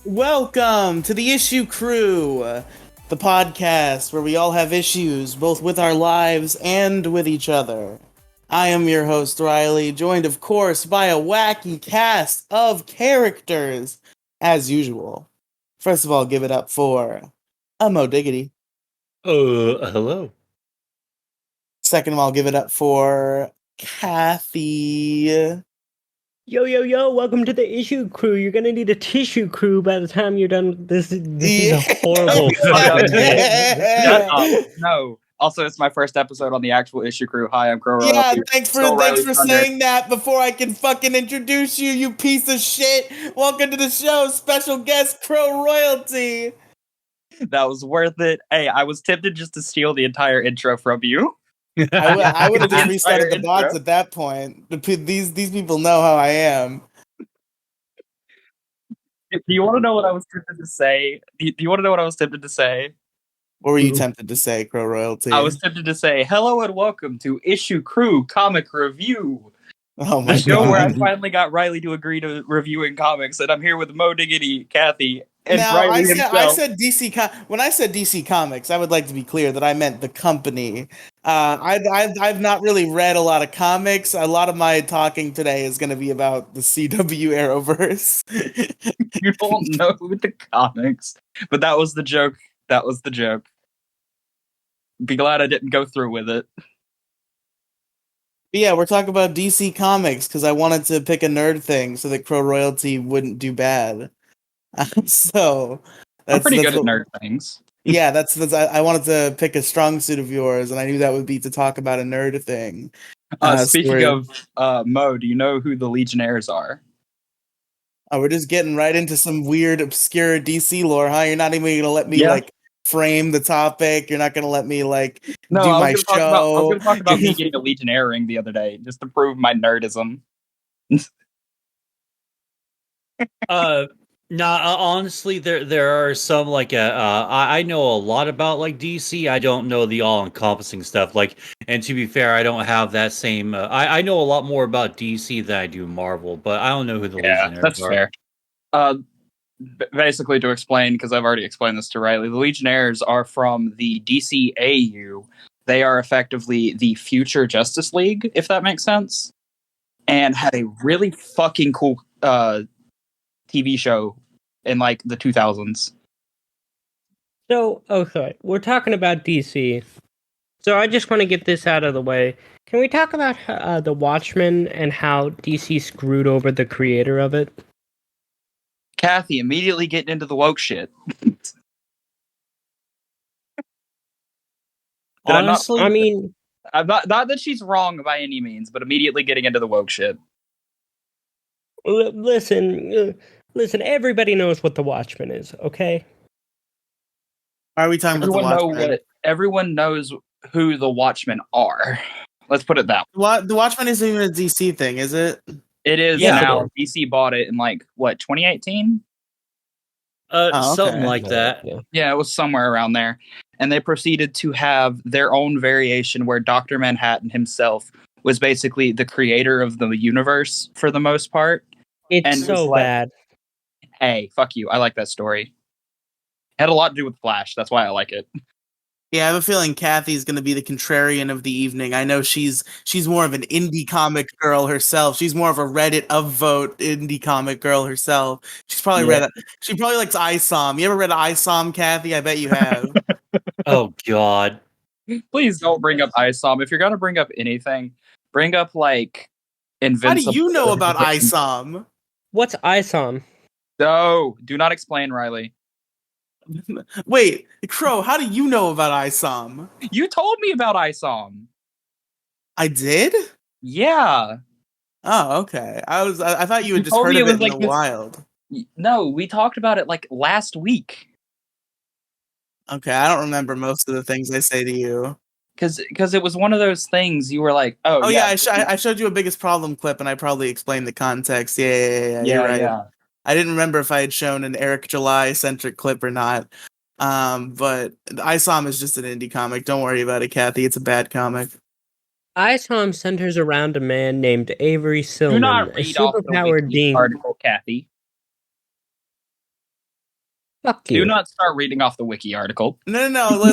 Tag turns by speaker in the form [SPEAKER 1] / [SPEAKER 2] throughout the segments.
[SPEAKER 1] Welcome to the Issue Crew, the podcast where we all have issues, both with our lives and with each other. I am your host, Riley, joined, of course, by a wacky cast of characters, as usual. First of all, give it up for Mo Diggity.
[SPEAKER 2] Hello.
[SPEAKER 1] Second of all, give it up for Kathy.
[SPEAKER 3] Yo, welcome to the Issue Crew. You're gonna need a tissue crew by the time you're done. This is a horrible fucking
[SPEAKER 4] Shut up. No. Also, it's my first episode on the actual Issue Crew. Hi, I'm Crow.
[SPEAKER 1] Yeah, thanks for saying that before I can fucking introduce you, you piece of shit. Welcome to the show, special guest Crow Royalty.
[SPEAKER 4] That was worth it. Hey, I was tempted just to steal the entire intro from you.
[SPEAKER 1] I would have just restarted the
[SPEAKER 4] Intro.
[SPEAKER 1] bots at that point. These people know how I am.
[SPEAKER 4] Do you want to know what I was tempted to say? Do you want to know what I was tempted to say?
[SPEAKER 1] What were you tempted to say, Crow Royalty?
[SPEAKER 4] I was tempted to say, hello and welcome to Issue Crew Comic Review.
[SPEAKER 1] Oh my
[SPEAKER 4] The show where I
[SPEAKER 1] god.
[SPEAKER 4] finally got Riley to agree to reviewing comics, and I'm here with Mo Diggity, Kathy, and
[SPEAKER 1] Now,
[SPEAKER 4] Riley
[SPEAKER 1] I
[SPEAKER 4] himself.
[SPEAKER 1] said DC. When I said DC Comics, I would like to be clear that I meant the company. I've not really read a lot of comics. A lot of my talking today is going to be about the CW Arrowverse.
[SPEAKER 4] You don't know the comics, but that was the joke. That was the joke. Be glad I didn't go through with it.
[SPEAKER 1] But yeah, we're talking about DC Comics because I wanted to pick a nerd thing so that Crow Royalty wouldn't do bad. So
[SPEAKER 4] I'm pretty good at
[SPEAKER 1] what-
[SPEAKER 4] nerd things.
[SPEAKER 1] Yeah, that's I wanted to pick a strong suit of yours, and I knew that would be to talk about a nerd thing.
[SPEAKER 4] Speaking
[SPEAKER 1] so
[SPEAKER 4] of Mo, do you know who the Legionnaires are?
[SPEAKER 1] we're just getting right into some weird, obscure DC lore, huh? You're not even gonna let me like frame the topic. You're not gonna let me like
[SPEAKER 4] No,
[SPEAKER 1] do
[SPEAKER 4] I
[SPEAKER 1] my
[SPEAKER 4] was
[SPEAKER 1] show.
[SPEAKER 4] going to talk about me getting a Legionnaire ring the other day just to prove my nerdism.
[SPEAKER 2] Honestly, there are some like I know a lot about like DC. I don't know the all-encompassing stuff. Like, and to be fair, I don't have that same. I know a lot more about DC than I do Marvel, but I don't know who the Legionnaires
[SPEAKER 4] that's
[SPEAKER 2] are.
[SPEAKER 4] fair. Basically, to explain, because I've already explained this to Riley, the Legionnaires are from the DCAU. They are effectively the future Justice League, if that makes sense, and had a really fucking cool TV show in like the 2000s.
[SPEAKER 3] So, okay, we're talking about DC. So I just want to get this out of the way. Can we talk about the Watchmen and how DC screwed over the creator of it?
[SPEAKER 4] Kathy immediately getting into the woke shit.
[SPEAKER 2] Honestly,
[SPEAKER 4] I'm not that she's wrong by any means, but immediately getting into the woke shit.
[SPEAKER 3] Listen, everybody knows what the Watchmen is, okay?
[SPEAKER 1] Why are we talking about the Watchmen?
[SPEAKER 4] Everyone knows who the Watchmen are. Let's put it that way.
[SPEAKER 1] The Watchmen isn't even a DC thing, is it?
[SPEAKER 4] It is
[SPEAKER 3] Yeah.
[SPEAKER 4] now. DC bought it in like what, 2018?
[SPEAKER 2] something like that.
[SPEAKER 4] Yeah, it was somewhere around there. And they proceeded to have their own variation where Dr. Manhattan himself was basically the creator of the universe for the most part.
[SPEAKER 3] It's
[SPEAKER 4] And
[SPEAKER 3] so
[SPEAKER 4] was like,
[SPEAKER 3] bad.
[SPEAKER 4] Hey, fuck you. I like that story. It had a lot to do with Flash. That's why I like it.
[SPEAKER 1] Yeah, I have a feeling Kathy's going to be the contrarian of the evening. I know she's more of an indie comic girl herself. She's more of a Reddit upvote indie comic girl herself. She's probably read it. She probably likes ISOM. You ever read ISOM, Kathy? I bet you have.
[SPEAKER 2] Oh God!
[SPEAKER 4] Please don't bring up ISOM. If you're gonna bring up anything, bring up like Invincible.
[SPEAKER 1] How do you know about ISOM?
[SPEAKER 3] What's ISOM?
[SPEAKER 4] No, do not explain, Riley.
[SPEAKER 1] Wait, Crow, how do you know about ISOM?
[SPEAKER 4] You told me about ISOM.
[SPEAKER 1] I did?
[SPEAKER 4] Yeah.
[SPEAKER 1] Oh, okay. I thought you had
[SPEAKER 4] You
[SPEAKER 1] just
[SPEAKER 4] told
[SPEAKER 1] heard
[SPEAKER 4] me
[SPEAKER 1] of
[SPEAKER 4] it
[SPEAKER 1] it
[SPEAKER 4] was
[SPEAKER 1] in
[SPEAKER 4] like
[SPEAKER 1] the
[SPEAKER 4] this-
[SPEAKER 1] wild.
[SPEAKER 4] No, we talked about it like last week.
[SPEAKER 1] Okay, I don't remember most of the things I say to you.
[SPEAKER 4] Because it was one of those things you were like,
[SPEAKER 1] Oh yeah, I showed you a biggest problem clip, and I probably explained the context. Yeah, you're right.
[SPEAKER 4] Yeah.
[SPEAKER 1] I didn't remember if I had shown an Eric July centric clip or not. But ISOM is just an indie comic. Don't worry about it, Kathy. It's a bad comic.
[SPEAKER 3] ISOM centers around a man named Avery
[SPEAKER 4] Do
[SPEAKER 3] Silman,
[SPEAKER 4] not
[SPEAKER 3] a
[SPEAKER 4] read off the
[SPEAKER 3] superpowered
[SPEAKER 4] wiki
[SPEAKER 3] being.
[SPEAKER 4] article, Kathy.
[SPEAKER 3] Fuck you.
[SPEAKER 4] Do not start reading off the wiki article.
[SPEAKER 1] No.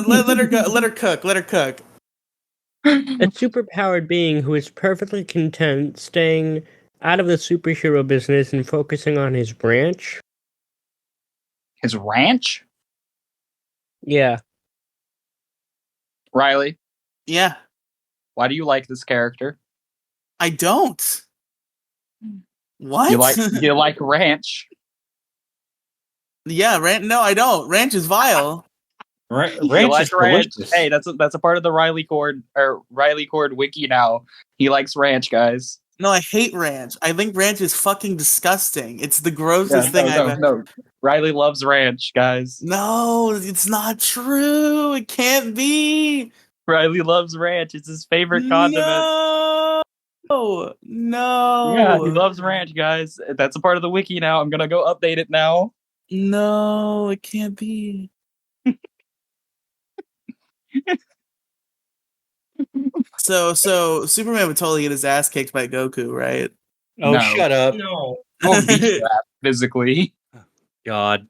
[SPEAKER 1] Let her go. Let her cook. Let her cook.
[SPEAKER 3] A superpowered being who is perfectly content staying out of the superhero business and focusing on his ranch.
[SPEAKER 4] His ranch?
[SPEAKER 3] Yeah.
[SPEAKER 4] Riley,
[SPEAKER 1] Yeah,
[SPEAKER 4] why do you like this character?
[SPEAKER 1] I don't. What?
[SPEAKER 4] You like ranch?
[SPEAKER 1] Yeah, ranch. No, I don't. Ranch is vile.
[SPEAKER 2] Ranch
[SPEAKER 4] You like
[SPEAKER 2] is
[SPEAKER 4] ranch?
[SPEAKER 2] delicious.
[SPEAKER 4] Hey, that's a part of the Riley Cord wiki now. He likes ranch, guys.
[SPEAKER 1] No, I hate ranch. I think ranch is fucking disgusting. It's the grossest thing I've ever.
[SPEAKER 4] No. Riley loves ranch, guys.
[SPEAKER 1] No, it's not true. It can't be.
[SPEAKER 4] Riley loves ranch. It's his favorite condiment.
[SPEAKER 1] No.
[SPEAKER 4] Yeah, he loves ranch, guys. That's a part of the wiki now. I'm gonna go update it now.
[SPEAKER 1] No, it can't be. So Superman would totally get his ass kicked by Goku, right?
[SPEAKER 2] Oh,
[SPEAKER 4] No.
[SPEAKER 2] shut up.
[SPEAKER 3] No.
[SPEAKER 4] I'll beat that physically.
[SPEAKER 2] God.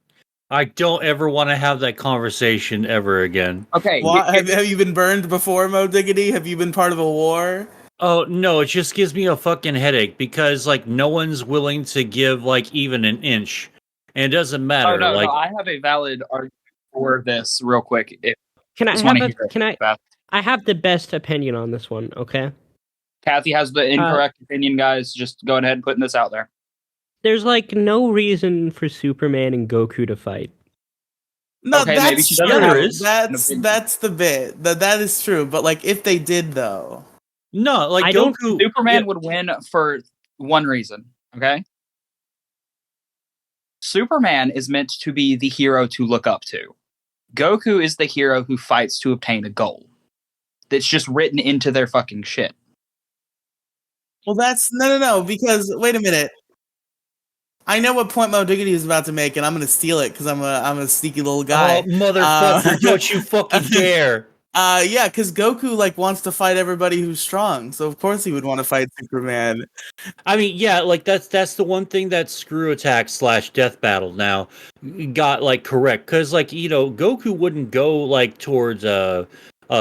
[SPEAKER 2] I don't ever want to have that conversation ever again.
[SPEAKER 4] Okay.
[SPEAKER 1] Have you been burned before, Mo Diggity? Have you been part of a war?
[SPEAKER 2] Oh, no, it just gives me a fucking headache because, like, no one's willing to give, like, even an inch. And it doesn't matter.
[SPEAKER 4] Oh no,
[SPEAKER 2] like,
[SPEAKER 4] no, I have a valid argument for this real quick. If
[SPEAKER 3] Can I
[SPEAKER 4] just
[SPEAKER 3] have
[SPEAKER 4] wanna
[SPEAKER 3] a,
[SPEAKER 4] hear it,
[SPEAKER 3] can I
[SPEAKER 4] Beth.
[SPEAKER 3] I have the best opinion on this one, okay?
[SPEAKER 4] Kathy has the incorrect opinion, guys. Just go ahead and putting this out there.
[SPEAKER 3] There's like no reason for Superman and Goku to fight.
[SPEAKER 1] No,
[SPEAKER 4] Okay, maybe
[SPEAKER 1] that's
[SPEAKER 4] she
[SPEAKER 1] true.
[SPEAKER 4] doesn't have
[SPEAKER 2] an
[SPEAKER 1] That's
[SPEAKER 4] opinion.
[SPEAKER 1] that's the bit. That is true. But like, if they did though,
[SPEAKER 2] no, like,
[SPEAKER 3] I don't-
[SPEAKER 2] Goku.
[SPEAKER 4] Superman would win for one reason, okay? Superman is meant to be the hero to look up to. Goku is the hero who fights to obtain a goal. That's just written into their fucking shit.
[SPEAKER 1] well, that's no. Because wait a minute, I know what point Mo Diggity is about to make, and I'm gonna steal it because I'm a sneaky little guy.
[SPEAKER 2] Oh, motherfucker, don't you fucking dare.
[SPEAKER 1] Yeah, because Goku like wants to fight everybody who's strong, so of course he would want to fight Superman.
[SPEAKER 2] I mean, yeah, like that's the one thing that Screw Attack / Death Battle now got like correct because like Goku wouldn't go like towards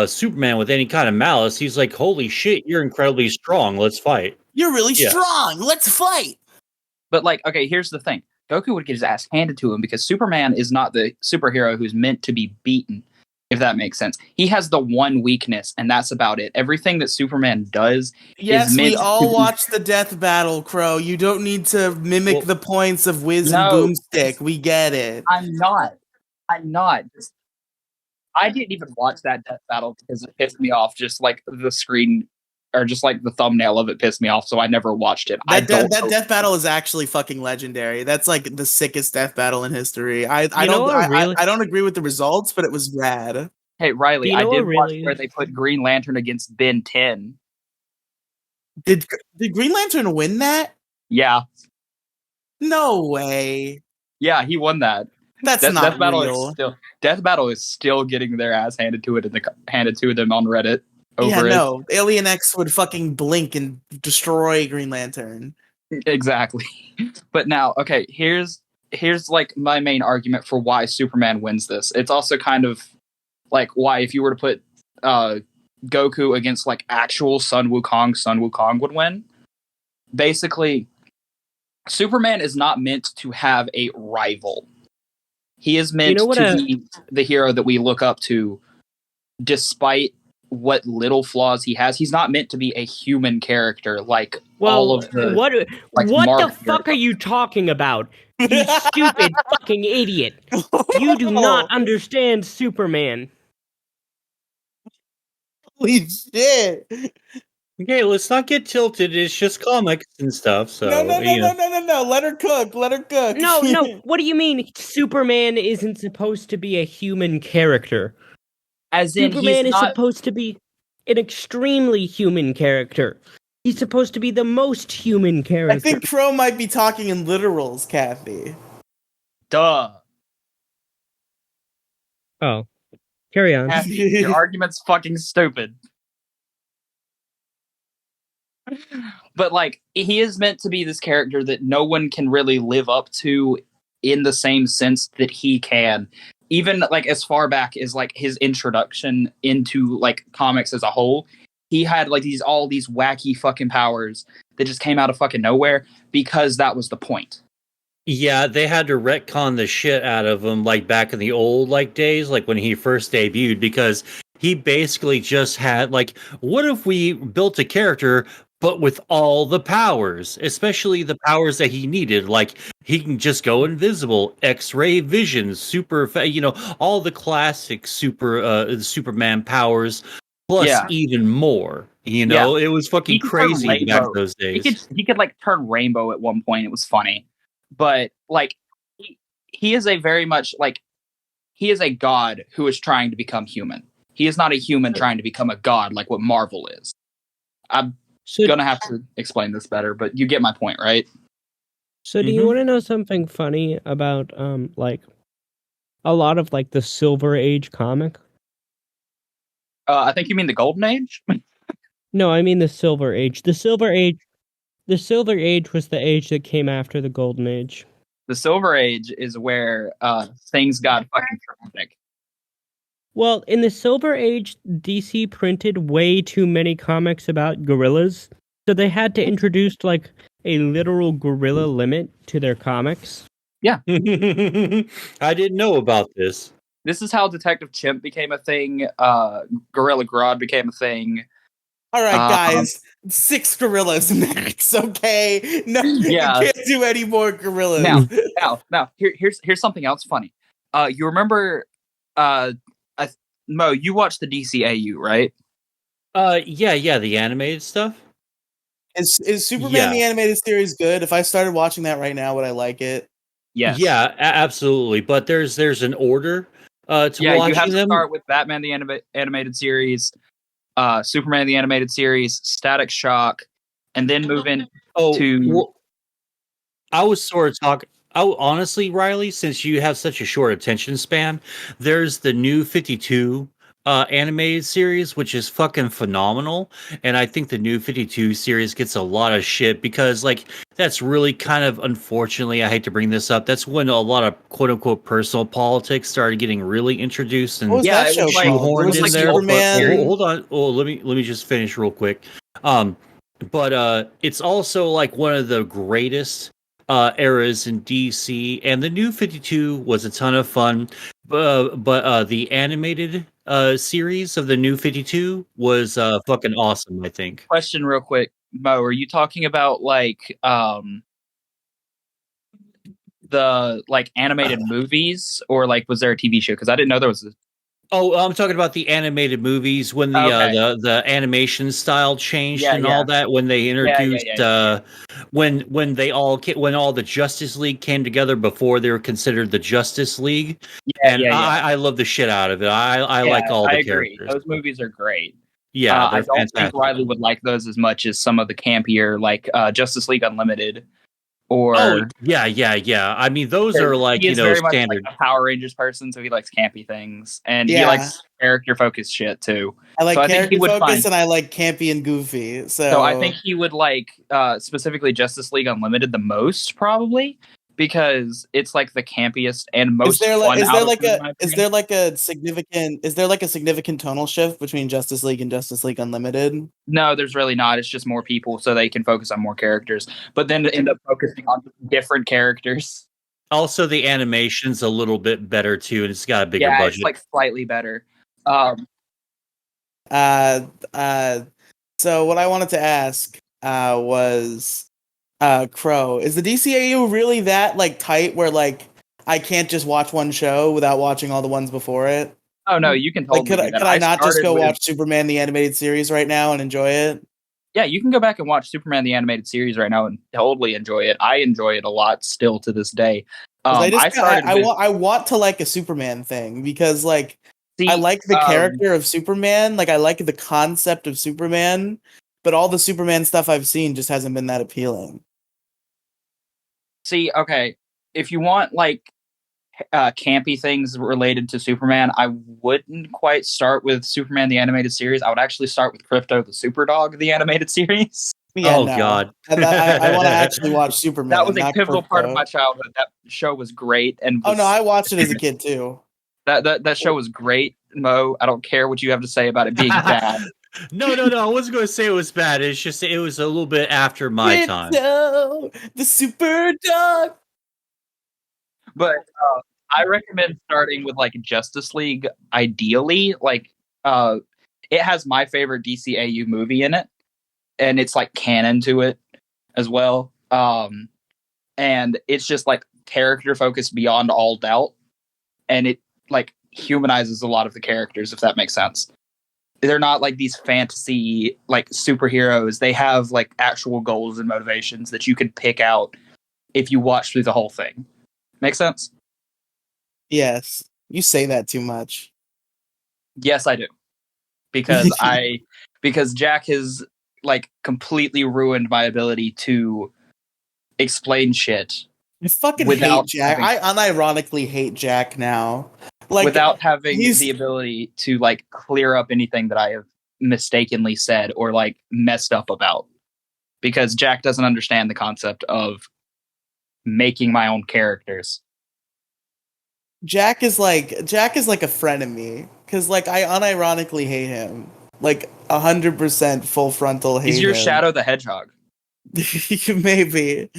[SPEAKER 2] Superman with any kind of malice. He's like, holy shit, you're incredibly strong. Let's fight.
[SPEAKER 1] You're really
[SPEAKER 2] Yeah.
[SPEAKER 1] strong. Let's fight.
[SPEAKER 4] But like, okay, here's the thing. Goku would get his ass handed to him because Superman is not the superhero who's meant to be beaten, if that makes sense. He has the one weakness, and that's about it. Everything that Superman does
[SPEAKER 1] Yes,
[SPEAKER 4] meant
[SPEAKER 1] we
[SPEAKER 4] to
[SPEAKER 1] all
[SPEAKER 4] be-
[SPEAKER 1] watched the Death Battle, Crow. You don't need to mimic
[SPEAKER 2] Well-
[SPEAKER 1] the points of Wiz
[SPEAKER 4] No.
[SPEAKER 1] and Boomstick. We get it.
[SPEAKER 4] I'm not. I didn't even watch that death battle because it pissed me off. Just like the screen, or just like the thumbnail of it pissed me off, so I never watched it.
[SPEAKER 1] That Death Battle is actually fucking legendary. That's like the sickest Death Battle in history. I don't agree with the results, but it was rad.
[SPEAKER 4] Hey Riley,
[SPEAKER 3] Do you
[SPEAKER 4] I
[SPEAKER 3] know
[SPEAKER 4] did
[SPEAKER 3] what
[SPEAKER 4] watch
[SPEAKER 3] really-
[SPEAKER 4] where they put Green Lantern against Ben 10.
[SPEAKER 1] Did Green Lantern win that?
[SPEAKER 4] Yeah,
[SPEAKER 1] No way.
[SPEAKER 4] yeah, he won that.
[SPEAKER 1] That's
[SPEAKER 4] Death
[SPEAKER 1] not
[SPEAKER 4] battle
[SPEAKER 1] real.
[SPEAKER 4] Death Battle is still getting their ass handed to them on Reddit over
[SPEAKER 1] Yeah, no. Alien X would fucking blink and destroy Green Lantern.
[SPEAKER 4] it. Exactly. But now, okay, here's like my main argument for why Superman wins this. It's also kind of like why if you were to put Goku against like actual Sun Wukong would win. Basically, Superman is not meant to have a rival. He is meant to be the hero that we look up to, despite what little flaws he has. He's not meant to be a human character like all of the.
[SPEAKER 3] what
[SPEAKER 4] Marvel
[SPEAKER 3] the fuck are you talking about? You stupid fucking idiot. You do not understand Superman.
[SPEAKER 1] Holy shit.
[SPEAKER 2] Okay, let's not get tilted. It's just comics and stuff. So
[SPEAKER 1] No. Let her cook. Let her cook.
[SPEAKER 3] No. What do you mean Superman isn't supposed to be a human character?
[SPEAKER 4] As in,
[SPEAKER 3] Superman
[SPEAKER 4] he's
[SPEAKER 3] is
[SPEAKER 4] not.
[SPEAKER 3] supposed to be an extremely human character. He's supposed to be the most human character.
[SPEAKER 1] I think Crow might be talking in literals, Kathy.
[SPEAKER 4] Duh.
[SPEAKER 3] Oh. Carry on.
[SPEAKER 4] Kathy, your argument's fucking stupid. But like, he is meant to be this character that no one can really live up to in the same sense that he can. Even like as far back as like his introduction into like comics as a whole, he had like all these wacky fucking powers that just came out of fucking nowhere because that was the point.
[SPEAKER 2] Yeah, they had to retcon the shit out of him, like back in the old like days, like when he first debuted, because he basically just had like, what if we built a character but with all the powers, especially the powers that he needed, like he can just go invisible, X-ray vision, all the classic Superman powers, plus even more. It was fucking crazy back those days.
[SPEAKER 4] He could like turn rainbow at one point. It was funny. But like he is a very much like he is a god who is trying to become human. He is not a human trying to become a god like what Marvel is. I'm gonna have to explain this better, but you get my point, right?
[SPEAKER 3] So do you want to know something funny about like a lot of like the Silver Age comic?
[SPEAKER 4] I think you mean the Golden Age?
[SPEAKER 3] No, I mean the Silver Age. The Silver Age was the age that came after the Golden Age.
[SPEAKER 4] The Silver Age is where things got fucking traumatic.
[SPEAKER 3] Well, in the Silver Age, DC printed way too many comics about gorillas, so they had to introduce like a literal gorilla limit to their comics.
[SPEAKER 4] Yeah.
[SPEAKER 2] I didn't know about this.
[SPEAKER 4] This is how Detective Chimp became a thing. Gorilla Grodd became a thing.
[SPEAKER 1] All right, guys. 6 gorillas max, okay? No,
[SPEAKER 4] yeah.
[SPEAKER 1] You can't do any more gorillas.
[SPEAKER 4] Now, here's something else funny. You remember, Mo, you watched the DCAU, right?
[SPEAKER 2] Yeah, the animated stuff.
[SPEAKER 1] Is Superman the animated series good? If I started watching that right now, would I like it?
[SPEAKER 4] Yes.
[SPEAKER 2] Yeah, absolutely. But there's an order to watching them.
[SPEAKER 4] You have to start with Batman the animated series, Superman the animated series, Static Shock, and then move in
[SPEAKER 2] I was sort of talking. Oh, honestly, Riley, since you have such a short attention span, there's the new 52 animated series, which is fucking phenomenal. And I think the new 52 series gets a lot of shit because, like, that's really kind of, unfortunately, I hate to bring this up, that's when a lot of quote unquote personal politics started getting really introduced and shoehorned in there.
[SPEAKER 1] Superman.
[SPEAKER 2] Hold on. Oh, let me just finish real quick. But it's also like one of the greatest eras in DC, and the new 52 was a ton of fun. But the animated series of the new 52 was fucking awesome, I think.
[SPEAKER 4] Question real quick, Mo, are you talking about like the like animated movies, or like was there a TV show? Because I didn't know there was a...
[SPEAKER 2] Oh, I'm talking about the animated movies when the animation style changed all that, when they introduced when all the Justice League came together before they were considered the Justice League. I love the shit out of it. I like all the characters.
[SPEAKER 4] Those movies are great.
[SPEAKER 2] Yeah,
[SPEAKER 4] I don't think Riley would like those as much as some of the campier like Justice League Unlimited. Or
[SPEAKER 2] I mean, those are like, standard.
[SPEAKER 4] Much like a Power Rangers person, so he likes campy things, and he likes character focused shit too.
[SPEAKER 1] I like character focus, and I like campy and goofy. So
[SPEAKER 4] I think he would like specifically Justice League Unlimited the most, probably because it's like the campiest and most. Is there like a significant tonal shift between Justice League and Justice League Unlimited? No, there's really not. It's just more people, so they can focus on more characters, but then end up focusing on different characters.
[SPEAKER 2] Also, the animation's a little bit better too, and it's got a bigger budget.
[SPEAKER 4] It's like slightly better.
[SPEAKER 1] So what I wanted to ask was, Crow, is the DCAU really that like tight where like I can't just watch one show without watching all the ones before it?
[SPEAKER 4] Oh no, you can totally.
[SPEAKER 1] Like, could I not just go watch Superman the animated series right now and enjoy it?
[SPEAKER 4] Yeah, you can go back and watch Superman the animated series right now and totally enjoy it. I enjoy it a lot still to this day.
[SPEAKER 1] I want to like a Superman thing because like I like the character of Superman, like I like the concept of Superman, but all the Superman stuff I've seen just hasn't been that appealing.
[SPEAKER 4] See, okay, if you want like campy things related to Superman, I wouldn't quite start with Superman the animated series. I would actually start with Krypto the Superdog, the animated series.
[SPEAKER 1] Yeah,
[SPEAKER 2] Oh
[SPEAKER 1] no.
[SPEAKER 2] God.
[SPEAKER 1] I want to actually watch Superman.
[SPEAKER 4] That was a
[SPEAKER 1] not
[SPEAKER 4] pivotal part of
[SPEAKER 1] Krypto.
[SPEAKER 4] my childhood. That show was great, and
[SPEAKER 1] Oh no, I watched it as a kid too.
[SPEAKER 4] that show was great, Mo. I don't care what you have to say about it being bad.
[SPEAKER 2] No. I wasn't going to say it was bad. It's just it was a little bit after my time.
[SPEAKER 1] Krypto, the super dog.
[SPEAKER 4] But I recommend starting with like Justice League. Ideally, it has my favorite DCAU movie in it, and it's like canon to it as well. And it's just like character focused beyond all doubt, and it like humanizes a lot of the characters, if that makes sense. They're not like these fantasy like superheroes. They have like actual goals and motivations that you can pick out if you watch through the whole thing. Make sense?
[SPEAKER 1] Yes, you say that too much.
[SPEAKER 4] Yes, I do. Because because Jack has like completely ruined my ability to explain shit
[SPEAKER 1] I fucking
[SPEAKER 4] Without
[SPEAKER 1] hate Jack.
[SPEAKER 4] having-
[SPEAKER 1] I unironically hate Jack now. Like
[SPEAKER 4] without having
[SPEAKER 1] he's-
[SPEAKER 4] the ability to like clear up anything that I have mistakenly said or like messed up about. Because Jack doesn't understand the concept of making my own characters.
[SPEAKER 1] Jack is like a friend of me because like I unironically hate him. Like 100% full frontal hate.
[SPEAKER 4] He's your
[SPEAKER 1] him.
[SPEAKER 4] Shadow the Hedgehog.
[SPEAKER 1] Maybe,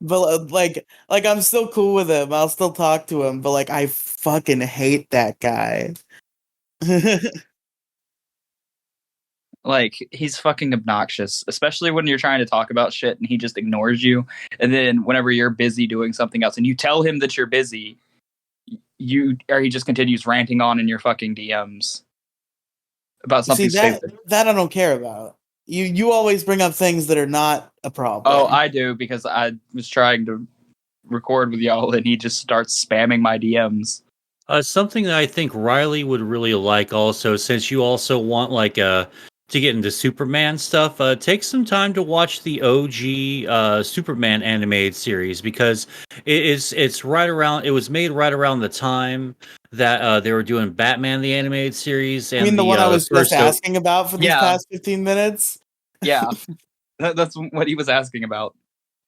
[SPEAKER 1] but like I'm still cool with him. I'll still talk to him, but like I fucking hate that guy.
[SPEAKER 4] Like, he's fucking obnoxious, especially when you're trying to talk about shit and he just ignores you. And then whenever you're busy doing something else and you tell him that you're busy, he just continues ranting on in your fucking DMs about something stupid.
[SPEAKER 1] That I don't care about. You always bring up things that are not a problem.
[SPEAKER 4] Oh, I do, because I was trying to record with y'all and he just starts spamming my DMs.
[SPEAKER 2] Something that I think Riley would really like also, since you also want like to get into Superman stuff, take some time to watch the OG Superman animated series, because it's right around. It was made right around the time that they were doing Batman the animated series. And
[SPEAKER 1] I mean the one I was just
[SPEAKER 2] first
[SPEAKER 1] asking about for these past 15 minutes.
[SPEAKER 4] Yeah, that's what he was asking about.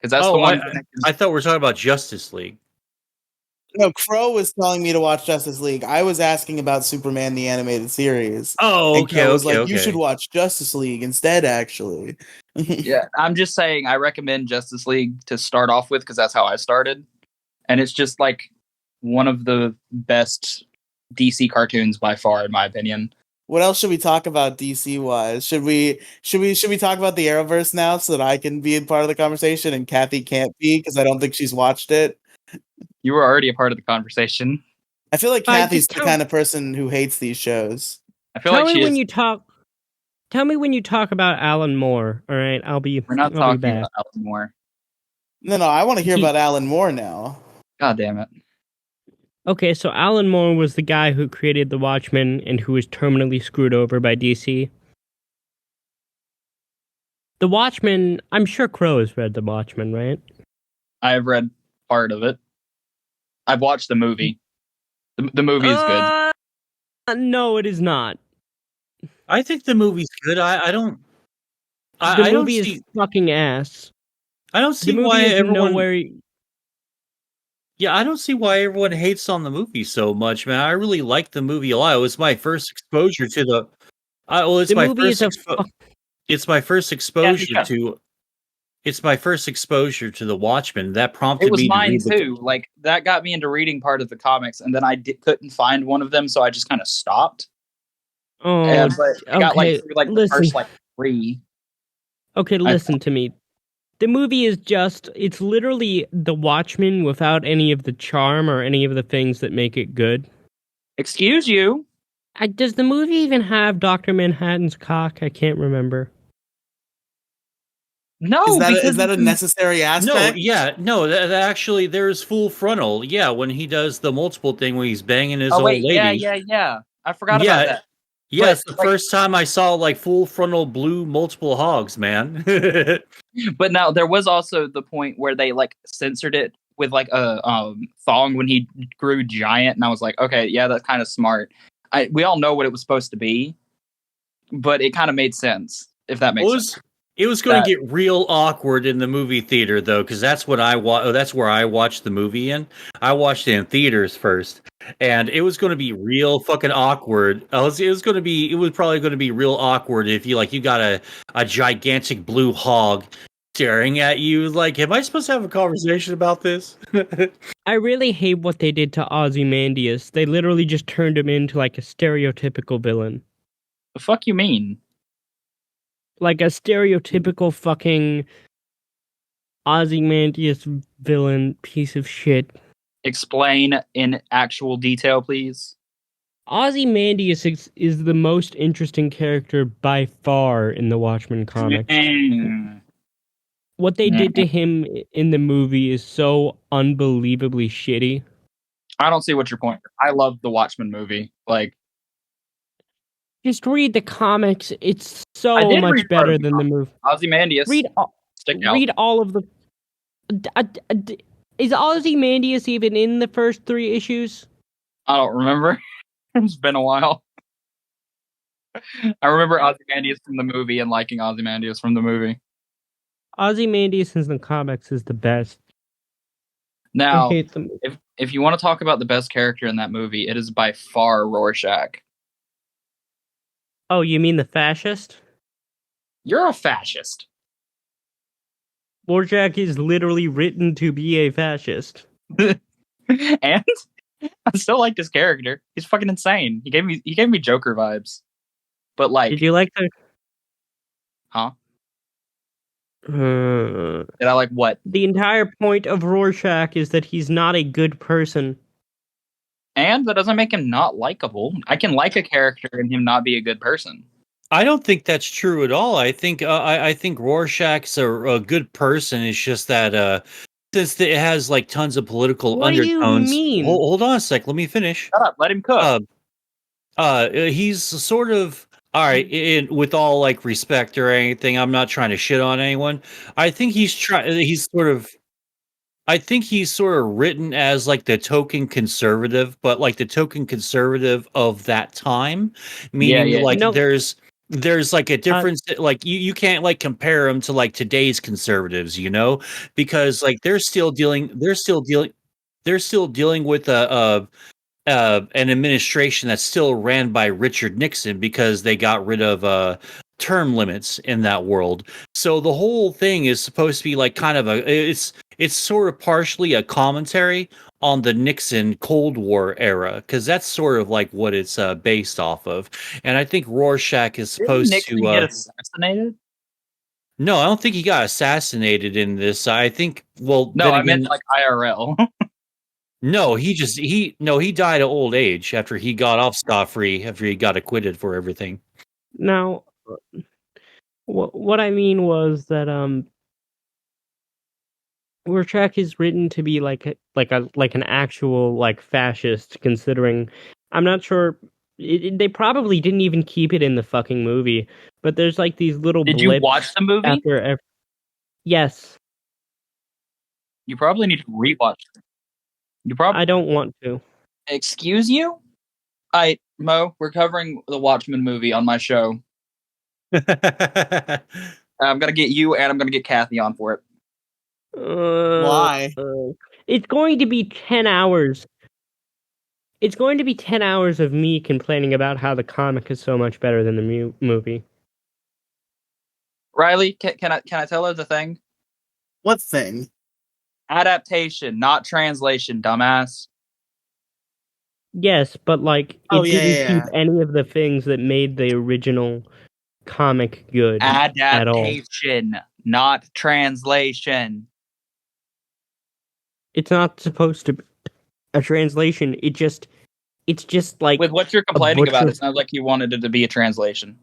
[SPEAKER 4] Because that's the one.
[SPEAKER 2] I thought we were talking about Justice League.
[SPEAKER 1] No, Crow was telling me to watch Justice League. I was asking about Superman the animated series.
[SPEAKER 2] Oh, okay.
[SPEAKER 1] I was like, you should watch Justice League instead, actually.
[SPEAKER 4] Yeah, I'm just saying I recommend Justice League to start off with, because that's how I started. And it's just like one of the best DC cartoons by far, in my opinion.
[SPEAKER 1] What else should we talk about DC wise? Should we talk about the Arrowverse now so that I can be a part of the conversation and Kathy can't be because I don't think she's watched it?
[SPEAKER 4] You were already a part of the conversation.
[SPEAKER 1] I feel like Kathy's the kind of person who hates these shows.
[SPEAKER 4] I feel like she is.
[SPEAKER 3] Tell me when you talk about Alan Moore. All right,
[SPEAKER 4] We're not talking about Alan Moore.
[SPEAKER 1] No, I want to hear about Alan Moore now.
[SPEAKER 4] God damn it.
[SPEAKER 3] Okay, so Alan Moore was the guy who created The Watchmen and who was terminally screwed over by DC. The Watchmen, I'm sure Crow has read The Watchmen, right?
[SPEAKER 4] I've read part of it. I've watched the movie. The movie is good.
[SPEAKER 3] No, it is not.
[SPEAKER 2] I think the movie's good. I don't.
[SPEAKER 3] The movie is fucking ass.
[SPEAKER 2] I don't see why everyone. Yeah, I don't see why everyone hates on the movie so much, man. I really like the movie a lot. It was my first exposure to the. It's my first exposure to. It's my first exposure to The Watchmen. That prompted me.
[SPEAKER 4] It was mine too. Like, that got me into reading part of the comics, and then I couldn't find one of them, so I just kind of stopped.
[SPEAKER 3] Oh,
[SPEAKER 4] but I got the first 3.
[SPEAKER 3] Okay, listen to me. The movie is it's literally The Watchmen without any of the charm or any of the things that make it good.
[SPEAKER 4] Excuse you?
[SPEAKER 3] Does the movie even have Dr. Manhattan's cock? I can't remember.
[SPEAKER 4] No,
[SPEAKER 1] is that a necessary aspect?
[SPEAKER 2] That actually, there's Full Frontal. Yeah, when he does the multiple thing when he's banging his old lady.
[SPEAKER 4] Yeah. I forgot about that.
[SPEAKER 2] Yeah, it's the first time I saw like Full Frontal blue multiple hogs, man.
[SPEAKER 4] But now there was also the point where they like censored it with like a thong when he grew giant, and I was like, okay, yeah, that's kind of smart. We all know what it was supposed to be, but it kind of made sense, if that makes sense.
[SPEAKER 2] It was going to get real awkward in the movie theater, though, because that's what that's where I watched the movie in. I watched it in theaters first, and it was going to be real fucking awkward. It was probably going to be real awkward if you got a gigantic blue hog staring at you. Like, am I supposed to have a conversation about this?
[SPEAKER 3] I really hate what they did to Ozymandias. They literally just turned him into like a stereotypical villain.
[SPEAKER 4] The fuck you mean?
[SPEAKER 3] Like a stereotypical fucking Ozymandias villain piece of shit.
[SPEAKER 4] Explain in actual detail, please.
[SPEAKER 3] Ozymandias is the most interesting character by far in the Watchmen comics. What they did to him in the movie is so unbelievably shitty.
[SPEAKER 4] I don't see what your point is. I love the Watchmen movie. Like,
[SPEAKER 3] just read the comics. It's so much better than the movie.
[SPEAKER 4] Ozymandias.
[SPEAKER 3] Read all of the. Is Ozymandias even in the first 3 issues?
[SPEAKER 4] I don't remember. It's been a while. I remember Ozymandias from the movie and liking Ozymandias from the movie.
[SPEAKER 3] Ozymandias in the comics is the best.
[SPEAKER 4] Now, if you want to talk about the best character in that movie, it is by far Rorschach.
[SPEAKER 3] Oh, you mean the fascist?
[SPEAKER 4] You're a fascist.
[SPEAKER 3] Rorschach is literally written to be a fascist.
[SPEAKER 4] And I still like this character. He's fucking insane. He gave me Joker vibes. But like,
[SPEAKER 3] did you like the?
[SPEAKER 4] Huh? Did I like what?
[SPEAKER 3] The entire point of Rorschach is that he's not a good person.
[SPEAKER 4] And that doesn't make him not likable. I can like a character and him not be a good person.
[SPEAKER 2] I don't think that's true at all. I think I think Rorschach's a good person. It's just that since it has like tons of political undertones.
[SPEAKER 3] What do you mean?
[SPEAKER 2] Hold on a sec. Let me finish.
[SPEAKER 4] Shut up. Let him cook.
[SPEAKER 2] He's sort of all right. With all like respect or anything, I'm not trying to shit on anyone. I think he's sort of written as like the token conservative, but like the token conservative of that time, meaning there's like a difference. Like you can't like compare him to like today's conservatives, because like they're still dealing with an administration that's still ran by Richard Nixon because they got rid of term limits in that world. So the whole thing is supposed to be like kind of it's sort of partially a commentary on the Nixon Cold War era, because that's sort of like what it's based off of. And I think Rorschach is supposed
[SPEAKER 4] Nixon get assassinated?
[SPEAKER 2] No, I don't think he got assassinated in this. I think
[SPEAKER 4] I meant like IRL.
[SPEAKER 2] No, he died of old age after he got off scot-free, after he got acquitted for everything.
[SPEAKER 3] Now, what I mean was that Rorschach is written to be like an actual like fascist, considering I'm not sure they probably didn't even keep it in the fucking movie, but there's like these little
[SPEAKER 4] Did
[SPEAKER 3] blips
[SPEAKER 4] you watch the movie?
[SPEAKER 3] Yes.
[SPEAKER 4] You probably need to rewatch it.
[SPEAKER 3] I don't want to.
[SPEAKER 4] Excuse you? Mo, we're covering the Watchmen movie on my show. I'm gonna get you and I'm gonna get Kathy on for it.
[SPEAKER 1] Why?
[SPEAKER 3] It's going to be 10 hours. It's going to be 10 hours of me complaining about how the comic is so much better than the movie.
[SPEAKER 4] Riley, can I tell her the thing?
[SPEAKER 1] What thing?
[SPEAKER 4] Adaptation, not translation, dumbass.
[SPEAKER 3] Yes, but like it didn't keep any of the things that made the original comic good.
[SPEAKER 4] Adaptation, not translation.
[SPEAKER 3] It's not supposed to be a translation. It's just like
[SPEAKER 4] with what you're complaining about. It sounds like you wanted it to be a translation.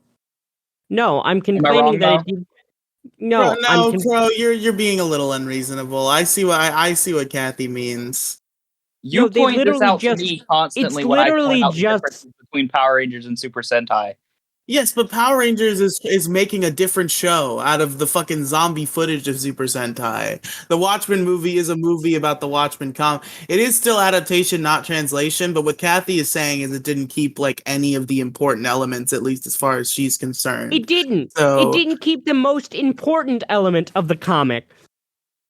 [SPEAKER 3] No, I'm complaining that it did. No,
[SPEAKER 1] Crow, you're being a little unreasonable. I see what Kathy means.
[SPEAKER 4] You point this out to me constantly when I point out the differences between Power Rangers and Super Sentai.
[SPEAKER 1] Yes, but Power Rangers is making a different show out of the fucking zombie footage of Super Sentai. The Watchmen movie is a movie about the Watchmen It is still adaptation, not translation, but what Kathy is saying is it didn't keep like any of the important elements, at least as far as she's concerned.
[SPEAKER 3] It didn't.
[SPEAKER 1] So
[SPEAKER 3] It didn't keep the most important element of the comic.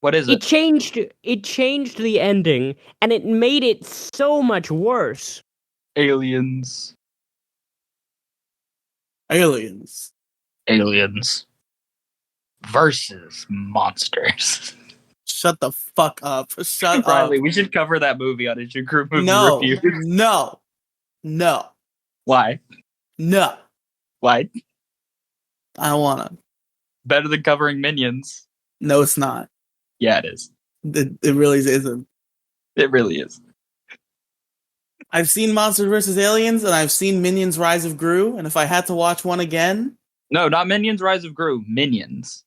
[SPEAKER 4] What is
[SPEAKER 3] It
[SPEAKER 4] it?
[SPEAKER 3] changed the ending, and it made it so much worse.
[SPEAKER 4] Aliens.
[SPEAKER 1] aliens.
[SPEAKER 4] Aliens versus monsters.
[SPEAKER 1] Shut the fuck up. Shut up.
[SPEAKER 4] Riley, we should cover that movie on Issue Crew Movie
[SPEAKER 1] No.
[SPEAKER 4] Review.
[SPEAKER 1] No. No.
[SPEAKER 4] Why?
[SPEAKER 1] No.
[SPEAKER 4] Why?
[SPEAKER 1] I don't wanna.
[SPEAKER 4] Better than covering Minions.
[SPEAKER 1] No, it's not.
[SPEAKER 4] Yeah, it is.
[SPEAKER 1] It really isn't.
[SPEAKER 4] It really is.
[SPEAKER 1] I've seen Monsters vs. Aliens, and I've seen Minions Rise of Gru, and if I had to watch one again,
[SPEAKER 4] No, not Minions Rise of Gru. Minions.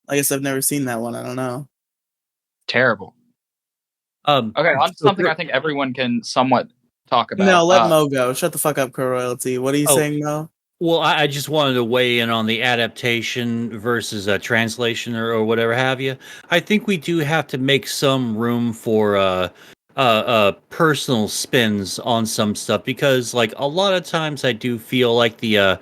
[SPEAKER 1] I guess I've never seen that one. I don't know.
[SPEAKER 4] Terrible. Okay, on to something I think everyone can somewhat talk about.
[SPEAKER 1] No, let Mo go. Shut the fuck up, Co-Royalty. What are you saying, Mo?
[SPEAKER 2] Well, I just wanted to weigh in on the adaptation versus translation or whatever have you. I think we do have to make some room for personal spins on some stuff because, like, a lot of times I do feel like the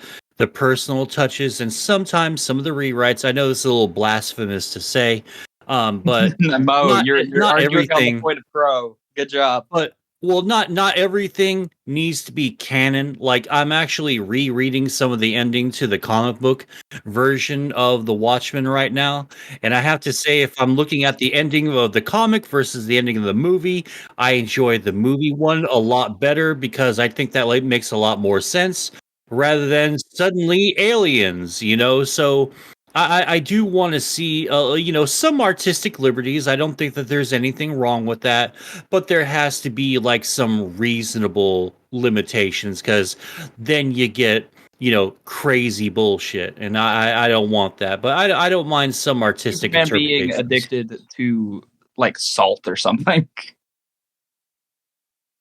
[SPEAKER 2] personal touches and sometimes some of the rewrites. I know this is a little blasphemous to say, but
[SPEAKER 4] Mo, you're
[SPEAKER 2] not
[SPEAKER 4] arguing on
[SPEAKER 2] everything.
[SPEAKER 4] the point of pro. Good job.
[SPEAKER 2] But well, not everything needs to be canon. Like I'm actually rereading some of the ending to the comic book version of The Watchmen right now, and I have to say, if I'm looking at the ending of the comic versus the ending of the movie, I enjoy the movie one a lot better because I think that like makes a lot more sense rather than suddenly aliens. So. I do want to see, some artistic liberties. I don't think that there's anything wrong with that, but there has to be like some reasonable limitations because then you get, crazy bullshit, and I don't want that. But I don't mind some artistic
[SPEAKER 4] Superman being
[SPEAKER 2] interpretations.
[SPEAKER 4] addicted to like salt or something.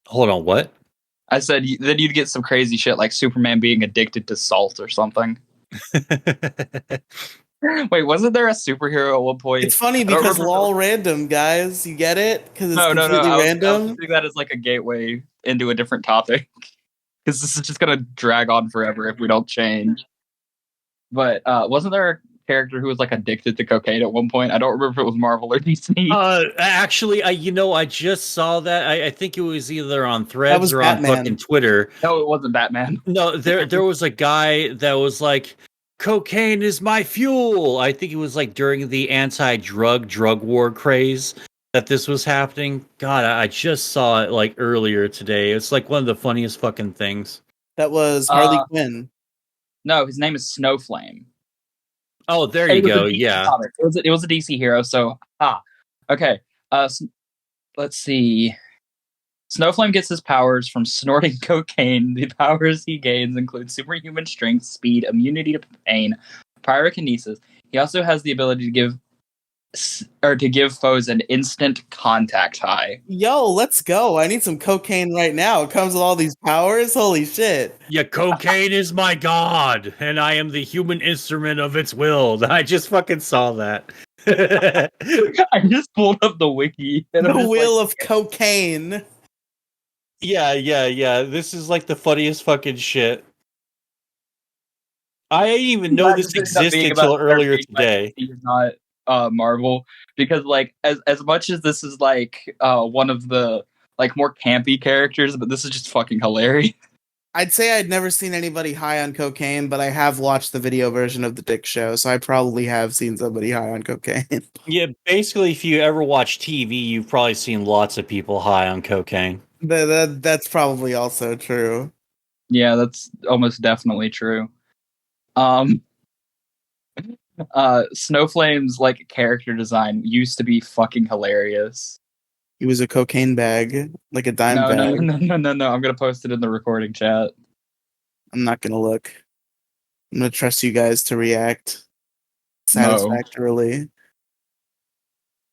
[SPEAKER 2] Hold on, what?
[SPEAKER 4] I said then you'd get some crazy shit like Superman being addicted to salt or something. Wait, wasn't there a superhero at one point?
[SPEAKER 1] It's funny because lol random, guys. You get it? Because it's completely random.
[SPEAKER 4] I was using that as like a gateway into a different topic. Because this is just gonna drag on forever if we don't change. But wasn't there a character who was like addicted to cocaine at one point? I don't remember if it was Marvel or DC.
[SPEAKER 2] Actually, I just saw that. I think it was either on Threads or
[SPEAKER 1] Batman.
[SPEAKER 2] on fucking Twitter.
[SPEAKER 4] No, it wasn't Batman.
[SPEAKER 2] No, there was a guy that was like, cocaine is my fuel. I think it was like during the drug war craze that this was happening. God, I just saw it like earlier today. It's like one of the funniest fucking things.
[SPEAKER 1] That was Harley Quinn.
[SPEAKER 4] No, his name is Snowflame.
[SPEAKER 2] Oh, there you go. Yeah.
[SPEAKER 4] Comic. It was a DC hero, so okay. Let's see. Snowflame gets his powers from snorting cocaine. The powers he gains include superhuman strength, speed, immunity to pain, pyrokinesis. He also has the ability to give foes an instant contact high.
[SPEAKER 1] Yo, let's go. I need some cocaine right now. It comes with all these powers. Holy shit.
[SPEAKER 2] Yeah, cocaine is my god, and I am the human instrument of its will. I just fucking saw that.
[SPEAKER 4] I just pulled up the wiki. And
[SPEAKER 1] the wheel of cocaine.
[SPEAKER 2] Yeah. This is like the funniest fucking shit. I didn't even know this existed until earlier today.
[SPEAKER 4] He's not Marvel, because like as much as this is like one of the like more campy characters, but this is just fucking hilarious.
[SPEAKER 1] I'd say I'd never seen anybody high on cocaine, but I have watched the video version of the Dick Show, so I probably have seen somebody high on cocaine.
[SPEAKER 2] Yeah, basically, if you ever watch TV, you've probably seen lots of people high on cocaine.
[SPEAKER 1] That's probably also true.
[SPEAKER 4] Yeah, that's almost definitely true. Snowflame's like character design used to be fucking hilarious.
[SPEAKER 1] He was a cocaine bag, like a dime bag.
[SPEAKER 4] No. I'm gonna post it in the recording chat.
[SPEAKER 1] I'm not gonna look. I'm gonna trust you guys to react satisfactorily.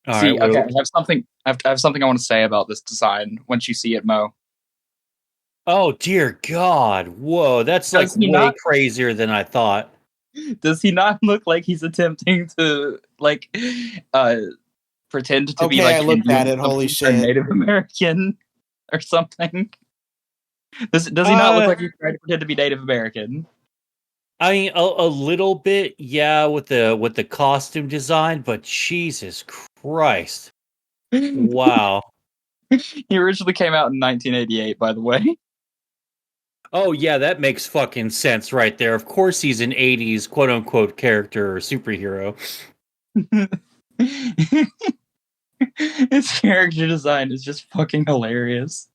[SPEAKER 4] Okay, I have something I want to say about this design once you see it, Mo.
[SPEAKER 2] Oh dear God! Whoa, that's like
[SPEAKER 4] Does he
[SPEAKER 2] way
[SPEAKER 4] not?
[SPEAKER 2] crazier than I thought.
[SPEAKER 4] Does he not look like he's attempting to like uh pretend to be
[SPEAKER 1] Okay,
[SPEAKER 4] like
[SPEAKER 1] I
[SPEAKER 4] an
[SPEAKER 1] looked at
[SPEAKER 4] Indian
[SPEAKER 1] it. Holy
[SPEAKER 4] or
[SPEAKER 1] shit.
[SPEAKER 4] Native American or something? Does he not look
[SPEAKER 2] Uh,
[SPEAKER 4] like he's trying to pretend to be Native American?
[SPEAKER 2] I mean, a little bit, yeah, with the costume design, but Jesus Christ! Wow.
[SPEAKER 4] He originally came out in 1988, by the way.
[SPEAKER 2] Oh yeah, that makes fucking sense right there. Of course, he's an '80s quote unquote character or superhero.
[SPEAKER 4] His character design is just fucking hilarious.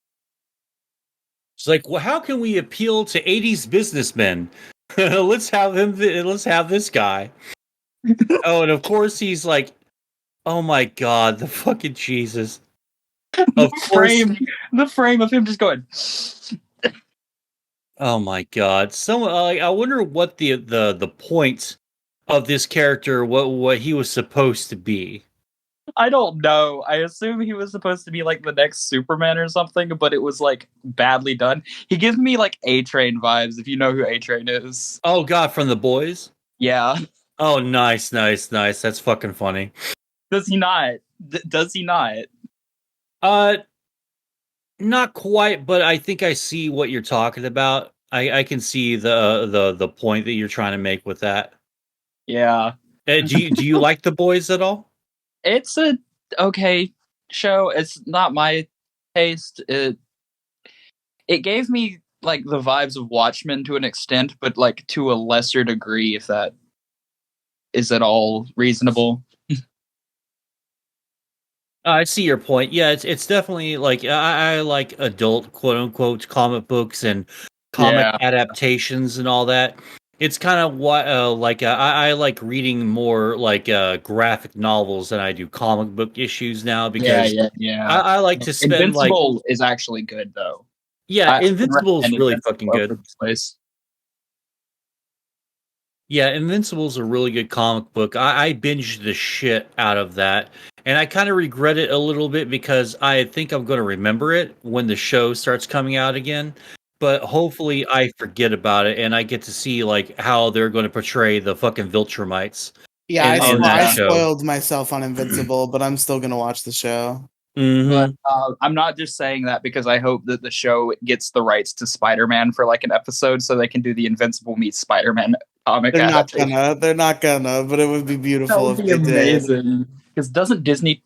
[SPEAKER 2] It's like, well, how can we appeal to '80s businessmen? Let's have him. Let's have this guy. Oh, and of course he's like, oh my God, the fucking Jesus. Of course.
[SPEAKER 4] The frame of him just going.
[SPEAKER 2] Oh my God. I wonder what the point of this character, what he was supposed to be.
[SPEAKER 4] I don't know. I assume he was supposed to be like the next Superman or something, but it was like badly done. He gives me like A Train vibes, if you know who A Train is.
[SPEAKER 2] Oh God, from The Boys.
[SPEAKER 4] Yeah.
[SPEAKER 2] Oh, nice. That's fucking funny.
[SPEAKER 4] Does he not? Does he not?
[SPEAKER 2] Uh, Not quite, but I think I see what you're talking about. I can see the point that you're trying to make with that.
[SPEAKER 4] Yeah.
[SPEAKER 2] Do you like The Boys at all?
[SPEAKER 4] It's a okay show. It's not my taste. It gave me like the vibes of Watchmen to an extent, but like to a lesser degree, if that is at all reasonable.
[SPEAKER 2] I see your point. Yeah, it's definitely like I like adult quote unquote comic books and comic
[SPEAKER 4] Yeah.
[SPEAKER 2] adaptations and all that. It's kind of what I like reading more like graphic novels than I do comic book issues now because
[SPEAKER 4] Yeah.
[SPEAKER 2] I like to spend like
[SPEAKER 4] Invincible is actually good though.
[SPEAKER 2] yeah,
[SPEAKER 4] I would
[SPEAKER 2] Invincible is
[SPEAKER 4] recommend
[SPEAKER 2] really
[SPEAKER 4] Invincible
[SPEAKER 2] fucking
[SPEAKER 4] over
[SPEAKER 2] good.
[SPEAKER 4] this place.
[SPEAKER 2] Yeah, Invincible's a really good comic book. I binged the shit out of that. And I kind of regret it a little bit because I think I'm going to remember it when the show starts coming out again. But hopefully I forget about it and I get to see like how they're going to portray the fucking Viltrumites
[SPEAKER 1] Yeah,
[SPEAKER 2] in that
[SPEAKER 1] I
[SPEAKER 2] show.
[SPEAKER 1] spoiled myself on Invincible, but I'm still gonna watch the show.
[SPEAKER 2] Mhm.
[SPEAKER 4] But I'm not just saying that because I hope that the show gets the rights to Spider-Man for like an episode so they can do the Invincible meets Spider-Man comic
[SPEAKER 1] They're not
[SPEAKER 4] adaptation.
[SPEAKER 1] gonna. They're not gonna. But it would be
[SPEAKER 4] That
[SPEAKER 1] beautiful
[SPEAKER 4] would
[SPEAKER 1] if
[SPEAKER 4] be
[SPEAKER 1] they did.
[SPEAKER 4] amazing. Because doesn't Disney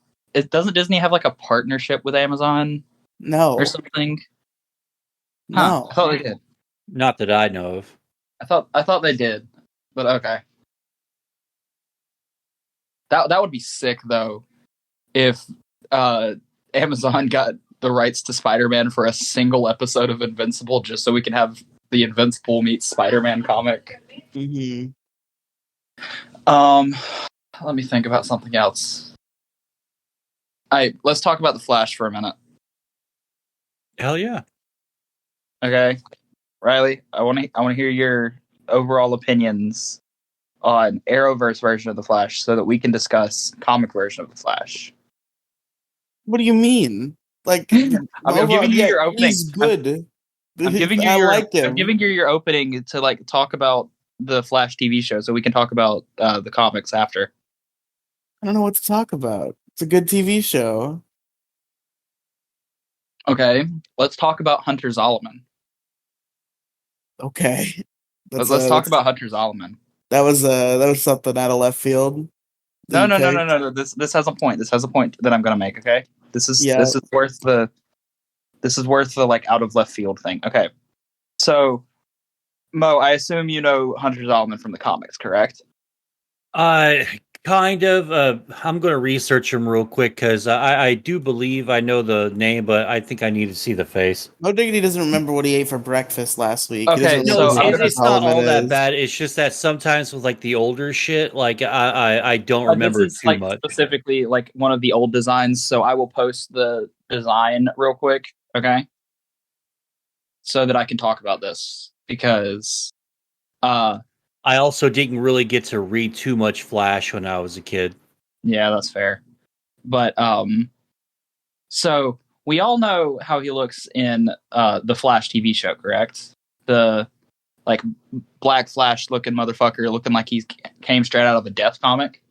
[SPEAKER 4] have like a partnership with Amazon
[SPEAKER 1] No,
[SPEAKER 4] or something?
[SPEAKER 1] no.
[SPEAKER 4] I thought they did.
[SPEAKER 2] Not that I know of.
[SPEAKER 4] I thought they did. But okay. That would be sick though if Amazon got the rights to Spider-Man for a single episode of Invincible just so we can have the Invincible meets Spider-Man comic.
[SPEAKER 1] hmm
[SPEAKER 4] Let me think about something else. Alright, let's talk about the Flash for a minute.
[SPEAKER 2] Hell yeah.
[SPEAKER 4] Okay. Riley, I wanna hear your overall opinions on Arrowverse version of the Flash so that we can discuss comic version of the Flash.
[SPEAKER 1] What do you mean? Like,
[SPEAKER 4] I'm giving you your opening.
[SPEAKER 1] He's good.
[SPEAKER 4] I'm giving you
[SPEAKER 1] I
[SPEAKER 4] your
[SPEAKER 1] like him.
[SPEAKER 4] I'm giving you your opening to like talk about the Flash TV show so we can talk about the comics after.
[SPEAKER 1] I don't know what to talk about. It's a good TV show.
[SPEAKER 4] Okay, let's talk about Hunter Zolomon.
[SPEAKER 1] Okay.
[SPEAKER 4] Let's talk about Hunter Zolomon.
[SPEAKER 1] That was something out of left field.
[SPEAKER 4] No. This has a point. This has a point that I'm gonna make. Okay, this is worth the like out of left field thing. Okay, so Mo, I assume you know Hunter Zolomon from the comics, correct?
[SPEAKER 2] Kind of. I'm going to research him real quick because I do believe I know the name, but I think I need to see the face.
[SPEAKER 1] No Diggity doesn't remember what he ate for breakfast last week. He
[SPEAKER 4] Okay,
[SPEAKER 1] doesn't
[SPEAKER 2] No,
[SPEAKER 1] know
[SPEAKER 4] so
[SPEAKER 1] who
[SPEAKER 4] I'm
[SPEAKER 2] it's
[SPEAKER 1] Hunter
[SPEAKER 2] not all
[SPEAKER 1] Zolomon
[SPEAKER 2] that
[SPEAKER 1] is.
[SPEAKER 2] bad. It's just that sometimes with like the older shit, like I don't remember
[SPEAKER 4] this is,
[SPEAKER 2] too
[SPEAKER 4] like,
[SPEAKER 2] much.
[SPEAKER 4] Specifically, like one of the old designs. So I will post the design real quick, okay? So that I can talk about this because,
[SPEAKER 2] I also didn't really get to read too much Flash when I was a kid.
[SPEAKER 4] yeah, that's fair. But so we all know how he looks in the Flash TV show, correct? The like Black Flash looking motherfucker, looking like he came straight out of a Death comic.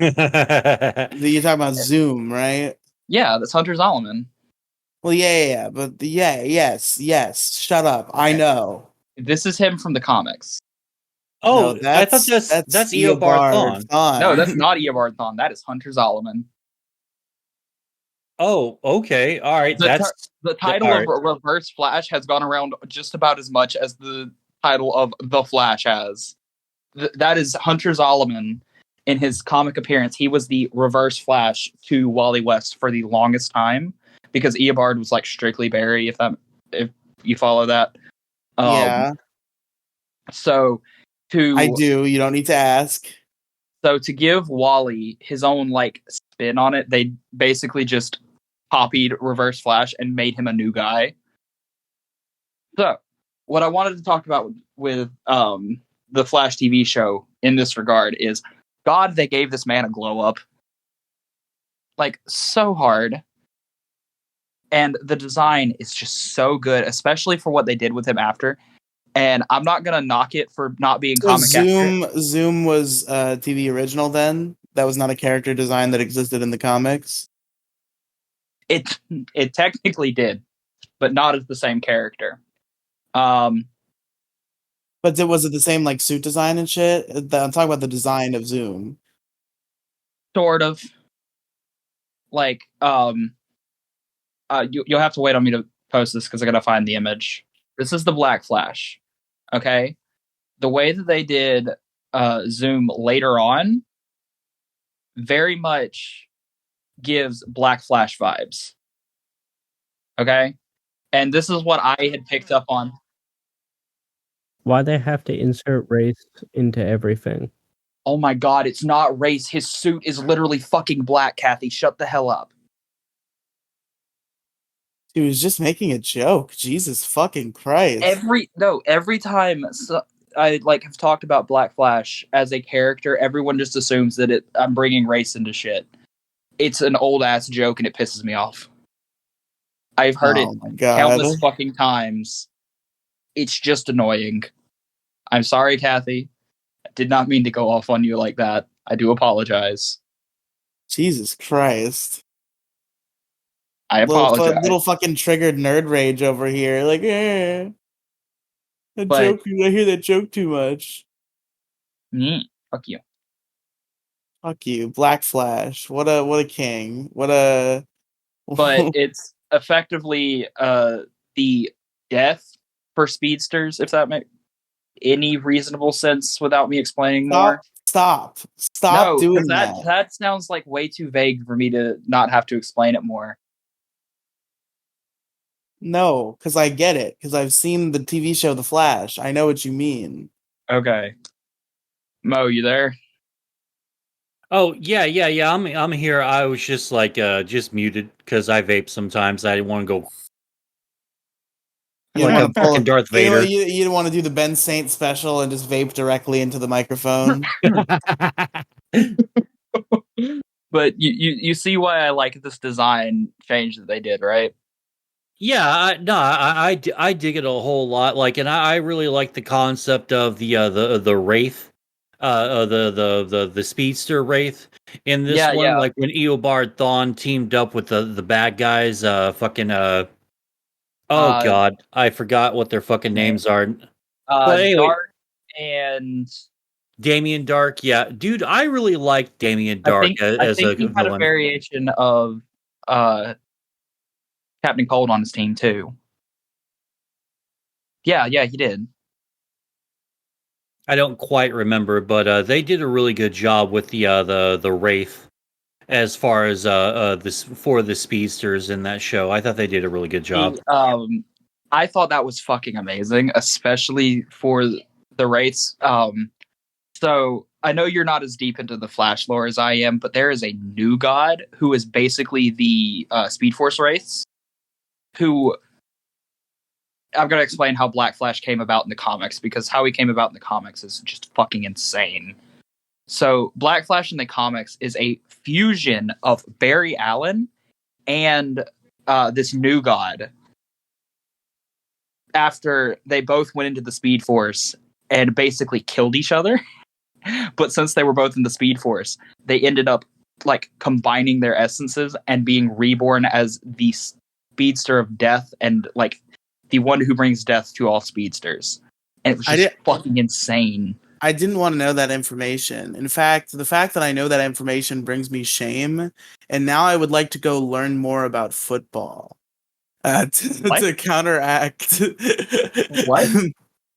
[SPEAKER 1] You're talking about Zoom, right?
[SPEAKER 4] Yeah, that's Hunter Zolomon.
[SPEAKER 1] Well, yeah, but yes. Shut up.
[SPEAKER 4] Okay.
[SPEAKER 1] I know.
[SPEAKER 4] This is him from the comics.
[SPEAKER 2] Oh,
[SPEAKER 1] No,
[SPEAKER 2] I thought that's Eobard Thawne.
[SPEAKER 4] No, that's not Eobard Thawne. That is Hunter Zolomon.
[SPEAKER 2] Oh, okay, all right.
[SPEAKER 4] The title
[SPEAKER 2] all
[SPEAKER 4] of Reverse Flash has gone around just about as much as the title of The Flash has. That is Hunter Zolomon. In his comic appearance, he was the Reverse Flash to Wally West for the longest time because Eobard was like strictly Barry. If you follow that,
[SPEAKER 1] Yeah,
[SPEAKER 4] So
[SPEAKER 1] I do. You don't need to ask.
[SPEAKER 4] So to give Wally his own like spin on it, they basically just copied Reverse Flash and made him a new guy. So what I wanted to talk about with the Flash TV show in this regard is, God, they gave this man a glow up. Like, so hard. And the design is just so good, especially for what they did with him after. And I'm not going to knock it for not being comic accurate.
[SPEAKER 1] Zoom was TV original then? That was not a character design that existed in the comics?
[SPEAKER 4] It technically did, but not as the same character.
[SPEAKER 1] But was it the same like suit design and shit? I'm talking about the design of Zoom.
[SPEAKER 4] Sort of. Like, you'll have to wait on me to post this because I gotta find the image. This is the Black Flash. Okay? The way that they did Zoom later on very much gives Black Flash vibes. Okay? And this is what I had picked up on.
[SPEAKER 3] Why they have to insert race into everything?
[SPEAKER 4] Oh my god, it's not race. His suit is literally fucking black, Kathy. Shut the hell up.
[SPEAKER 1] He was just making a joke. Jesus fucking Christ.
[SPEAKER 4] Every time I like have talked about Black Flash as a character, everyone just assumes that I'm bringing race into shit. It's an old ass joke and it pisses me off. I've heard it countless fucking times. It's just annoying. I'm sorry, Kathy. I did not mean to go off on you like that. I do apologize.
[SPEAKER 1] Jesus Christ.
[SPEAKER 4] I apologize.
[SPEAKER 1] Little fucking triggered nerd rage over here. Like, joke. I hear that joke too much.
[SPEAKER 4] Fuck you.
[SPEAKER 1] Fuck you. Black Flash. What a king. But
[SPEAKER 4] it's effectively the death for speedsters, if that makes any reasonable sense without me explaining more.
[SPEAKER 1] Stop doing that.
[SPEAKER 4] That sounds like way too vague for me to not have to explain it more.
[SPEAKER 1] No, because I get it. Because I've seen the TV show The Flash. I know what you mean.
[SPEAKER 4] Okay. Mo, you there?
[SPEAKER 2] Oh, yeah. I'm here. I was just like just muted because I vape sometimes. I didn't want to go like a fucking Darth Vader.
[SPEAKER 1] You didn't want to do the Ben Saint special and just vape directly into the microphone.
[SPEAKER 4] But you see why I like this design change that they did, right?
[SPEAKER 2] Yeah, I dig it a whole lot. Like, and I really like the concept of the Wraith, the speedster Wraith in this one. Yeah. Like when Eobard Thawne teamed up with the bad guys, God, I forgot what their fucking names are.
[SPEAKER 4] But anyway, Dark and
[SPEAKER 2] Damien Dark. Yeah, dude, I really like Damien Dark as a
[SPEAKER 4] he had a variation of Captain Cold on his team too. Yeah, he did.
[SPEAKER 2] I don't quite remember, but they did a really good job with the Wraith as far as this for the speedsters in that show. I thought they did a really good job.
[SPEAKER 4] I thought that was fucking amazing, especially for the Wraiths. So I know you're not as deep into the Flash lore as I am, but there is a new god who is basically the Speed Force Wraiths. Who I'm going to explain how Black Flash came about in the comics, because how he came about in the comics is just fucking insane. So Black Flash in the comics is a fusion of Barry Allen and this new god after they both went into the Speed Force and basically killed each other. But since they were both in the Speed Force, they ended up like combining their essences and being reborn as the speedster of death and like the one who brings death to all speedsters. And it was just fucking insane.
[SPEAKER 1] I didn't want to know that information. In fact, the fact that I know that information brings me shame, and now I would like to go learn more about football to counteract.
[SPEAKER 4] What?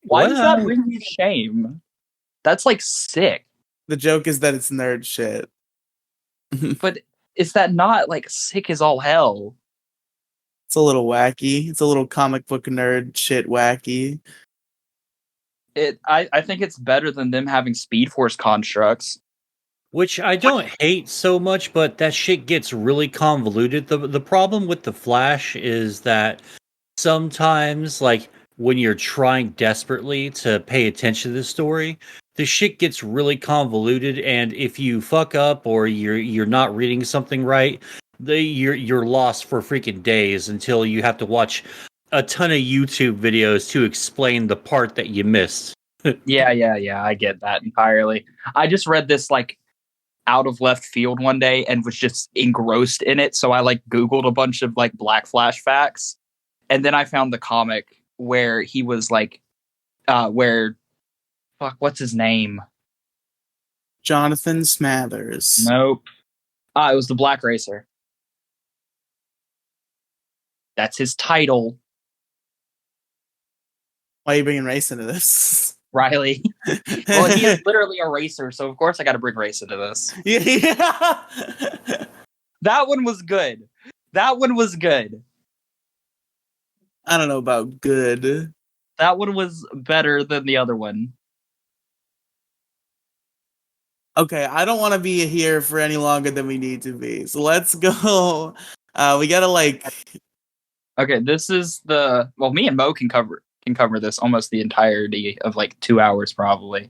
[SPEAKER 4] Why does that bring you shame? That's like sick.
[SPEAKER 1] The joke is that it's nerd shit.
[SPEAKER 4] But is that not like sick as all hell?
[SPEAKER 1] It's a little wacky. It's a little comic book nerd shit wacky.
[SPEAKER 4] I think it's better than them having Speed Force constructs.
[SPEAKER 2] Which I don't hate so much, but that shit gets really convoluted. The problem with the Flash is that sometimes, like, when you're trying desperately to pay attention to the story, the shit gets really convoluted, and if you fuck up or you're not reading something right, you're lost for freaking days until you have to watch a ton of YouTube videos to explain the part that you missed.
[SPEAKER 4] Yeah, I get that entirely. I just read this like out of left field one day and was just engrossed in it, so I like Googled a bunch of like Black Flash facts, and then I found the comic where he was like what's his name?
[SPEAKER 1] Jonathan Smathers.
[SPEAKER 4] Nope. It was the Black Racer. That's his title.
[SPEAKER 1] Why are you bringing race into this?
[SPEAKER 4] Riley. Well, he is literally a racer, so of course I gotta bring race into this.
[SPEAKER 1] Yeah.
[SPEAKER 4] That one was good. That one was good.
[SPEAKER 1] I don't know about good.
[SPEAKER 4] That one was better than the other one.
[SPEAKER 1] Okay, I don't want to be here for any longer than we need to be. So let's go. We gotta like.
[SPEAKER 4] Okay, this is me and Mo can cover this almost the entirety of like 2 hours probably.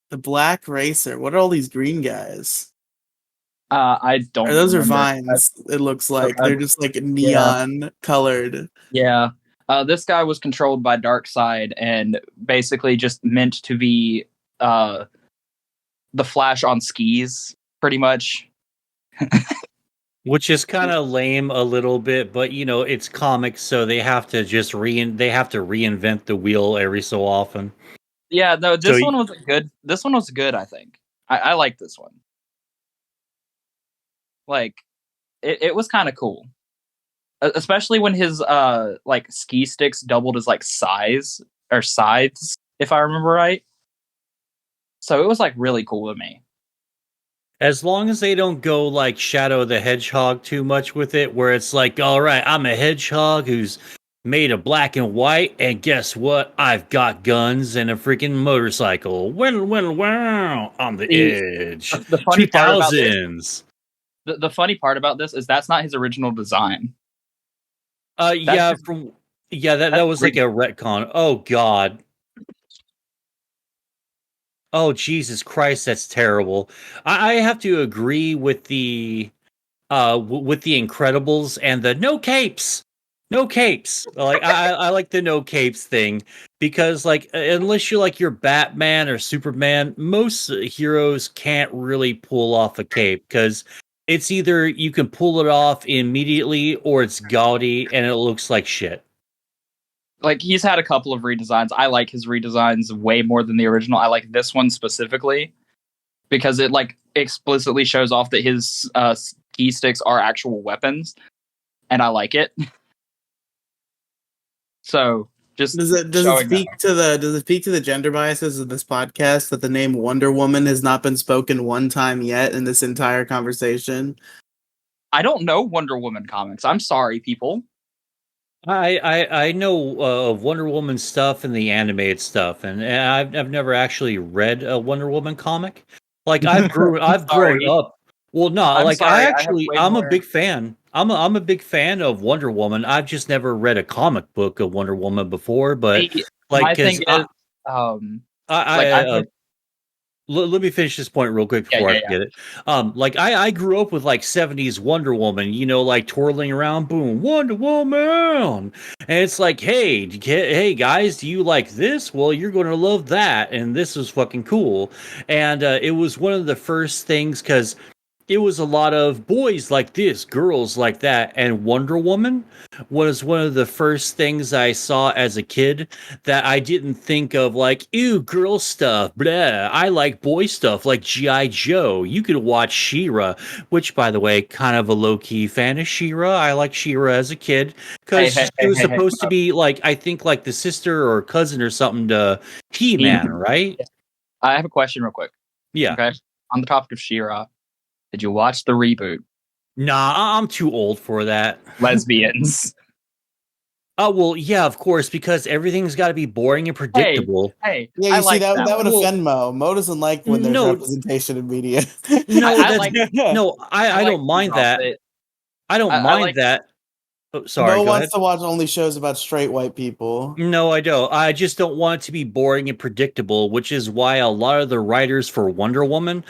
[SPEAKER 1] The Black Racer. What are all these green guys?
[SPEAKER 4] I don't.
[SPEAKER 1] Those
[SPEAKER 4] remember.
[SPEAKER 1] are vines. It looks like they're just like neon colored.
[SPEAKER 4] Yeah. This guy was controlled by Darkseid and basically just meant to be the Flash on skis, pretty much.
[SPEAKER 2] Which is kind of lame a little bit, but you know it's comics, so they have to just reinvent the wheel every so often.
[SPEAKER 4] Yeah, no, this one was good. This one was good, I think. I like this one. Like, it was kind of cool, especially when his like ski sticks doubled as like sides, if I remember right. So it was like really cool to me.
[SPEAKER 2] As long as they don't go like Shadow the Hedgehog too much with it, where it's like, all right, I'm a hedgehog who's made of black and white, and guess what? I've got guns and a freaking motorcycle. Wow, on the edge.
[SPEAKER 4] The funny part about this,
[SPEAKER 2] 2000s.
[SPEAKER 4] the funny part about this is that's not his original design.
[SPEAKER 2] That was like a retcon. Oh God. Oh Jesus Christ, that's terrible. I have to agree with the Incredibles and the no capes. Like I like the no capes thing because like unless you're like your Batman or Superman, most heroes can't really pull off a cape because it's either you can pull it off immediately or it's gaudy and it looks like shit.
[SPEAKER 4] Like, he's had a couple of redesigns. I like his redesigns way more than the original. I like this one specifically because it like explicitly shows off that his ski sticks are actual weapons, and I like it. So just
[SPEAKER 1] does it speak to the gender biases of this podcast that the name Wonder Woman has not been spoken one time yet in this entire conversation?
[SPEAKER 4] I don't know Wonder Woman comics. I'm sorry, people.
[SPEAKER 2] I know of Wonder Woman stuff and the animated stuff, and I've never actually read a Wonder Woman comic. Like I've grown up. Well, no, like sorry, I'm a big fan. I'm a big fan of Wonder Woman. I've just never read a comic book of Wonder Woman before, but like
[SPEAKER 4] my thing is,
[SPEAKER 2] Let me finish this point real quick before I forget it. Like I grew up with like 70s Wonder Woman, like twirling around, boom, Wonder Woman, and it's like, hey guys, do you like this? Well, you're going to love that, and this is fucking cool. And it was one of the first things because it was a lot of boys like this, girls like that, and Wonder Woman was one of the first things I saw as a kid that I didn't think of like, ew, girl stuff, blah. I like boy stuff like G.I. Joe. You could watch She-Ra, which, by the way, kind of a low-key fan of She-Ra. I like She-Ra as a kid because she was supposed to be like, I think like the sister or cousin or something to He-Man, right?
[SPEAKER 4] I have a question real quick.
[SPEAKER 2] Yeah.
[SPEAKER 4] Okay. On the topic of She-Ra, did you watch the reboot?
[SPEAKER 2] Nah, I'm too old for that.
[SPEAKER 4] Lesbians.
[SPEAKER 2] Oh, well, yeah, of course, because everything's got to be boring and predictable.
[SPEAKER 4] Hey,
[SPEAKER 1] Yeah, you see, that would
[SPEAKER 2] Well,
[SPEAKER 1] offend Mo. Mo doesn't like when there's
[SPEAKER 2] no.
[SPEAKER 1] representation in media.
[SPEAKER 2] No,
[SPEAKER 4] I
[SPEAKER 2] I don't mind that. I don't mind that. Oh, sorry,
[SPEAKER 1] Mo
[SPEAKER 2] go
[SPEAKER 1] wants
[SPEAKER 2] ahead.
[SPEAKER 1] to watch only shows about straight white people.
[SPEAKER 2] No, I don't. I just don't want it to be boring and predictable, which is why a lot of the writers for Wonder Woman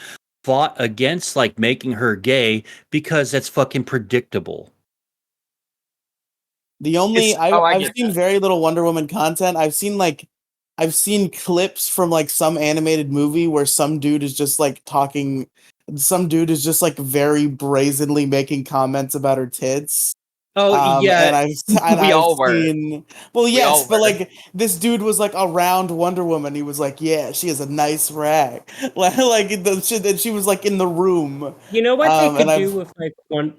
[SPEAKER 2] fought against like making her gay because that's fucking predictable.
[SPEAKER 1] The only
[SPEAKER 4] It's- oh, I
[SPEAKER 1] I've
[SPEAKER 4] get
[SPEAKER 1] seen
[SPEAKER 4] that.
[SPEAKER 1] very little Wonder Woman content. I've seen clips from like some animated movie where some dude is just like talking. Some dude is just like very brazenly making comments about her tits.
[SPEAKER 2] Oh, yeah.
[SPEAKER 1] And I've
[SPEAKER 4] all were.
[SPEAKER 1] seen. Well,
[SPEAKER 4] We
[SPEAKER 1] yes,
[SPEAKER 4] all
[SPEAKER 1] but
[SPEAKER 4] were.
[SPEAKER 1] like this dude was like around Wonder Woman. He was like, "Yeah, she has a nice rack." Like the shit that she was like in the room.
[SPEAKER 3] You know what they
[SPEAKER 1] and
[SPEAKER 3] could do with like one.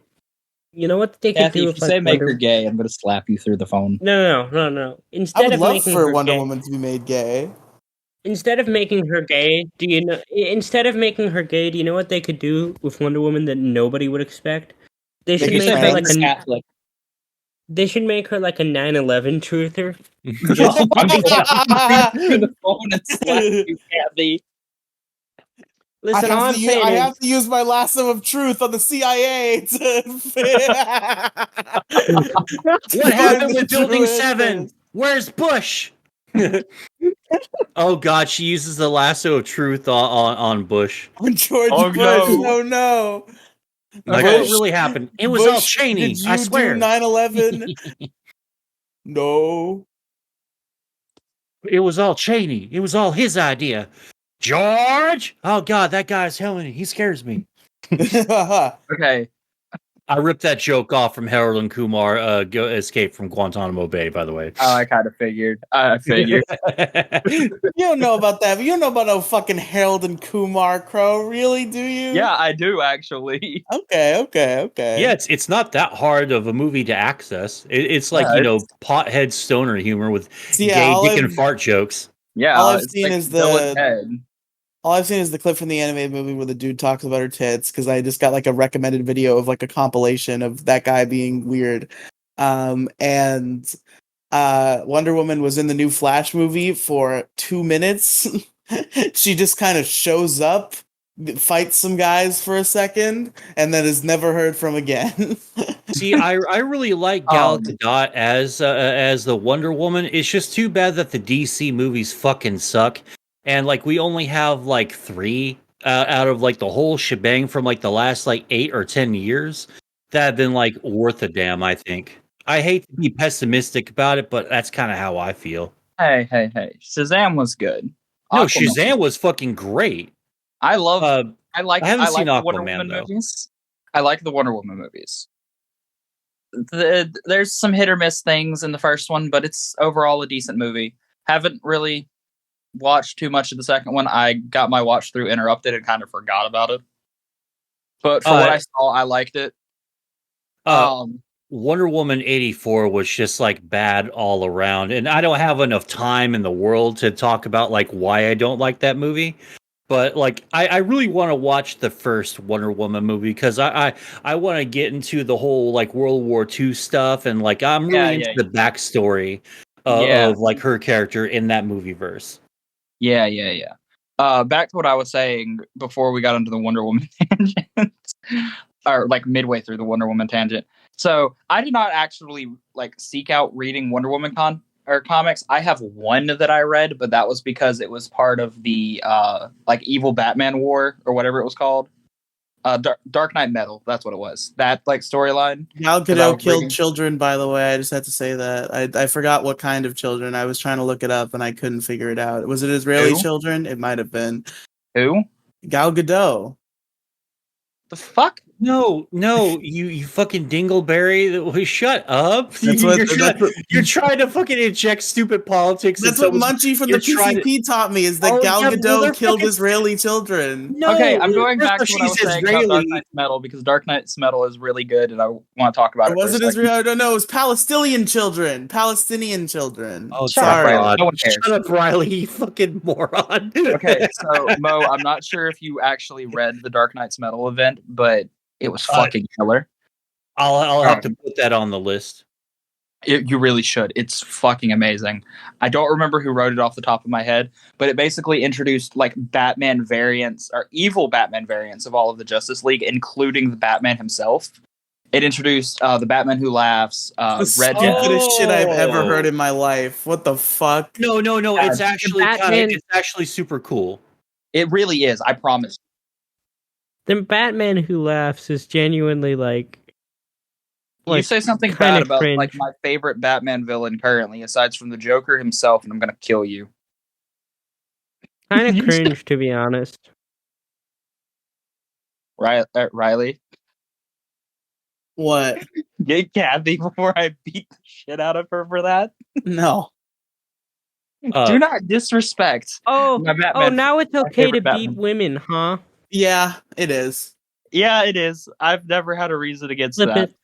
[SPEAKER 3] You know what they could
[SPEAKER 4] Kathy,
[SPEAKER 3] do
[SPEAKER 4] if
[SPEAKER 3] with
[SPEAKER 4] you say
[SPEAKER 3] like
[SPEAKER 4] make her
[SPEAKER 3] Wonder.
[SPEAKER 4] gay, I'm gonna slap you through the phone.
[SPEAKER 3] No.
[SPEAKER 1] I
[SPEAKER 3] Instead
[SPEAKER 1] would
[SPEAKER 3] of
[SPEAKER 1] love
[SPEAKER 3] making
[SPEAKER 1] for
[SPEAKER 3] her
[SPEAKER 1] Wonder
[SPEAKER 3] gay,
[SPEAKER 1] Woman to be made gay.
[SPEAKER 3] instead of making her gay, do you know? Instead of making her gay, do you know what they could do with Wonder Woman that nobody would expect? They
[SPEAKER 1] Make
[SPEAKER 3] should
[SPEAKER 1] her
[SPEAKER 3] make her like
[SPEAKER 1] trans.
[SPEAKER 3] a.
[SPEAKER 4] Catholic.
[SPEAKER 3] They should make her like a 9/11 truther.
[SPEAKER 4] I'm gonna slap you through the phone and slap you, Kathy.
[SPEAKER 3] Listen, all I'm saying
[SPEAKER 1] I
[SPEAKER 3] is,
[SPEAKER 1] have to use my lasso of truth on the CIA.
[SPEAKER 2] What happened with Building 7? Where's Bush? Oh God, she uses the lasso of truth on Bush.
[SPEAKER 1] On George
[SPEAKER 4] Oh,
[SPEAKER 1] Bush.
[SPEAKER 4] no.
[SPEAKER 1] Oh no.
[SPEAKER 2] Like
[SPEAKER 4] Okay.
[SPEAKER 2] what really happened? It was all
[SPEAKER 1] Bush,
[SPEAKER 2] Cheney.
[SPEAKER 1] did you
[SPEAKER 2] I swear.
[SPEAKER 1] do 9/11? No.
[SPEAKER 2] It was all Cheney. It was all his idea. George? Oh God, that guy's Helen. He scares me.
[SPEAKER 4] Okay.
[SPEAKER 2] I ripped that joke off from Harold and Kumar. Escape from Guantanamo Bay. By the way.
[SPEAKER 4] Oh, I kind of figured. I figured.
[SPEAKER 1] You don't know about that. You don't know about no fucking Harold and Kumar Crow, really? Do you?
[SPEAKER 4] Yeah, I do actually.
[SPEAKER 1] Okay.
[SPEAKER 2] Yeah, it's not that hard of a movie to access. It's like
[SPEAKER 4] Yeah,
[SPEAKER 2] pothead stoner humor with
[SPEAKER 1] So, yeah,
[SPEAKER 2] gay
[SPEAKER 1] all
[SPEAKER 2] dick
[SPEAKER 1] I've-
[SPEAKER 2] and fart jokes.
[SPEAKER 4] Yeah,
[SPEAKER 1] All I've
[SPEAKER 4] it's
[SPEAKER 1] seen
[SPEAKER 4] like
[SPEAKER 1] is
[SPEAKER 4] Bill
[SPEAKER 1] the-
[SPEAKER 4] and Ted.
[SPEAKER 1] All I've seen is the clip from the animated movie where the dude talks about her tits because I just got like a recommended video of like a compilation of that guy being weird. And Wonder Woman was in the new Flash movie for 2 minutes. She just kind of shows up, fights some guys for a second, and then is never heard from again.
[SPEAKER 2] See, I really like Gal Gadot as the Wonder Woman. It's just too bad that the DC movies fucking suck, and like we only have like 3 out of like the whole shebang from like the last like 8 or 10 years that have been like worth a damn. I think. I hate to be pessimistic about it, but that's kind of how I feel.
[SPEAKER 4] Hey. Shazam was good.
[SPEAKER 2] No,
[SPEAKER 4] Aquaman.
[SPEAKER 2] Shazam was fucking great.
[SPEAKER 4] I love.
[SPEAKER 2] I
[SPEAKER 4] I
[SPEAKER 2] haven't seen
[SPEAKER 4] like the Wonder
[SPEAKER 2] Aquaman,
[SPEAKER 4] Woman
[SPEAKER 2] though.
[SPEAKER 4] movies. I like the Wonder Woman movies. There's some hit or miss things in the first one, but it's overall a decent movie. Haven't really watched too much of the second one. I got my watch through interrupted and kind of forgot about it. But for what I saw, I liked it.
[SPEAKER 2] Wonder Woman 84 was just like bad all around, and I don't have enough time in the world to talk about like why I don't like that movie. But like I really want to watch the first Wonder Woman movie because I want to get into the whole like World War II stuff, and like I'm really into the backstory of like her character in that movie verse.
[SPEAKER 4] Yeah. Back to what I was saying before we got into the Wonder Woman tangent, or like midway through the Wonder Woman tangent. So I did not actually like seek out reading Wonder Woman or comics. I have one that I read, but that was because it was part of the like Evil Batman War or whatever it was called. Dark Knight Metal, that's what it was. That like storyline.
[SPEAKER 1] Gal
[SPEAKER 4] 'Cause I
[SPEAKER 1] Gadot
[SPEAKER 4] was
[SPEAKER 1] killed
[SPEAKER 4] reading-
[SPEAKER 1] children, by the way. I just had to say that. I forgot what kind of children. I was trying to look it up and I couldn't figure it out. Was it Israeli
[SPEAKER 4] Who?
[SPEAKER 1] children? It might have been.
[SPEAKER 4] Who?
[SPEAKER 1] Gal Gadot.
[SPEAKER 4] The fuck?
[SPEAKER 2] No, you fucking dingleberry. Shut up.
[SPEAKER 1] That's what,
[SPEAKER 2] You're trying to fucking inject stupid politics.
[SPEAKER 1] that's
[SPEAKER 2] into
[SPEAKER 1] what
[SPEAKER 2] someone's-
[SPEAKER 1] Munchie from the
[SPEAKER 2] you're trying
[SPEAKER 1] PCP taught me, is that
[SPEAKER 2] Oh,
[SPEAKER 1] Gal
[SPEAKER 2] yeah, well,
[SPEAKER 1] Gadot
[SPEAKER 2] they're
[SPEAKER 1] killed
[SPEAKER 2] fucking-
[SPEAKER 1] Israeli children.
[SPEAKER 2] No,
[SPEAKER 4] Okay, I'm going
[SPEAKER 2] first
[SPEAKER 4] back
[SPEAKER 2] off,
[SPEAKER 4] to what I was
[SPEAKER 2] she's
[SPEAKER 4] saying about Dark
[SPEAKER 2] Israeli.
[SPEAKER 4] Knight's Metal because Dark Knight's Metal is really good, and I want to talk about
[SPEAKER 1] Or
[SPEAKER 4] it.
[SPEAKER 1] was
[SPEAKER 4] for
[SPEAKER 1] it
[SPEAKER 4] a second.
[SPEAKER 1] Israel? I don't know. It was Palestinian children. Palestinian children.
[SPEAKER 2] Oh,
[SPEAKER 4] Shut up,
[SPEAKER 1] sorry.
[SPEAKER 4] Riley. No one cares.
[SPEAKER 2] Shut up, Riley, you fucking moron.
[SPEAKER 4] Okay, so Mo, I'm not sure if you actually read the Dark Knight's Metal event, but it was fucking killer.
[SPEAKER 2] I'll have to put that on the list.
[SPEAKER 4] You really should. It's fucking amazing. I don't remember who wrote it off the top of my head, but it basically introduced like Batman variants or evil Batman variants of all of the Justice League, including the Batman himself. It introduced the Batman Who Laughs,
[SPEAKER 1] The
[SPEAKER 4] Red
[SPEAKER 1] stupidest shit I've ever
[SPEAKER 2] Oh.
[SPEAKER 1] heard in my life. What the fuck?
[SPEAKER 2] No, it's actually
[SPEAKER 3] Batman-
[SPEAKER 2] it's actually super cool.
[SPEAKER 4] It really is. I promise.
[SPEAKER 3] The Batman Who Laughs is genuinely like
[SPEAKER 4] You say something
[SPEAKER 3] kinda
[SPEAKER 4] bad about
[SPEAKER 3] cringe.
[SPEAKER 4] like my favorite Batman villain currently, aside from the Joker himself, and I'm gonna kill you.
[SPEAKER 3] kind of cringe, to be honest.
[SPEAKER 4] Riley,
[SPEAKER 1] What?
[SPEAKER 4] get Kathy before I beat the shit out of her for that.
[SPEAKER 1] No.
[SPEAKER 4] Do not disrespect
[SPEAKER 3] Oh,
[SPEAKER 4] my Batman.
[SPEAKER 3] now it's okay to
[SPEAKER 4] favorite
[SPEAKER 3] beat
[SPEAKER 4] Batman.
[SPEAKER 3] women, huh?
[SPEAKER 1] Yeah, it is.
[SPEAKER 4] Yeah, it is. I've never had a reason against
[SPEAKER 3] Flip
[SPEAKER 4] that.
[SPEAKER 3] it.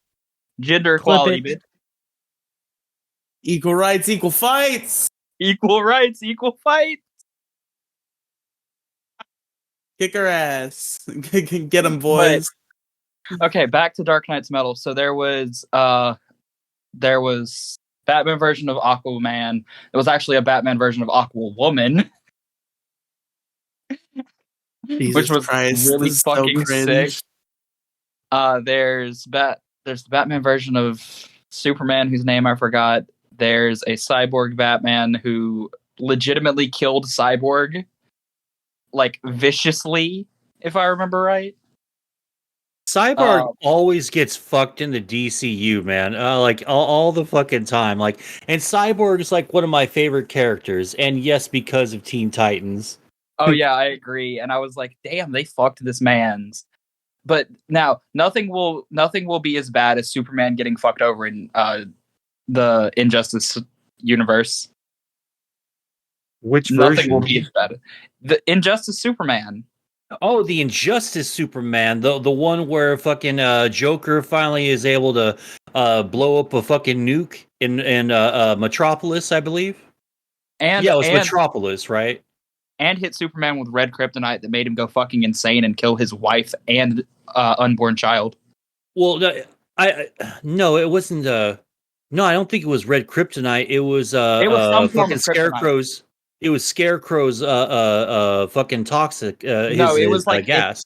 [SPEAKER 4] Gender
[SPEAKER 3] Flip
[SPEAKER 4] equality,
[SPEAKER 3] it.
[SPEAKER 4] bitch.
[SPEAKER 1] Equal rights, equal fights.
[SPEAKER 4] Equal rights, equal fight.
[SPEAKER 1] Kick her ass. Get them, boys.
[SPEAKER 4] Okay, back to Dark Knight's Metal. So there was Batman version of Aquaman. It was actually a Batman version of Aquawoman,
[SPEAKER 1] Jesus
[SPEAKER 4] which was
[SPEAKER 1] Christ,
[SPEAKER 4] really
[SPEAKER 1] this is so
[SPEAKER 4] fucking
[SPEAKER 1] cringe.
[SPEAKER 4] sick. There's the Batman version of Superman whose name I forgot. There's a Cyborg Batman who legitimately killed Cyborg, like viciously, if I remember right.
[SPEAKER 2] Cyborg always gets fucked in the DCU, man. Like all the fucking time. Like, and Cyborg is like one of my favorite characters, and yes, because of Teen Titans.
[SPEAKER 4] Oh yeah, I agree. And I was like, damn, they fucked this man's. But now nothing will be as bad as Superman getting fucked over in the Injustice universe.
[SPEAKER 2] Which
[SPEAKER 4] Nothing will be as bad. The Injustice Superman.
[SPEAKER 2] Oh, the Injustice Superman, the one where fucking Joker finally is able to blow up a fucking nuke in Metropolis, I believe.
[SPEAKER 4] And
[SPEAKER 2] yeah, it was
[SPEAKER 4] and,
[SPEAKER 2] Metropolis, right?
[SPEAKER 4] and hit Superman with red kryptonite that made him go fucking insane and kill his wife and unborn child.
[SPEAKER 2] Well, no, it wasn't. No, I don't think it was red kryptonite. It was
[SPEAKER 4] It was some form
[SPEAKER 2] fucking
[SPEAKER 4] of kryptonite.
[SPEAKER 2] Scarecrow's. It was Scarecrow's fucking toxic.
[SPEAKER 4] No, it was like
[SPEAKER 2] gas.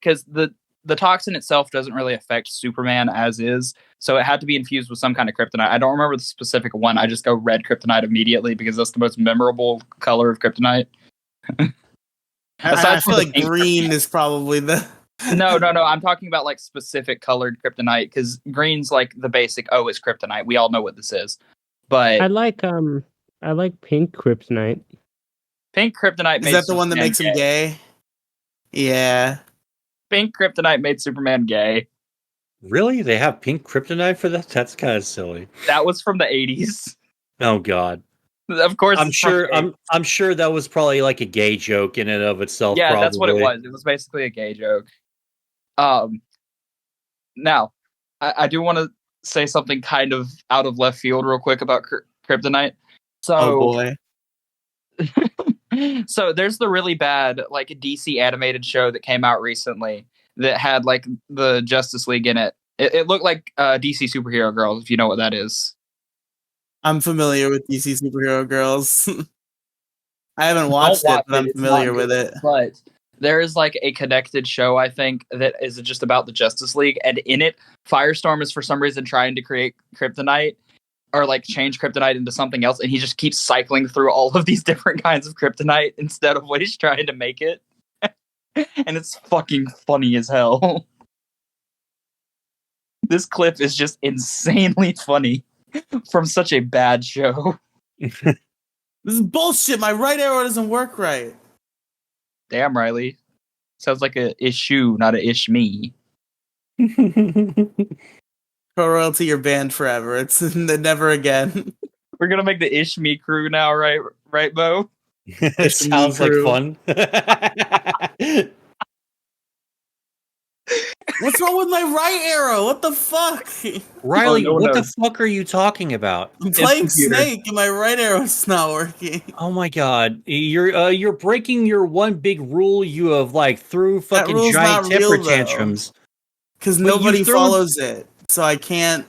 [SPEAKER 4] Because the toxin itself doesn't really affect Superman as is, so it had to be infused with some kind of kryptonite. I don't remember the specific one. I just go red kryptonite immediately because that's the most memorable color of kryptonite.
[SPEAKER 1] I
[SPEAKER 4] Aside from
[SPEAKER 1] feel
[SPEAKER 4] the
[SPEAKER 1] like
[SPEAKER 4] pink
[SPEAKER 1] green is probably the.
[SPEAKER 4] No. I'm talking about like specific colored kryptonite because green's like the basic. Oh, it's kryptonite. We all know what this is, but
[SPEAKER 3] I like pink kryptonite.
[SPEAKER 4] pink kryptonite.
[SPEAKER 1] Is
[SPEAKER 4] made
[SPEAKER 1] that the one that
[SPEAKER 4] Superman
[SPEAKER 1] makes him gay? Yeah.
[SPEAKER 4] Pink kryptonite made Superman gay.
[SPEAKER 2] Really? They have pink kryptonite for that? That's kind of silly.
[SPEAKER 4] That was from the 80s.
[SPEAKER 2] Oh God.
[SPEAKER 4] Of course,
[SPEAKER 2] I'm
[SPEAKER 4] it's from
[SPEAKER 2] sure.
[SPEAKER 4] the 80s.
[SPEAKER 2] I'm sure that was probably like a gay joke in and of itself.
[SPEAKER 4] Yeah, that's what it
[SPEAKER 2] probably.
[SPEAKER 4] was. It was basically a gay joke. Now, I do want to say something kind of out of left field real quick about kryptonite.
[SPEAKER 1] Oh
[SPEAKER 4] So,
[SPEAKER 1] boy.
[SPEAKER 4] so there's the really bad like DC animated show that came out recently that had like the Justice League in it. It looked like DC Superhero Girls, if you know what that is.
[SPEAKER 1] I'm familiar with DC Superhero Girls. I haven't watched
[SPEAKER 4] Don't
[SPEAKER 1] it,
[SPEAKER 4] watch
[SPEAKER 1] but I'm
[SPEAKER 4] it's
[SPEAKER 1] familiar
[SPEAKER 4] not
[SPEAKER 1] with
[SPEAKER 4] good.
[SPEAKER 1] it.
[SPEAKER 4] But there is like a connected show, I think, that is just about the Justice League, and in it, Firestorm is for some reason trying to create kryptonite, or like change kryptonite into something else, and he just keeps cycling through all of these different kinds of kryptonite instead of what he's trying to make it. And it's fucking funny as hell. This clip is just insanely funny from such a bad show.
[SPEAKER 1] This is bullshit. My right arrow doesn't work right.
[SPEAKER 4] Damn, Riley. Sounds like a issue, not a ish me.
[SPEAKER 1] Pro royalty, you're banned forever. It's never again.
[SPEAKER 4] We're gonna make the ish me crew now, right, Bo?
[SPEAKER 2] It sounds like
[SPEAKER 1] crew.
[SPEAKER 2] fun.
[SPEAKER 1] What's wrong with my right arrow? What the fuck?
[SPEAKER 2] Riley,
[SPEAKER 4] no one
[SPEAKER 2] what the
[SPEAKER 4] knows.
[SPEAKER 2] fuck are you talking about?
[SPEAKER 1] I'm playing
[SPEAKER 4] computer.
[SPEAKER 1] Snake and my right arrow's not working.
[SPEAKER 2] Oh my god, you're breaking your one big rule you have like threw fucking
[SPEAKER 1] rule's
[SPEAKER 2] giant
[SPEAKER 1] not
[SPEAKER 2] temper
[SPEAKER 1] real, though.
[SPEAKER 2] tantrums.
[SPEAKER 1] Because
[SPEAKER 2] Well, you
[SPEAKER 1] nobody
[SPEAKER 2] threw-
[SPEAKER 1] follows it. So I can't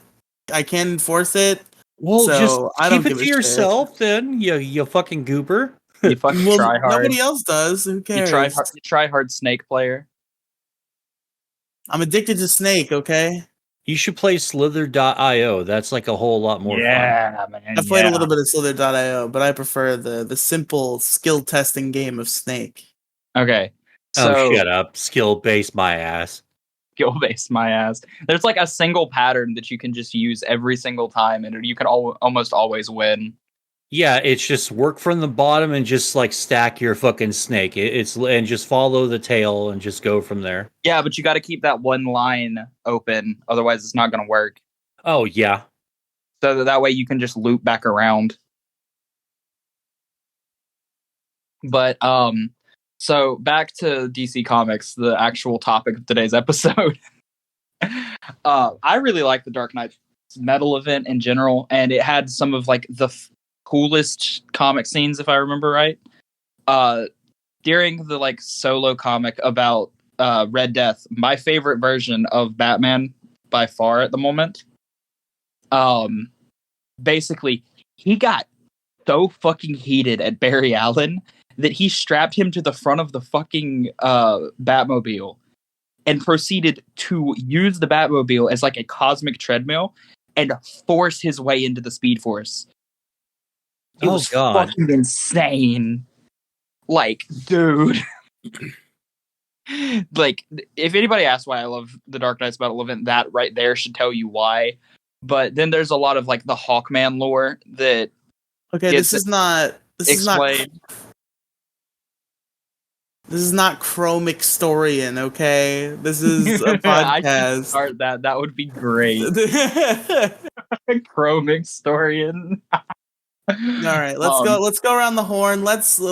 [SPEAKER 1] enforce it.
[SPEAKER 2] Well,
[SPEAKER 1] So,
[SPEAKER 2] just
[SPEAKER 1] I don't
[SPEAKER 2] keep it
[SPEAKER 1] give
[SPEAKER 2] to
[SPEAKER 1] a shit.
[SPEAKER 2] yourself then, you fucking goober.
[SPEAKER 4] You fucking
[SPEAKER 1] Well,
[SPEAKER 4] try hard.
[SPEAKER 1] nobody else does. Who
[SPEAKER 4] You
[SPEAKER 1] cares?
[SPEAKER 4] try hard Snake player.
[SPEAKER 1] I'm addicted to Snake, okay?
[SPEAKER 2] You should play Slither.io. That's like a whole lot more fun.
[SPEAKER 4] Man.
[SPEAKER 1] I've played a little bit of Slither.io, but I prefer the simple skill testing game of Snake.
[SPEAKER 4] Okay. So
[SPEAKER 2] Oh, shut up. Skill based my ass.
[SPEAKER 4] skill based my ass. There's like a single pattern that you can just use every single time, and you can almost always win.
[SPEAKER 2] Yeah, it's just work from the bottom and just like stack your fucking snake. And just follow the tail and just go from there.
[SPEAKER 4] Yeah, but you got to keep that one line open, otherwise it's not going to work.
[SPEAKER 2] Oh yeah.
[SPEAKER 4] So that way you can just loop back around. But so back to DC Comics, the actual topic of today's episode. I really like the Dark Knight Metal event in general, and it had some of like the coolest comic scenes, if I remember right. During the like solo comic about Red Death, my favorite version of Batman by far at the moment. Basically, he got so fucking heated at Barry Allen that he strapped him to the front of the fucking Batmobile and proceeded to use the Batmobile as like a cosmic treadmill and force his way into the Speed Force. It was fucking insane. Like, dude. Like, if anybody asks why I love the Dark Knight's Metal event, that right there should tell you why. But then there's a lot of like the Hawkman lore that
[SPEAKER 1] Okay, this is not
[SPEAKER 4] explained.
[SPEAKER 1] This is not Chromixtorian, okay? This is a
[SPEAKER 4] I should
[SPEAKER 1] podcast.
[SPEAKER 4] start that. That would be great. Chromixtorian.
[SPEAKER 1] All right, let's go around the horn.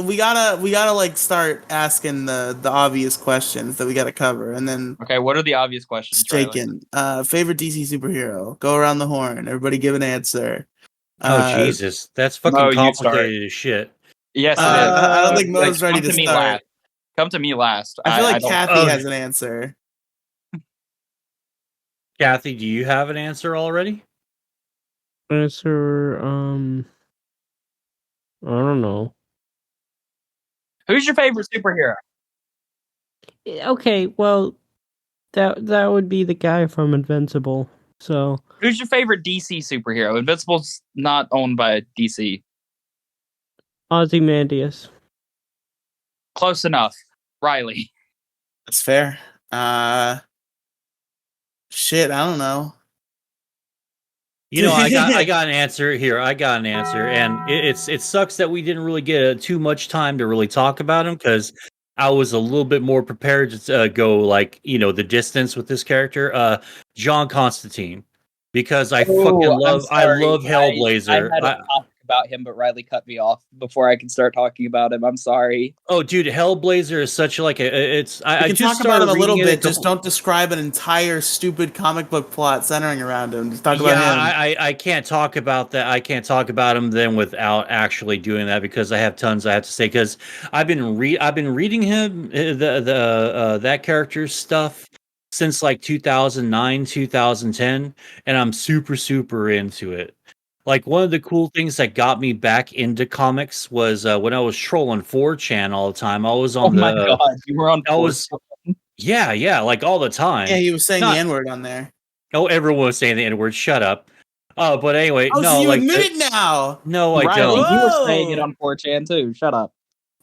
[SPEAKER 1] We gotta like start asking the obvious questions that we gotta cover, and then
[SPEAKER 4] Okay, what are the obvious questions? Riley?
[SPEAKER 1] shaken. Favorite DC superhero. Go around the horn. Everybody give an answer.
[SPEAKER 2] Oh Jesus, that's fucking
[SPEAKER 4] Mo, you start.
[SPEAKER 2] complicated as shit.
[SPEAKER 4] Yes, it is.
[SPEAKER 1] I don't think Mo's ready
[SPEAKER 4] come
[SPEAKER 1] to
[SPEAKER 4] me
[SPEAKER 1] start.
[SPEAKER 4] last. Come to me last.
[SPEAKER 1] I feel like
[SPEAKER 4] don't-
[SPEAKER 1] Kathy has an answer.
[SPEAKER 2] Kathy, do you have an answer already?
[SPEAKER 3] Answer, I don't know.
[SPEAKER 4] Who's your favorite superhero?
[SPEAKER 3] Okay, well, that would be the guy from Invincible. So
[SPEAKER 4] Who's your favorite DC superhero? Invincible's not owned by DC.
[SPEAKER 3] Ozymandias.
[SPEAKER 4] Close enough. Riley.
[SPEAKER 1] That's fair. Shit, I don't know.
[SPEAKER 2] You know, I got an answer here. I got an answer, and it sucks that we didn't really get too much time to really talk about him because I was a little bit more prepared to go like the distance with this character, John Constantine, because I love Hellblazer.
[SPEAKER 4] I had a topic about him, but Riley cut me off before I could start talking about him. I'm sorry.
[SPEAKER 2] Oh, dude, Hellblazer is such like
[SPEAKER 1] I can
[SPEAKER 2] just
[SPEAKER 1] talk about him a little
[SPEAKER 2] reading it
[SPEAKER 1] bit. Just don't describe an entire stupid comic book plot centering around him. Just talk about him.
[SPEAKER 2] I can't talk about that. I can't talk about him then without actually doing that because I have tons I have to say because I've been reading him that character's stuff since like 2009 2010 and I'm super into it. Like one of the cool things that got me back into comics was when I was trolling 4chan all the time. I was on
[SPEAKER 4] my god, you were on.
[SPEAKER 2] yeah, like all the time.
[SPEAKER 1] Yeah, he was saying
[SPEAKER 2] Not-
[SPEAKER 1] the N-word on there.
[SPEAKER 2] Oh, everyone was saying the N-word. Shut up. But anyway,
[SPEAKER 1] Oh,
[SPEAKER 2] no,
[SPEAKER 1] so you
[SPEAKER 2] like
[SPEAKER 1] admit it now?
[SPEAKER 2] no, I
[SPEAKER 4] Riley,
[SPEAKER 2] don't.
[SPEAKER 4] you were
[SPEAKER 1] Whoa!
[SPEAKER 4] saying it on 4chan too. Shut up.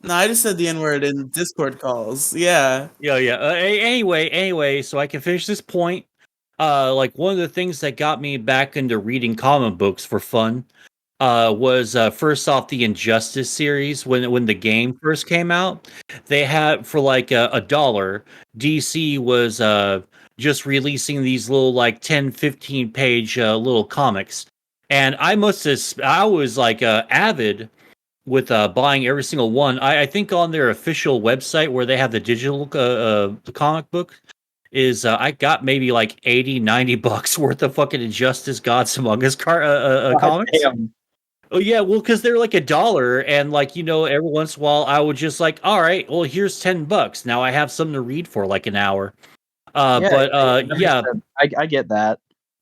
[SPEAKER 1] No, I just said the N-word in Discord calls. Yeah.
[SPEAKER 2] Yeah. Anyway, so I can finish this point. Like one of the things that got me back into reading comic books for fun was first off the Injustice series when the game first came out. They had for like a dollar. DC was just releasing these little like 10-15 page little comics, and I was like avid with buying every single one. I think on their official website where they have the digital comic book is I got maybe like 80-90 bucks worth of fucking Injustice Gods Among Us
[SPEAKER 4] God
[SPEAKER 2] comics.
[SPEAKER 4] damn.
[SPEAKER 2] Oh yeah, well, because they're like a dollar, and like every once in a while, I would just like, all right, well, here's $10. Now I have something to read for like an hour.
[SPEAKER 4] Yeah,
[SPEAKER 2] But yeah,
[SPEAKER 4] I get that.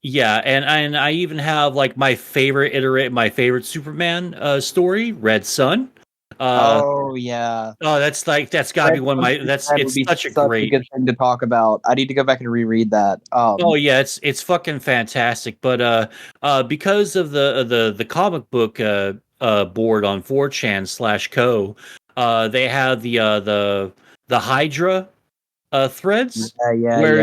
[SPEAKER 2] yeah, and I even have like my favorite Superman story, Red Sun.
[SPEAKER 4] Oh yeah.
[SPEAKER 2] Oh, that's got to be one of my.
[SPEAKER 4] That would
[SPEAKER 2] It's
[SPEAKER 4] be
[SPEAKER 2] such a
[SPEAKER 4] such a
[SPEAKER 2] great.
[SPEAKER 4] good thing to talk about. I need to go back and reread that.
[SPEAKER 2] Oh yeah, it's fucking fantastic. But because of the comic book board on 4chan/co, they have the Hydra threads where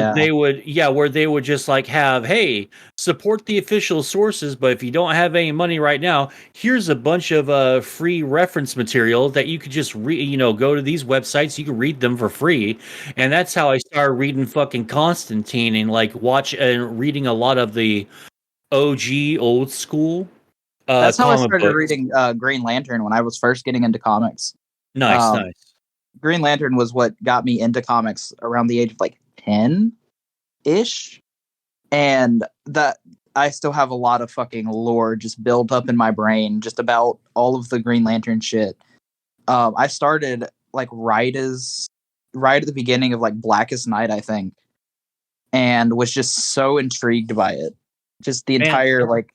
[SPEAKER 4] yeah.
[SPEAKER 2] where they would just like have, hey, support the official sources, but if you don't have any money right now, here's a bunch of free reference material that you could just go to these websites, you can read them for free. And that's how I started reading fucking Constantine and like watch and reading a lot of the old school
[SPEAKER 4] That's how I
[SPEAKER 2] comic
[SPEAKER 4] started
[SPEAKER 2] books.
[SPEAKER 4] reading Green Lantern when I was first getting into comics.
[SPEAKER 2] Nice.
[SPEAKER 4] Green Lantern was what got me into comics around the age of like 10-ish. And that I still have a lot of fucking lore just built up in my brain just about all of the Green Lantern shit. I started like right at the beginning of like Blackest Night, I think, and was just so intrigued by it. Just the entire like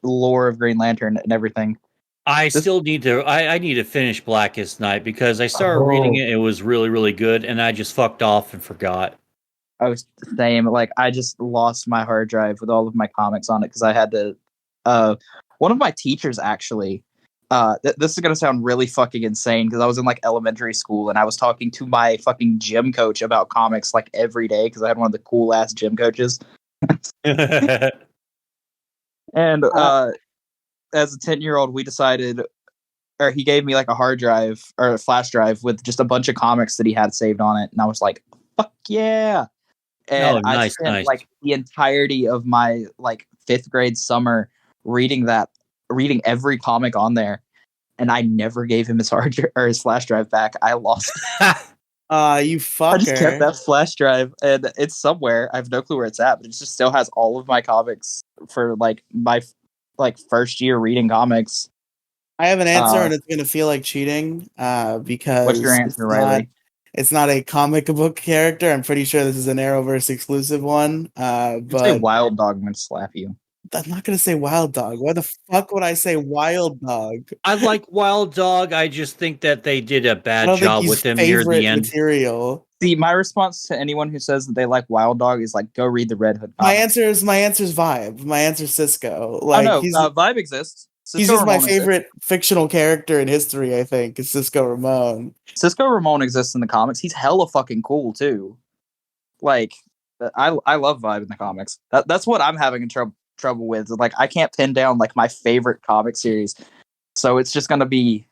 [SPEAKER 4] lore of Green Lantern and everything.
[SPEAKER 2] I still need to. I need to finish Blackest Night because I started reading it. It was really, really good, and I just fucked off and forgot.
[SPEAKER 4] I was the same. Like I just lost my hard drive with all of my comics on it because I had to. One of my teachers actually. This is gonna sound really fucking insane because I was in like elementary school and I was talking to my fucking gym coach about comics like every day because I had one of the cool ass gym coaches. And as a 10-year-old, we decided, or he gave me like a hard drive or a flash drive with just a bunch of comics that he had saved on it, and I was like, "Fuck yeah!" And I spent like the entirety of my like 5th grade summer reading every comic on there, and I never gave him his his flash drive back. I lost.
[SPEAKER 1] You fucker.
[SPEAKER 4] I just kept that flash drive, and it's somewhere. I have no clue where it's at, but it just still has all of my comics for like my first year reading comics.
[SPEAKER 1] I have an answer, and it's going to feel like cheating because
[SPEAKER 4] what's your answer, Riley?
[SPEAKER 1] It's not a comic book character. I'm pretty sure this is an Arrowverse exclusive one. But
[SPEAKER 4] say Wild Dog, I'm going to slap you.
[SPEAKER 1] I'm not going to say Wild Dog. Why the fuck would I say Wild Dog?
[SPEAKER 2] I like Wild Dog. I just think that they did a bad job with him near the end.
[SPEAKER 1] Material.
[SPEAKER 4] See, my response to anyone who says that they like Wild Dog is like, go read the Red Hood comics.
[SPEAKER 1] My answer is Vibe. My answer is Cisco. Like,
[SPEAKER 4] Vibe exists. Cisco
[SPEAKER 1] he's just
[SPEAKER 4] Ramon
[SPEAKER 1] my favorite fictional character in history, I think, is Cisco Ramon.
[SPEAKER 4] Cisco Ramon exists in the comics. He's hella fucking cool, too. Like, I love Vibe in the comics. That's what I'm having trouble with. Like, I can't pin down, like, my favorite comic series. So it's just going to be,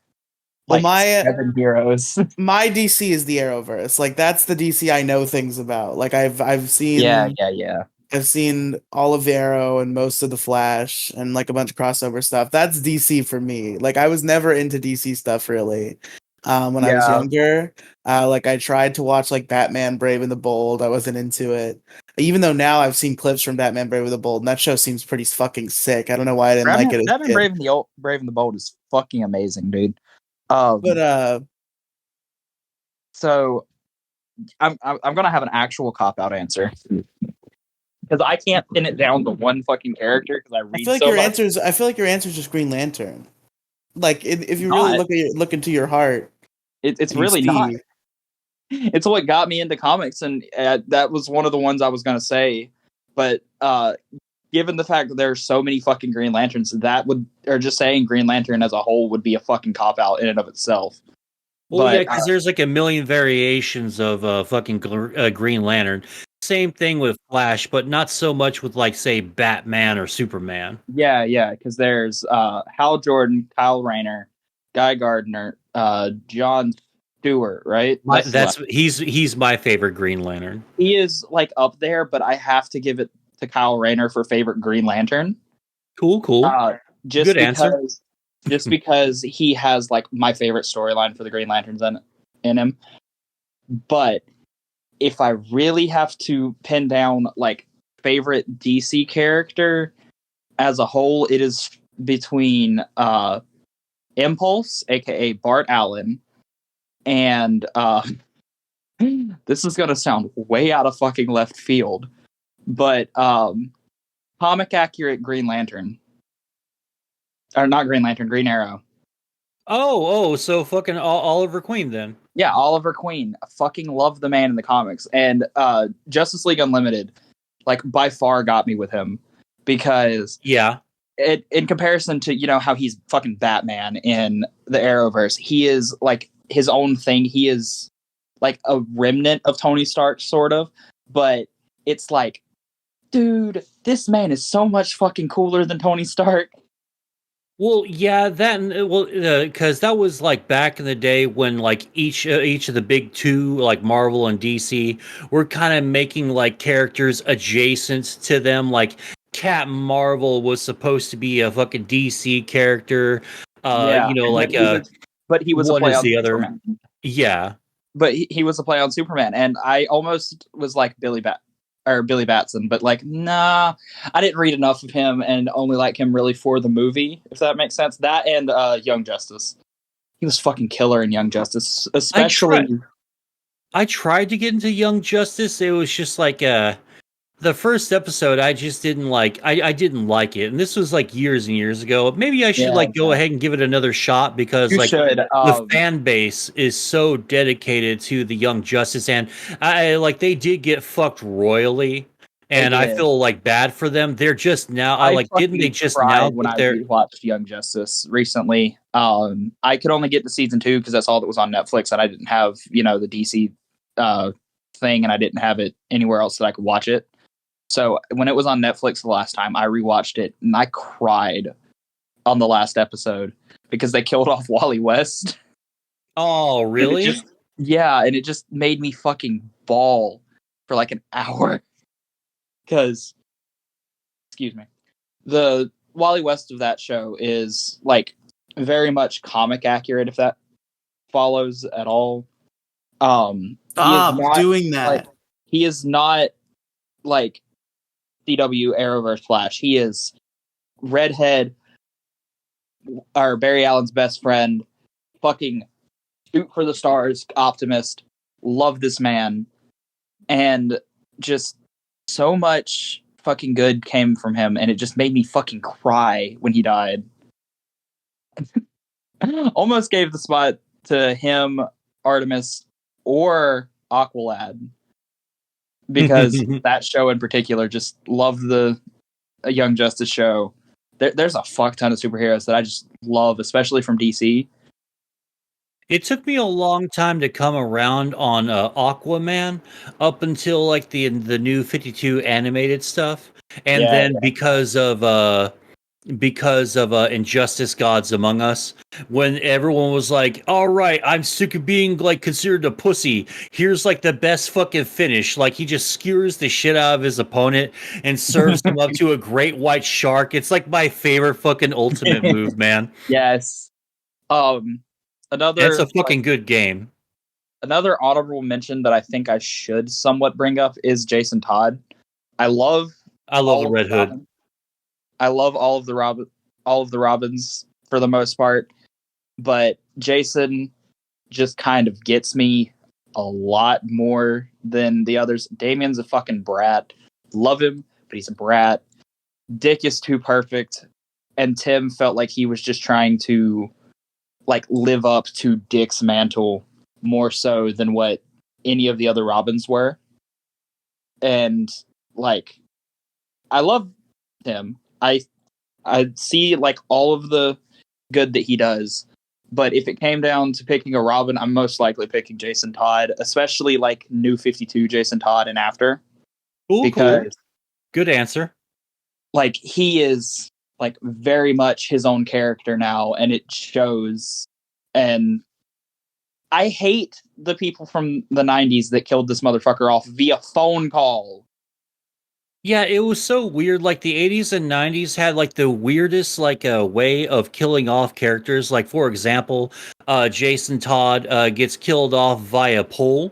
[SPEAKER 4] like, 7 heroes.
[SPEAKER 1] My DC is the Arrowverse. Like, that's the DC I know things about. Like, I've seen...
[SPEAKER 4] Yeah.
[SPEAKER 1] I've seen all of the Arrow and most of the Flash and like a bunch of crossover stuff. That's DC for me. Like I was never into DC stuff really. When I was younger, like I tried to watch like Batman Brave and the Bold. I wasn't into it. Even though now I've seen clips from Batman Brave and the Bold, and that show seems pretty fucking sick. I don't know why I didn't like it.
[SPEAKER 4] Batman Brave and the Bold is fucking amazing, dude. So I'm gonna have an actual cop out answer. Because I can't pin it down to one fucking character because I read.
[SPEAKER 1] I feel like your answer is just Green Lantern. Like if you really look into your heart,
[SPEAKER 4] it's really not. It's what got me into comics, and that was one of the ones I was gonna say. But given the fact that there are so many fucking Green Lanterns, or just saying Green Lantern as a whole would be a fucking cop out in and of itself.
[SPEAKER 2] Well, yeah,
[SPEAKER 4] But
[SPEAKER 2] because there's like a million variations of fucking Green Lantern. Same thing with Flash, but not so much with like say Batman or Superman.
[SPEAKER 4] yeah, because there's Hal Jordan, Kyle Rayner, Guy Gardner, John Stewart, right?
[SPEAKER 2] He's my favorite Green Lantern.
[SPEAKER 4] He is like up there, but I have to give it to Kyle Rayner for favorite Green Lantern.
[SPEAKER 2] Cool.
[SPEAKER 4] Just
[SPEAKER 2] Good
[SPEAKER 4] because,
[SPEAKER 2] answer.
[SPEAKER 4] Just because he has like my favorite storyline for the Green Lanterns in him. But if I really have to pin down like favorite DC character as a whole, it is between Impulse, aka Bart Allen, and this is gonna sound way out of fucking left field, but comic accurate Green Lantern. Or not Green Lantern, Green Arrow.
[SPEAKER 2] So fucking Oliver Queen then.
[SPEAKER 4] Yeah, Oliver Queen. I fucking love the man in the comics. And Justice League Unlimited, like, by far got me with him. Because in comparison to, you know, how he's fucking Batman in the Arrowverse, he is, like, his own thing. He is, like, a remnant of Tony Stark, sort of. But it's like, dude, this man is so much fucking cooler than Tony Stark.
[SPEAKER 2] Well, yeah, because that was like back in the day when like each of the big two, like Marvel and DC, were kind of making like characters adjacent to them. Like Captain Marvel was supposed to be a fucking DC character.
[SPEAKER 4] Yeah,
[SPEAKER 2] you know, like
[SPEAKER 4] but he was a
[SPEAKER 2] what
[SPEAKER 4] play
[SPEAKER 2] is
[SPEAKER 4] on
[SPEAKER 2] the other?
[SPEAKER 4] Superman.
[SPEAKER 2] Yeah,
[SPEAKER 4] But he was a play on Superman, and I almost was like Billy Batson, but like, nah, I didn't read enough of him and only like him really for the movie, if that makes sense. That and Young Justice. He was fucking killer in Young Justice, especially.
[SPEAKER 2] I tried to get into Young Justice. It was just like the first episode I just didn't like. I didn't like it, and this was like years and years ago. Maybe I should go ahead and give it another shot because
[SPEAKER 4] You
[SPEAKER 2] like
[SPEAKER 4] should.
[SPEAKER 2] the fan base is so dedicated to the Young Justice, and I like they did get fucked royally, and I feel like bad for them. They're just now didn't they just now
[SPEAKER 4] when I watched Young Justice recently? I could only get to season 2 because that's all that was on Netflix, and I didn't have the DC thing, and I didn't have it anywhere else that I could watch it. So when it was on Netflix the last time, I rewatched it and I cried on the last episode because they killed off Wally West.
[SPEAKER 2] Oh, really?
[SPEAKER 4] And it just made me fucking bawl for like an hour. Because, excuse me, the Wally West of that show is like very much comic accurate, if that follows at all.
[SPEAKER 1] Stop doing that.
[SPEAKER 4] He is not like CW Arrowverse Flash. He is redhead, or Barry Allen's best friend, fucking shoot for the stars, optimist, love this man, and just so much fucking good came from him, and it just made me fucking cry when he died. Almost gave the spot to him, Artemis, or Aqualad. Because that show in particular, just love the Young Justice show. There's a fuck ton of superheroes that I just love, especially from DC.
[SPEAKER 2] It took me a long time to come around on Aquaman up until like the new 52 animated stuff, and then because of Injustice Gods Among Us, when everyone was like, all right, I'm sick of being like considered a pussy, here's like the best fucking finish, like he just skewers the shit out of his opponent and serves him up to a great white shark. It's like my favorite fucking ultimate move, man.
[SPEAKER 4] Yes.
[SPEAKER 2] It's a fucking good game.
[SPEAKER 4] Another honorable mention that I think I should somewhat bring up is Jason Todd. I love
[SPEAKER 2] the Red Hood.
[SPEAKER 4] I love all of the Robins for the most part, but Jason just kind of gets me a lot more than the others. Damian's a fucking brat. Love him, but he's a brat. Dick is too perfect, and Tim felt like he was just trying to like live up to Dick's mantle more so than what any of the other Robins were. And like, I love him. I see like all of the good that he does, but if it came down to picking a Robin, I'm most likely picking Jason Todd, especially like New 52 Jason Todd and after,
[SPEAKER 2] Cool,
[SPEAKER 4] because
[SPEAKER 2] good answer.
[SPEAKER 4] like he is like very much his own character now, and it shows. And I hate the people from the 90s that killed this motherfucker off via phone call.
[SPEAKER 2] Yeah, it was so weird. Like the 80s and 90s had like the weirdest like way of killing off characters. Like for example, Jason Todd gets killed off via poll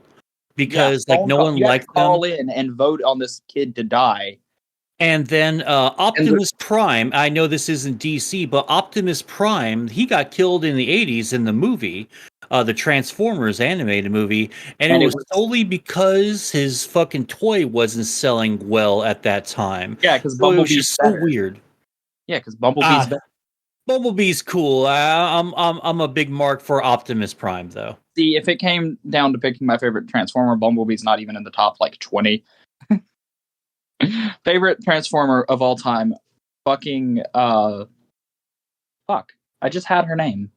[SPEAKER 2] because like
[SPEAKER 4] Phone
[SPEAKER 2] no
[SPEAKER 4] call.
[SPEAKER 2] one
[SPEAKER 4] You have to
[SPEAKER 2] liked them.
[SPEAKER 4] call in and vote on this kid to die.
[SPEAKER 2] And then Optimus Prime, I know this isn't DC, but Optimus Prime, he got killed in the 80s in the movie, the Transformers animated movie, and it was solely because his fucking toy wasn't selling well at that time.
[SPEAKER 4] Yeah, because
[SPEAKER 2] So it was
[SPEAKER 4] Bumblebee's
[SPEAKER 2] just so
[SPEAKER 4] better.
[SPEAKER 2] weird.
[SPEAKER 4] Yeah, because Bumblebee's better.
[SPEAKER 2] Bumblebee's cool. I'm a big mark for Optimus Prime though.
[SPEAKER 4] See, if it came down to picking my favorite Transformer, Bumblebee's not even in the top like 20. Favorite Transformer of all time, fucking fuck. I just had her name.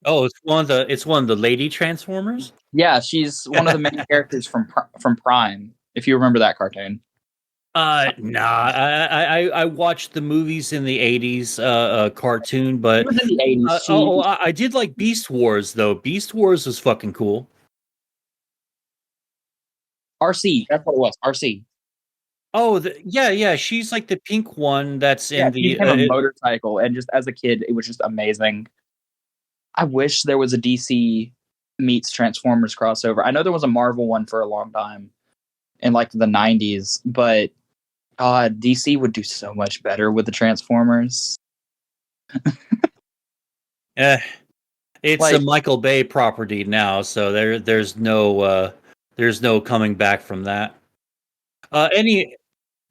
[SPEAKER 2] Oh, it's one of the lady Transformers?
[SPEAKER 4] Yeah, she's one of the main characters from Prime, if you remember that cartoon.
[SPEAKER 2] Nah. I watched the movies in the 80s cartoon, but
[SPEAKER 4] It was in the 80s.
[SPEAKER 2] I did like Beast Wars though. Beast Wars was fucking cool.
[SPEAKER 4] RC, that's what it was. RC.
[SPEAKER 2] Oh, yeah, she's like the pink one that's in
[SPEAKER 4] She
[SPEAKER 2] the
[SPEAKER 4] became a motorcycle, and just as a kid, it was just amazing. I wish there was a DC meets Transformers crossover. I know there was a Marvel one for a long time in like the 90s, but DC would do so much better with the Transformers.
[SPEAKER 2] It's
[SPEAKER 4] Like-
[SPEAKER 2] a Michael Bay property now, so there's no coming back from that.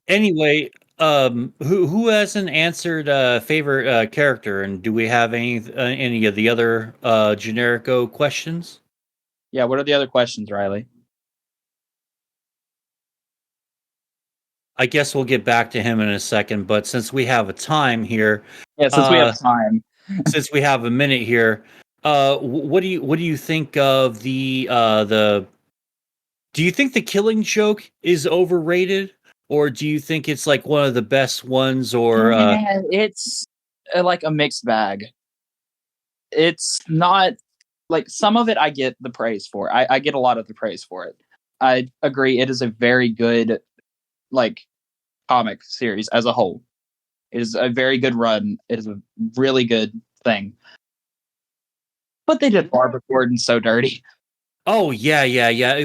[SPEAKER 2] Anyway, who hasn't answered favorite character, and do we have any of the other generico questions?
[SPEAKER 4] Yeah, what are the other questions, Riley?
[SPEAKER 2] I guess we'll get back to him in a second, but since we have a time here,
[SPEAKER 4] Yeah, since we have time.
[SPEAKER 2] since we have a minute here, what do you think of the do you think the Killing Joke is overrated, or do you think it's like one of the best ones, or
[SPEAKER 4] It's like a mixed bag. It's not like some of it I get the praise for. I get a lot of the praise for it. I agree it is a very good like comic series as a whole. It is a very good run. It is a really good thing. But they did Barbara Gordon so dirty.
[SPEAKER 2] Oh yeah.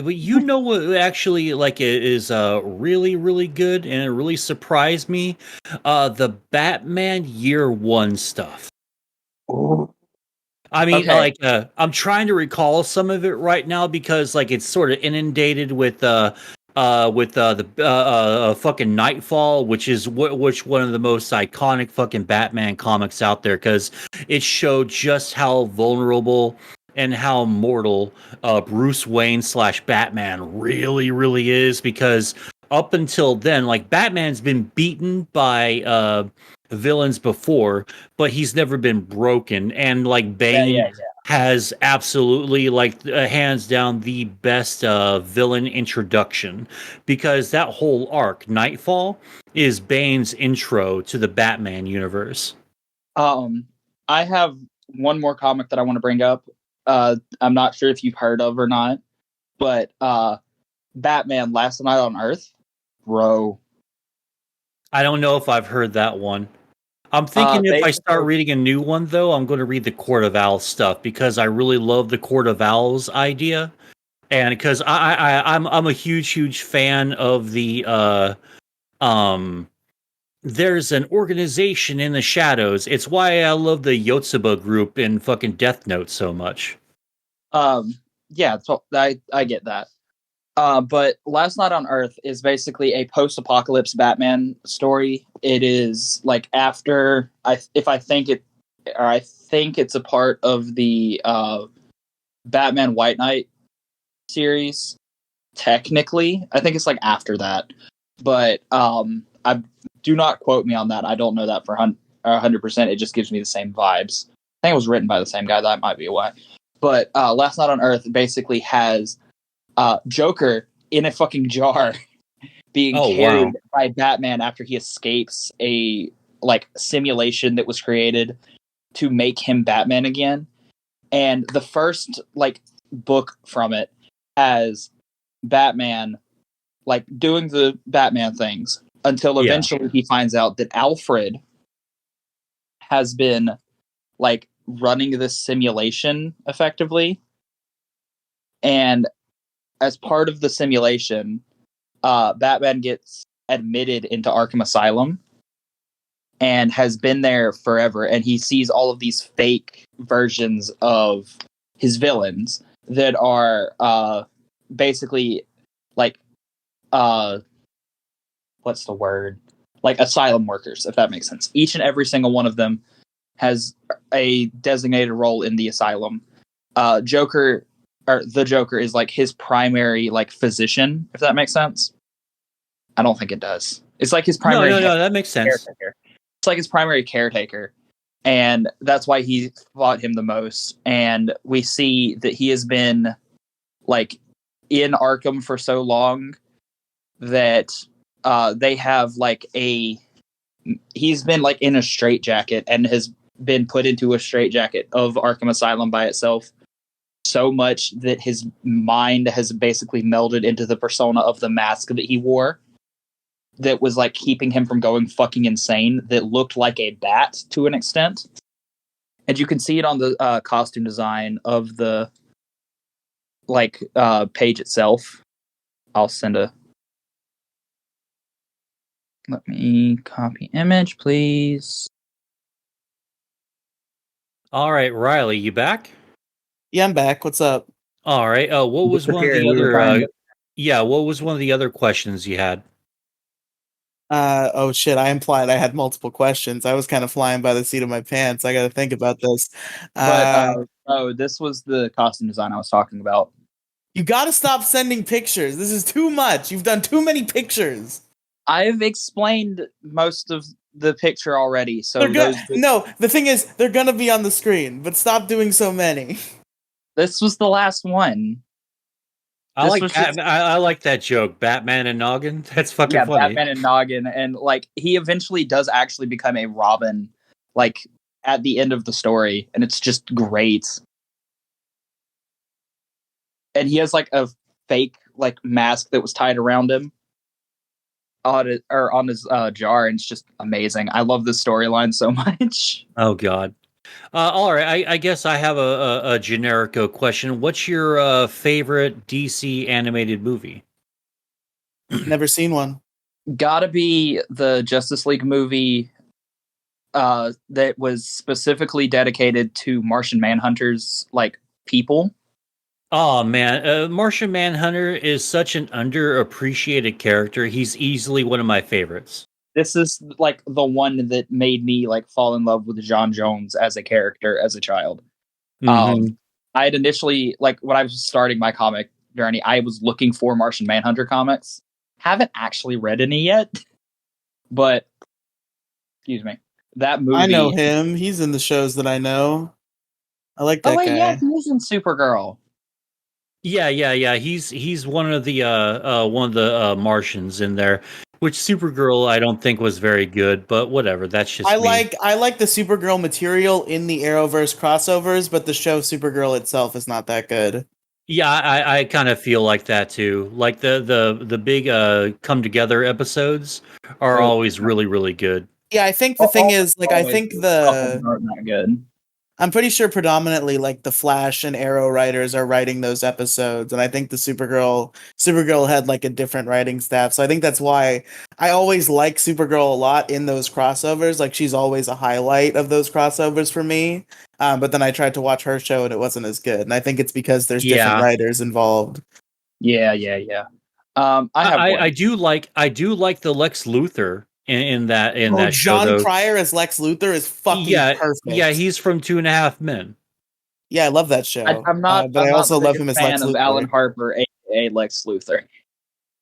[SPEAKER 2] But you know what actually like is really really good, and it really surprised me, the Batman Year One stuff.
[SPEAKER 4] Ooh.
[SPEAKER 2] I mean,
[SPEAKER 4] Okay.
[SPEAKER 2] like I'm trying to recall some of it right now because like it's sort of inundated with the fucking Nightfall, which is which one of the most iconic fucking Batman comics out there, because it showed just how vulnerable and how mortal Bruce Wayne / Batman really really is. Because up until then, like Batman's been beaten by villains before, but he's never been broken, and like Bane
[SPEAKER 4] Yeah.
[SPEAKER 2] has absolutely like hands down the best villain introduction, because that whole arc Nightfall is Bane's intro to the Batman universe.
[SPEAKER 4] I have one more comic that I want to bring up. I'm not sure if you've heard of or not, but Batman Last Night on Earth, bro.
[SPEAKER 2] I don't know if I've heard that one. I'm thinking if I start reading a new one, though, I'm going to read the Court of Owls stuff, because I really love the Court of Owls idea, and because I'm a huge fan of the there's an organization in the shadows. It's why I love the Yotsuba group in fucking Death Note so much.
[SPEAKER 4] Yeah, so I get that. But Last Night on Earth is basically a post-apocalypse Batman story. It is like after I think it's a part of the Batman White Knight series. Technically, I think it's like after that. but I do not quote me on that. I don't know that for 100%. It just gives me the same vibes. I think it was written by the same guy. That might be why. But Last Night on Earth basically has Joker in a fucking jar being carried by Batman after he escapes a simulation that was created to make him Batman again. And the first book from it has Batman doing the Batman things until eventually he finds out that Alfred has been running this simulation effectively. And as part of the simulation, Batman gets admitted into Arkham Asylum and has been there forever. And he sees all of these fake versions of his villains that are basically what's the word? Asylum workers, if that makes sense. Each and every single one of them has a designated role in the asylum. The Joker is his primary physician, if that makes sense. I don't think it does. It's his primary.
[SPEAKER 2] No, that makes sense.
[SPEAKER 4] Caretaker. It's his primary caretaker, and that's why he fought him the most. And we see that he has been in Arkham for so long that they have he's been in a straitjacket and has been put into a straitjacket of Arkham Asylum by itself so much that his mind has basically melded into the persona of the mask that he wore that was keeping him from going fucking insane, that looked like a bat to an extent. And you can see it on the costume design of the page itself. I'll send let me copy image, please.
[SPEAKER 2] All right, Riley, you back?
[SPEAKER 1] Yeah, I'm back. What's up?
[SPEAKER 2] All right. What was one of the other? What was one of the other questions you had?
[SPEAKER 1] Oh shit! I implied I had multiple questions. I was kind of flying by the seat of my pants. I got to think about this.
[SPEAKER 4] This was the costume design I was talking about.
[SPEAKER 1] You got to stop sending pictures. This is too much. You've done too many pictures.
[SPEAKER 4] I've explained most of the picture already. So
[SPEAKER 1] no, the thing is, they're gonna be on the screen. But stop doing so many.
[SPEAKER 4] This was the last one.
[SPEAKER 2] I like that joke, Batman and Noggin. That's fucking funny.
[SPEAKER 4] Batman and Noggin, and he eventually does actually become a Robin, at the end of the story, and it's just great. And he has a fake mask that was tied around him on his jar, and it's just amazing. I love this storyline so much.
[SPEAKER 2] Oh god. All right, I guess I have a generic question. What's your favorite DC animated movie?
[SPEAKER 1] Never seen one.
[SPEAKER 4] Gotta be the Justice League movie that was specifically dedicated to Martian Manhunter's people.
[SPEAKER 2] Oh man, Martian Manhunter is such an underappreciated character. He's easily one of my favorites.
[SPEAKER 4] This is the one that made me fall in love with John Jones as a character as a child.
[SPEAKER 2] Mm-hmm.
[SPEAKER 4] I had initially when I was starting my comic journey, I was looking for Martian Manhunter comics. Haven't actually read any yet, but excuse me, that movie.
[SPEAKER 1] I know him. He's in the shows that I know. I like that guy.
[SPEAKER 4] Yeah, he's in Supergirl.
[SPEAKER 2] Yeah. He's one of the Martians in there. Which Supergirl I don't think was very good, but whatever. That's just
[SPEAKER 1] I
[SPEAKER 2] me.
[SPEAKER 1] like the Supergirl material in the Arrowverse crossovers, but the show Supergirl itself is not that good.
[SPEAKER 2] Yeah, I kind of feel like that too. The big come together episodes are always really, really good.
[SPEAKER 1] Yeah, I think the thing is I think
[SPEAKER 4] aren't that good.
[SPEAKER 1] I'm pretty sure predominantly the Flash and Arrow writers are writing those episodes, and I think the Supergirl had a different writing staff. So I think that's why I always like Supergirl a lot in those crossovers. She's always a highlight of those crossovers for me. But then I tried to watch her show and it wasn't as good. And I think it's because there's different writers involved.
[SPEAKER 4] Yeah.
[SPEAKER 2] I do like the Lex Luthor. In that show,
[SPEAKER 1] John Cryer as Lex Luthor is fucking perfect.
[SPEAKER 2] Yeah, he's from 2.5 Men.
[SPEAKER 1] Yeah, I love that show.
[SPEAKER 4] I'm not,
[SPEAKER 1] but I also love him as Lex Luthor.
[SPEAKER 4] Alan Harper, aka Lex Luthor.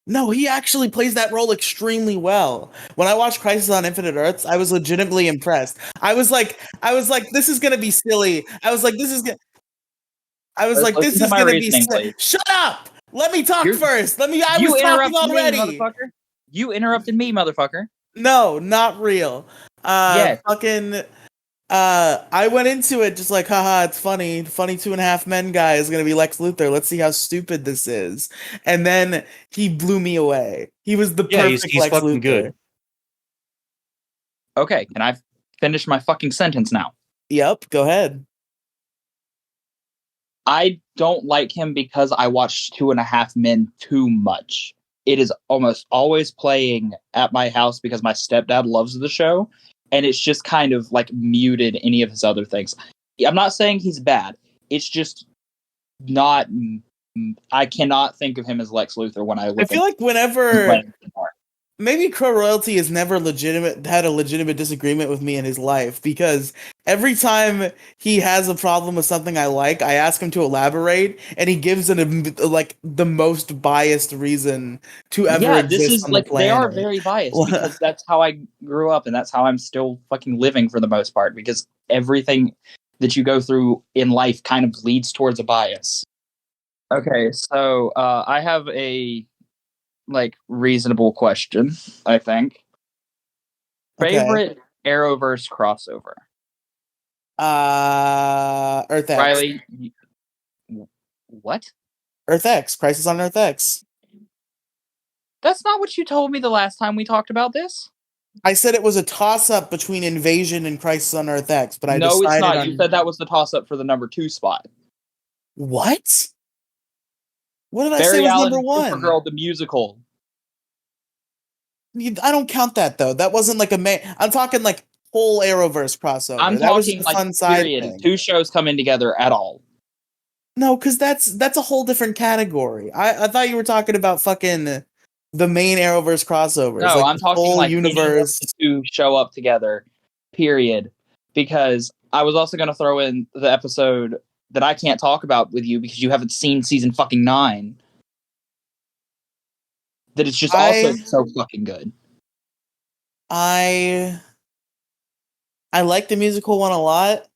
[SPEAKER 1] No, he actually plays that role extremely well. When I watched Crisis on Infinite Earths, I was legitimately impressed. I was like, this is gonna be silly. I was like, this is
[SPEAKER 4] Listen to my
[SPEAKER 1] gonna be
[SPEAKER 4] reasoning,
[SPEAKER 1] silly.
[SPEAKER 4] please.
[SPEAKER 1] Shut up! Let me talk
[SPEAKER 4] You're-
[SPEAKER 1] first. I
[SPEAKER 4] You
[SPEAKER 1] was talking
[SPEAKER 4] interrupted me,
[SPEAKER 1] already.
[SPEAKER 4] motherfucker. You interrupted me, motherfucker.
[SPEAKER 1] No, not real.
[SPEAKER 4] Yes.
[SPEAKER 1] Fucking. I went into it just like, haha, it's funny. Funny 2.5 Men guy is gonna be Lex Luthor. Let's see how stupid this is. And then he blew me away. He was the
[SPEAKER 2] Yeah,
[SPEAKER 1] perfect
[SPEAKER 2] he's
[SPEAKER 1] Lex
[SPEAKER 2] fucking
[SPEAKER 1] Luthor.
[SPEAKER 2] good.
[SPEAKER 4] Okay, can I finish my fucking sentence now?
[SPEAKER 1] Yep, go ahead.
[SPEAKER 4] I don't like him because I watched 2.5 Men too much. It is almost always playing at my house because my stepdad loves the show, and it's just kind of like muted any of his other things. I'm not saying he's bad. It's just not. I cannot think of him as Lex Luthor when I look
[SPEAKER 1] I feel like whenever
[SPEAKER 4] at
[SPEAKER 1] maybe Crow Royalty has never had a legitimate disagreement with me in his life, because every time he has a problem with something I like, I ask him to elaborate, and he gives like the most biased reason to ever
[SPEAKER 4] yeah,
[SPEAKER 1] exist
[SPEAKER 4] this is
[SPEAKER 1] on
[SPEAKER 4] like
[SPEAKER 1] the planet.
[SPEAKER 4] they are very biased because that's how I grew up and that's how I'm still fucking living for the most part, because everything that you go through in life kind of leads towards a bias. Okay, so I have a like reasonable question, I think.
[SPEAKER 1] Okay.
[SPEAKER 4] Favorite Arrowverse crossover?
[SPEAKER 1] Earth X.
[SPEAKER 4] Riley, what?
[SPEAKER 1] Earth X. Crisis on Earth X.
[SPEAKER 4] That's not what you told me the last time we talked about this.
[SPEAKER 1] I said it was a toss-up between Invasion and Crisis on Earth X, but I
[SPEAKER 4] No,
[SPEAKER 1] decided
[SPEAKER 4] it's not.
[SPEAKER 1] on...
[SPEAKER 4] You said that was the toss-up for the number 2 spot.
[SPEAKER 1] What? What did I
[SPEAKER 4] Barry
[SPEAKER 1] say was
[SPEAKER 4] Allen,
[SPEAKER 1] number 1?
[SPEAKER 4] Supergirl, the musical.
[SPEAKER 1] I don't count that though. That wasn't like a main. I'm talking like whole Arrowverse crossover.
[SPEAKER 4] I'm
[SPEAKER 1] that was
[SPEAKER 4] talking
[SPEAKER 1] just a
[SPEAKER 4] like
[SPEAKER 1] fun side
[SPEAKER 4] period.
[SPEAKER 1] thing.
[SPEAKER 4] 2 shows coming together at all.
[SPEAKER 1] No, because that's a whole different category. I thought you were talking about fucking the main Arrowverse crossovers.
[SPEAKER 4] No,
[SPEAKER 1] like
[SPEAKER 4] I'm
[SPEAKER 1] the
[SPEAKER 4] talking
[SPEAKER 1] whole
[SPEAKER 4] like
[SPEAKER 1] universe.
[SPEAKER 4] any of the 2 show up together. Period. Because I was also going to throw in the episode that I can't talk about with you because you haven't seen season fucking 9. That it's just also so fucking good.
[SPEAKER 1] I like the musical one a lot.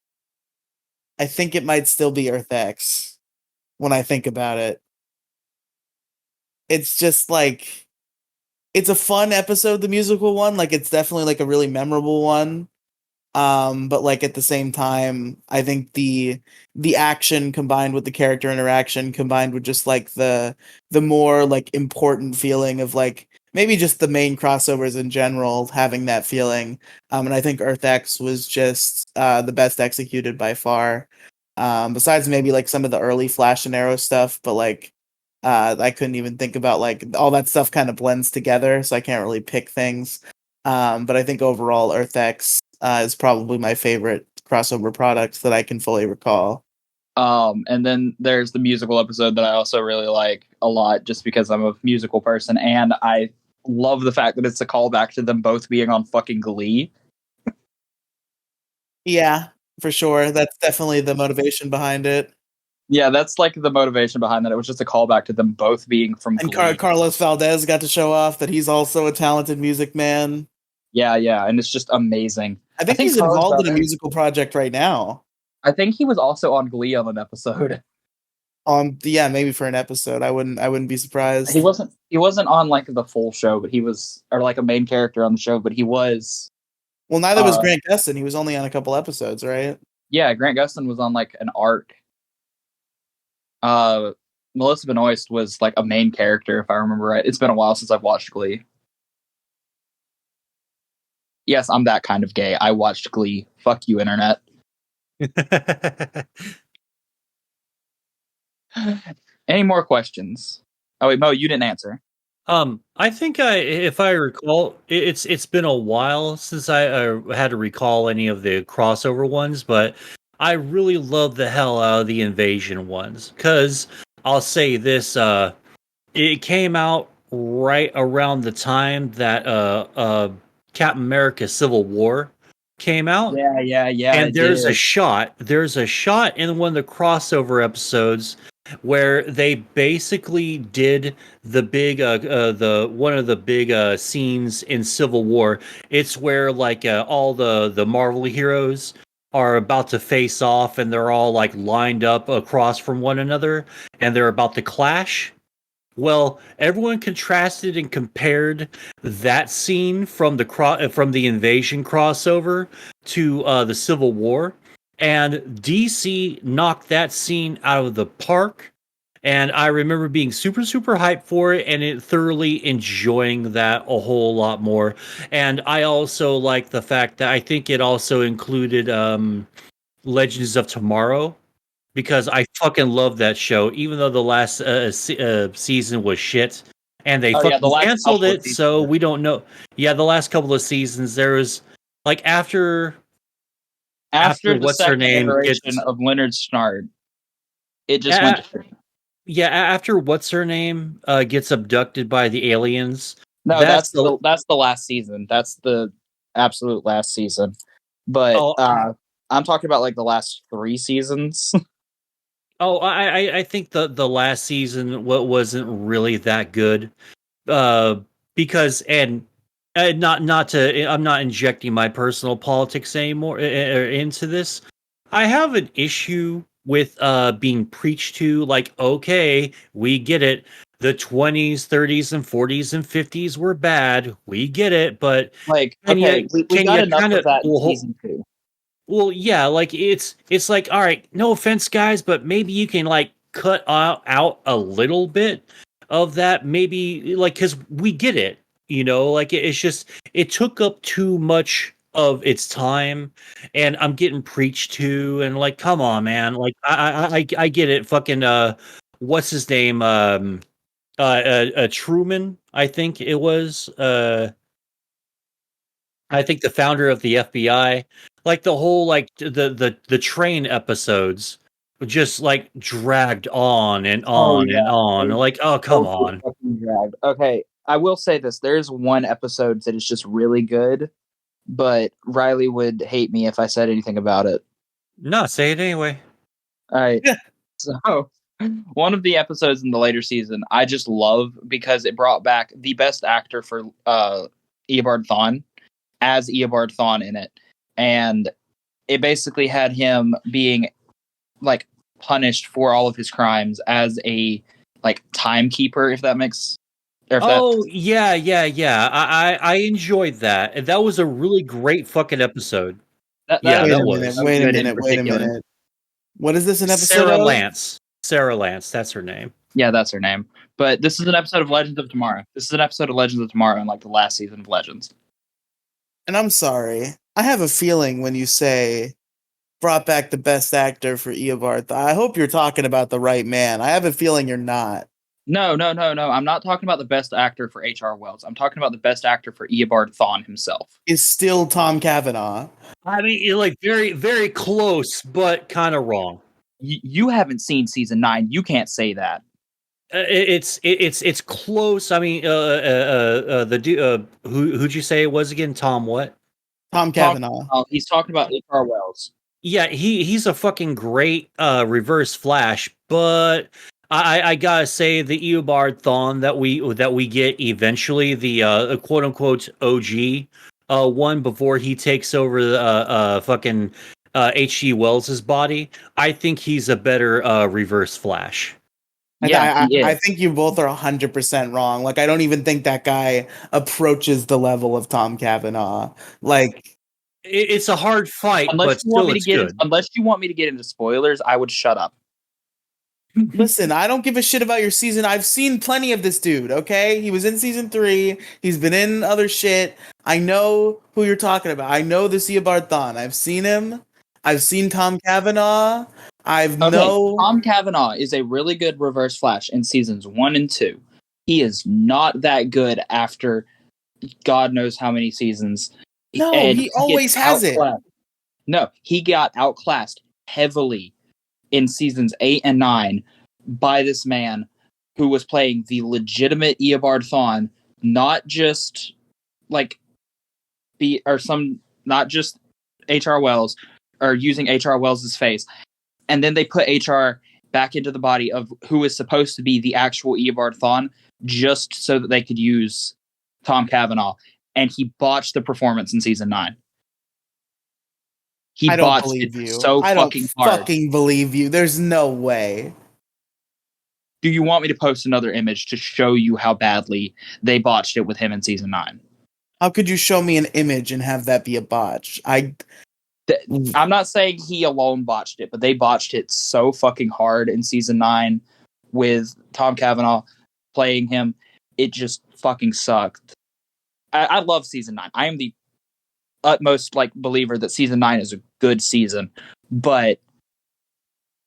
[SPEAKER 1] I think it might still be Earth X when I think about it. It's just like it's a fun episode, the musical one. Like it's definitely like a really memorable one. But like at the same time, I think the action combined with the character interaction combined with just like the more like important feeling of like maybe just the main crossovers in general having that feeling. And I think Earth X was just the best executed by far. Besides maybe like some of the early Flash and Arrow stuff, but like I couldn't even think about like all that stuff kind of blends together, so I can't really pick things. But I think overall Earth X is probably my favorite crossover product that I can fully recall.
[SPEAKER 4] And then there's the musical episode that I also really like a lot just because I'm a musical person and I love the fact that it's a callback to them both being on fucking Glee.
[SPEAKER 1] Yeah, for sure. That's definitely the motivation behind it.
[SPEAKER 4] Yeah, that's like the motivation behind that. It was just a callback to them both being from
[SPEAKER 1] And
[SPEAKER 4] Glee.
[SPEAKER 1] Carlos Valdez got to show off that he's also a talented music man.
[SPEAKER 4] Yeah, and it's just amazing.
[SPEAKER 1] I think he's
[SPEAKER 4] Carlos
[SPEAKER 1] involved in a
[SPEAKER 4] Valdez-
[SPEAKER 1] musical project right now.
[SPEAKER 4] I think he was also on Glee on an episode.
[SPEAKER 1] Yeah, maybe for an episode. I wouldn't be surprised.
[SPEAKER 4] He wasn't on like the full show, but he was, or like a main character on the show, but he was.
[SPEAKER 1] Well, neither was Grant Gustin. He was only on a couple episodes, right?
[SPEAKER 4] Yeah, Grant Gustin was on like an arc. Melissa Benoist was like a main character, if I remember right. It's been a while since I've watched Glee. Yes, I'm that kind of gay. I watched Glee. Fuck you, internet. Any more questions? Oh wait, Mo, you didn't answer.
[SPEAKER 2] I think if I recall, it's been a while since I had to recall any of the crossover ones, but I really love the hell out of the Invasion ones because I'll say this: it came out right around the time that Captain America: Civil War came out.
[SPEAKER 4] Yeah.
[SPEAKER 2] And there's a shot in one of the crossover episodes where they basically did the one of the big scenes in Civil War. It's where like all the Marvel heroes are about to face off, and they're all like lined up across from one another, and they're about to clash. Well, everyone contrasted and compared that scene from from the Invasion crossover to the Civil War, and DC knocked that scene out of the park. And I remember being super hyped for it, and thoroughly enjoying that a whole lot more. And I also like the fact that I think it also included Legends of Tomorrow, because I fucking love that show, even though the last season was shit, and they
[SPEAKER 4] Oh yeah, the
[SPEAKER 2] fucking
[SPEAKER 4] last
[SPEAKER 2] canceled
[SPEAKER 4] couple of
[SPEAKER 2] it. So
[SPEAKER 4] seasons.
[SPEAKER 2] we don't know. Yeah, the last couple of seasons, there was like after
[SPEAKER 4] After the
[SPEAKER 2] what's her
[SPEAKER 4] second
[SPEAKER 2] name
[SPEAKER 4] iteration
[SPEAKER 2] gets
[SPEAKER 4] of Leonard Snart, it just went
[SPEAKER 2] uh,
[SPEAKER 4] to shit.
[SPEAKER 2] yeah, after what's her name gets abducted by the aliens.
[SPEAKER 4] No,
[SPEAKER 2] That's the
[SPEAKER 4] that's the last season. That's the absolute last season. But
[SPEAKER 2] oh
[SPEAKER 4] I'm talking about like the last 3 seasons.
[SPEAKER 2] oh I think the last season wasn't really that good. Because and not to I'm not injecting my personal politics anymore into this. I have an issue with being preached to, like, okay, we get it, the 20s 30s and 40s and 50s were bad, we get it, but
[SPEAKER 4] Like,
[SPEAKER 2] can
[SPEAKER 4] okay,
[SPEAKER 2] you
[SPEAKER 4] we got enough
[SPEAKER 2] kind
[SPEAKER 4] of
[SPEAKER 2] of
[SPEAKER 4] that in season 2.
[SPEAKER 2] well, yeah, like it's like, all right, no offense, guys, but maybe you can like cut out a little bit of that, maybe, like, because we get it, like it's just it took up too much of its time, and I'm getting preached to, and like, come on, man, like I get it, fucking what's his name, Truman, I think it was, I think the founder of the FBI, like the whole like the train episodes just like dragged on and
[SPEAKER 4] Oh
[SPEAKER 2] on and
[SPEAKER 4] yeah,
[SPEAKER 2] on.
[SPEAKER 4] they
[SPEAKER 2] Like, oh, come
[SPEAKER 4] totally
[SPEAKER 2] on.
[SPEAKER 4] fucking dragged. Okay, I will say this: there's one episode that is just really good, but Riley would hate me if I said anything about it.
[SPEAKER 2] No, say it anyway.
[SPEAKER 4] All right,
[SPEAKER 1] Yeah.
[SPEAKER 4] so one of the episodes in the later season I just love because it brought back the best actor for Eobard Thawne as Eobard Thawne in it, and it basically had him being like punished for all of his crimes as a like timekeeper, if that makes, or if that
[SPEAKER 2] Oh yeah. I enjoyed that. And that was a really great fucking episode. Yeah,
[SPEAKER 4] that
[SPEAKER 1] Wait
[SPEAKER 2] that
[SPEAKER 1] a minute,
[SPEAKER 2] was.
[SPEAKER 4] episode
[SPEAKER 1] wait a
[SPEAKER 4] good in
[SPEAKER 1] minute, wait a
[SPEAKER 4] particular.
[SPEAKER 1] minute. What is this an episode
[SPEAKER 2] Sarah
[SPEAKER 1] of?
[SPEAKER 2] Lance. Sarah Lance, that's her name.
[SPEAKER 4] Yeah, that's her name. But this is an episode of Legends of Tomorrow. This is an episode of Legends of Tomorrow in like the last season of Legends.
[SPEAKER 1] And I'm sorry. I have a feeling when you say brought back the best actor for Eobard, I hope you're talking about the right man. I have a feeling you're not.
[SPEAKER 4] No. I'm not talking about the best actor for H.R. Wells. I'm talking about the best actor for Eobard Thawne himself.
[SPEAKER 1] Is still Tom Cavanaugh.
[SPEAKER 2] I mean, like very close, but kind of wrong.
[SPEAKER 4] You haven't seen season 9. You can't say that.
[SPEAKER 2] It's close. I mean, who'd you say it was again? Tom what?
[SPEAKER 1] Tom Cavanaugh.
[SPEAKER 4] He's talking about H.R. Wells.
[SPEAKER 2] Yeah, he's a fucking great Reverse Flash, but I gotta say the Eobard Thawne that we get eventually, the quote unquote OG one before he takes over the fucking H.G. Wells's body, I think he's a better Reverse Flash.
[SPEAKER 4] Yeah, he is.
[SPEAKER 1] I think you both are 100% wrong. Like, I don't even think that guy approaches the level of Tom Cavanaugh. Like,
[SPEAKER 2] It's a hard fight, but still it's good.
[SPEAKER 4] Unless you want me to get into spoilers, I would shut up.
[SPEAKER 1] listen, I don't give a shit about your season. I've seen plenty of this dude, okay? He was in season 3. He's been in other shit. I know who you're talking about. I know the Eobard Thawne. I've seen him. I've seen Tom Cavanaugh.
[SPEAKER 4] Tom Cavanaugh is a really good Reverse Flash in seasons 1 and 2. He is not that good after God knows how many seasons.
[SPEAKER 1] No,
[SPEAKER 4] And
[SPEAKER 1] he always
[SPEAKER 4] gets
[SPEAKER 1] has it.
[SPEAKER 4] outclassed. No, he got outclassed heavily in seasons 8 and 9 by this man who was playing the legitimate Eobard Thawne, not just like not just H.R. Wells or using H.R. Wells's face. And then they put HR back into the body of who is supposed to be the actual Eobard Thawne, just so that they could use Tom Cavanaugh, and he botched the performance in season 9. He
[SPEAKER 1] I don't
[SPEAKER 4] botched
[SPEAKER 1] believe
[SPEAKER 4] it
[SPEAKER 1] you.
[SPEAKER 4] so
[SPEAKER 1] I don't
[SPEAKER 4] fucking hard.
[SPEAKER 1] fucking believe you. There's no way.
[SPEAKER 4] Do you want me to post another image to show you how badly they botched it with him in season 9?
[SPEAKER 1] How could you show me an image and have that be a botch?
[SPEAKER 4] I'm not saying he alone botched it, but they botched it so fucking hard in season 9 with Tom Cavanaugh playing him. It just fucking sucked. I love season 9. I am the utmost believer that season 9 is a good season, but